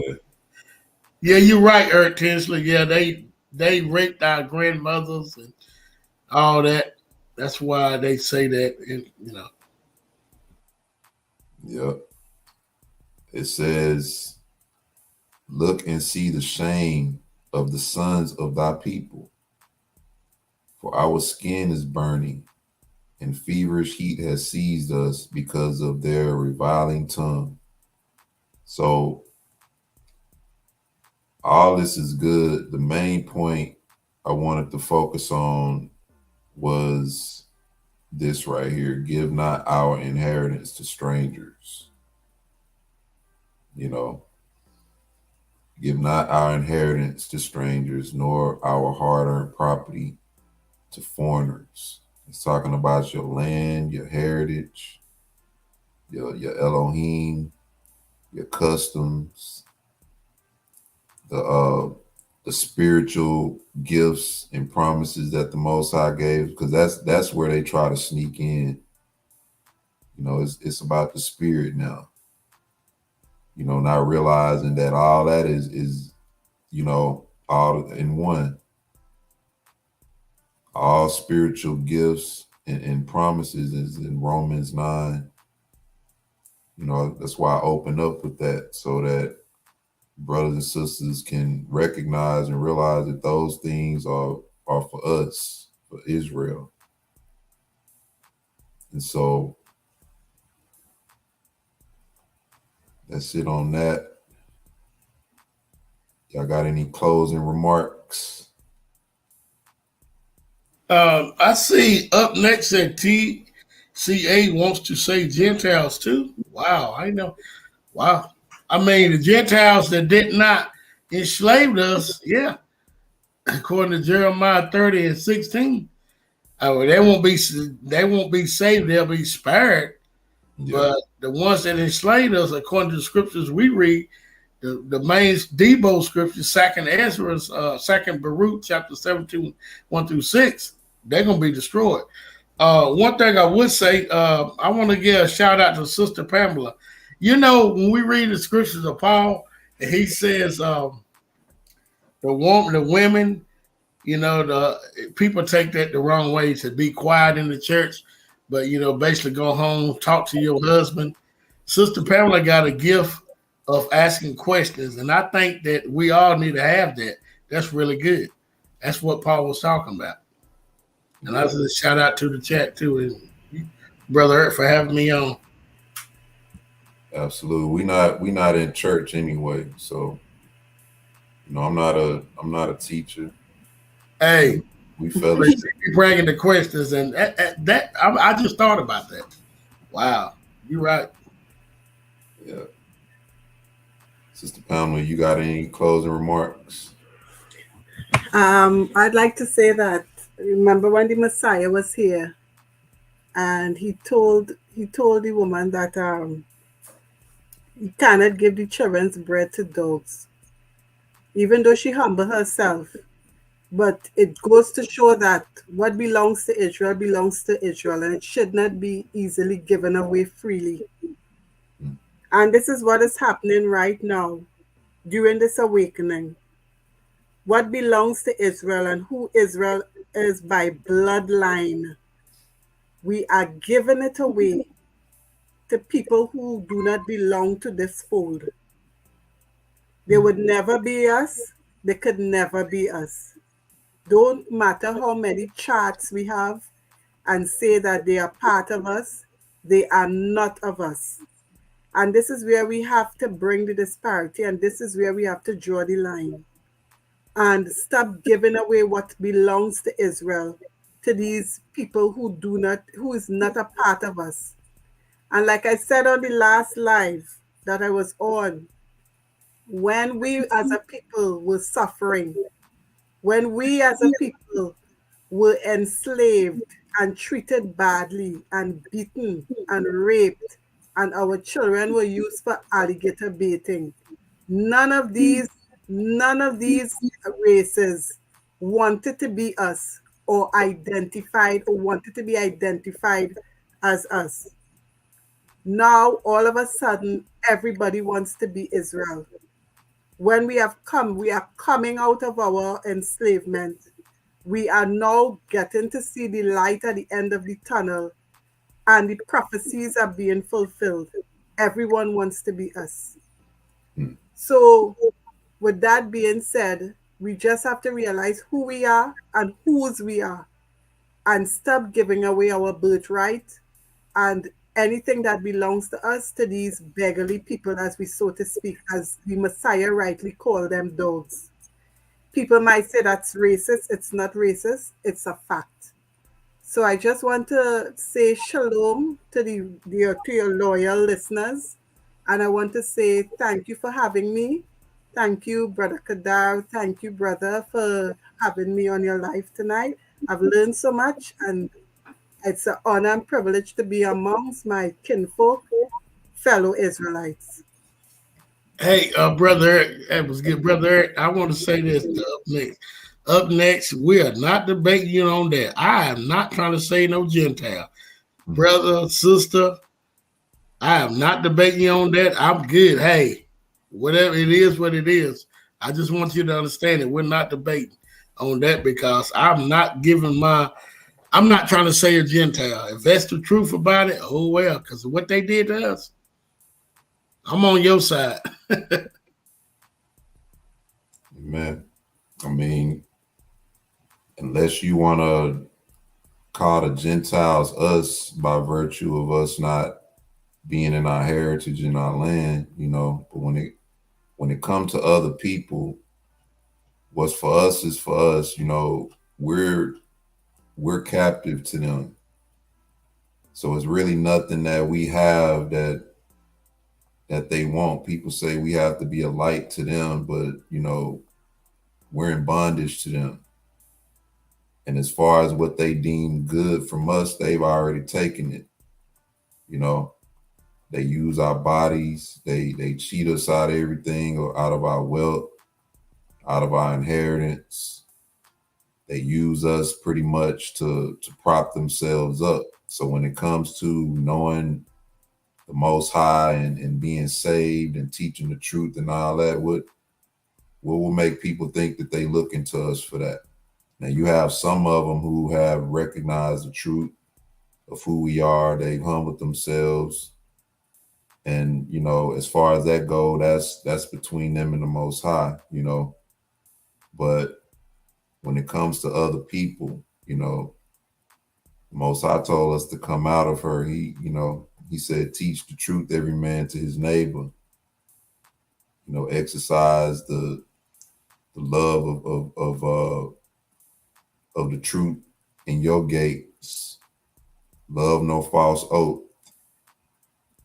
Yeah, you're right, Eric Tinsley. Yeah, they raped our grandmothers and all that. That's why they say that, and you know. Yep. It says, look and see the shame of the sons of thy people. For our skin is burning, and feverish heat has seized us because of their reviling tongue. So all this is good. The main point I wanted to focus on was this right here: give not our inheritance to strangers. You know, give not our inheritance to strangers, nor our hard-earned property to foreigners. It's talking about your land, your heritage, your Elohim, your customs, the spiritual gifts and promises that the Most High gave, because that's where they try to sneak in. You know, it's about the spirit now. You know, not realizing that all that is you know, all in one. All spiritual gifts and promises is in Romans 9. You know, that's why I open up with that, so that brothers and sisters can recognize and realize that those things are for us, for Israel. And so that's it on that. Y'all got any closing remarks? I see up next that TCA wants to say Gentiles too. Wow, I know. Wow. I mean, the Gentiles that did not enslave us, yeah, according to Jeremiah 30 and 16. They won't be saved, they'll be spared. Yeah. But the ones that enslaved us, according to the scriptures we read, the main Debo scripture, second Baruch, chapter 17, 1 through 6, they're gonna be destroyed. One thing I would say, I want to give a shout out to Sister Pamela. You know, when we read the scriptures of Paul, and he says the women, you know, the people take that the wrong way to be quiet in the church, but you know, basically go home, talk to your husband. Sister Pamela got a gift of asking questions, and I think that we all need to have that. That's really good. That's what Paul was talking about. And I just shout out to the chat too, and Brother Earth for having me on. Absolutely. We not in church anyway, so you know I'm not a teacher. Hey, We fell But asleep. you bringing the questions, and I just thought about that. Wow, you're right. Yeah. Sister Pamela, you got any closing remarks? I'd like to say that remember when the Messiah was here, and he told the woman that he cannot give the children's bread to dogs, even though she humbled herself. But it goes to show that what belongs to Israel, and it should not be easily given away freely. And this is what is happening right now during this awakening. What belongs to Israel and who Israel is by bloodline, we are giving it away to people who do not belong to this fold. They would never be us. They could never be us. Don't matter how many charts we have and say that they are part of us, they are not of us. And this is where we have to bring the disparity, and this is where we have to draw the line and stop giving away what belongs to Israel to these people who is not a part of us. And like I said on the last live that I was on, when we as a people were suffering, when we as a people were enslaved and treated badly and beaten and raped, and our children were used for alligator baiting, none of these races wanted to be us or wanted to be identified as us. Now all of a sudden everybody wants to be Israel. When we are coming out of our enslavement. We are now getting to see the light at the end of the tunnel, and the prophecies are being fulfilled. Everyone wants to be us. So, with that being said, we just have to realize who we are and whose we are, and stop giving away our birthright and anything that belongs to us to these beggarly people, as we so to speak, as the Messiah rightly called them, dogs. People might say that's racist. It's not racist. It's a fact. So I just want to say shalom to to your loyal listeners, and I want to say thank you for having me. Thank you, Brother Kadar. Thank you, brother, for having me on your live tonight. I've learned so much, and it's an honor and privilege to be amongst my kinfolk, fellow Israelites. Hey, brother Eric, that was good, brother Eric. I want to say this up next. Up next, we are not debating you on that. I am not trying to say no Gentile, brother, sister. I am not debating you on that. I'm good. Hey, whatever it is, what it is. I just want you to understand that we're not debating on that because I'm not giving my. I'm not trying to say a Gentile. If that's the truth about it, oh well, because of what they did to us, I'm on your side. Man, I mean, unless you want to call the Gentiles us by virtue of us not being in our heritage in our land, but when it comes to other people, what's for us is for us. We're captive to them. So it's really nothing that we have that they want. People say we have to be a light to them, but we're in bondage to them. And as far as what they deem good from us, they've already taken it. They use our bodies, they cheat us out of everything, or out of our wealth, out of our inheritance. They use us pretty much to prop themselves up. So when it comes to knowing the Most High and being saved and teaching the truth and all that, what will make people think that they looking to us for that? Now you have some of them who have recognized the truth of who we are. They've humbled themselves. And, as far as that go, that's between them and the Most High, But when it comes to other people, the Most High told us to come out of her. He said, teach the truth, every man to his neighbor. Exercise the love of the truth in your gates. Love no false oath,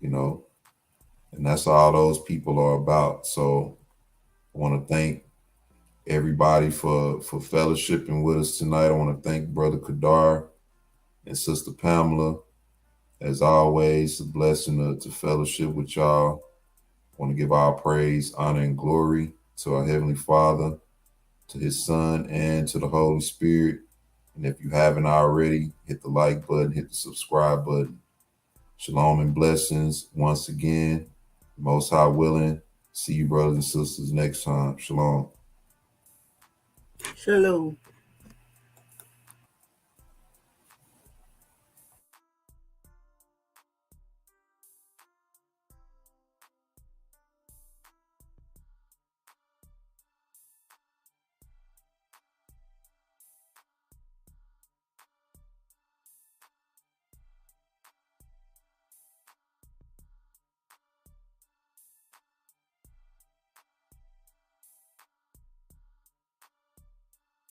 you know, and that's all those people are about. So I want to thank everybody for fellowshipping with us tonight. I want to thank Brother Kadar and Sister Pamela. As always, a blessing to fellowship with y'all. I want to give our praise, honor, and glory to our Heavenly Father, to His Son, and to the Holy Spirit. And if you haven't already, hit the like button, hit the subscribe button. Shalom and blessings once again. Most High willing. See you, brothers and sisters, next time. Shalom. Shalom.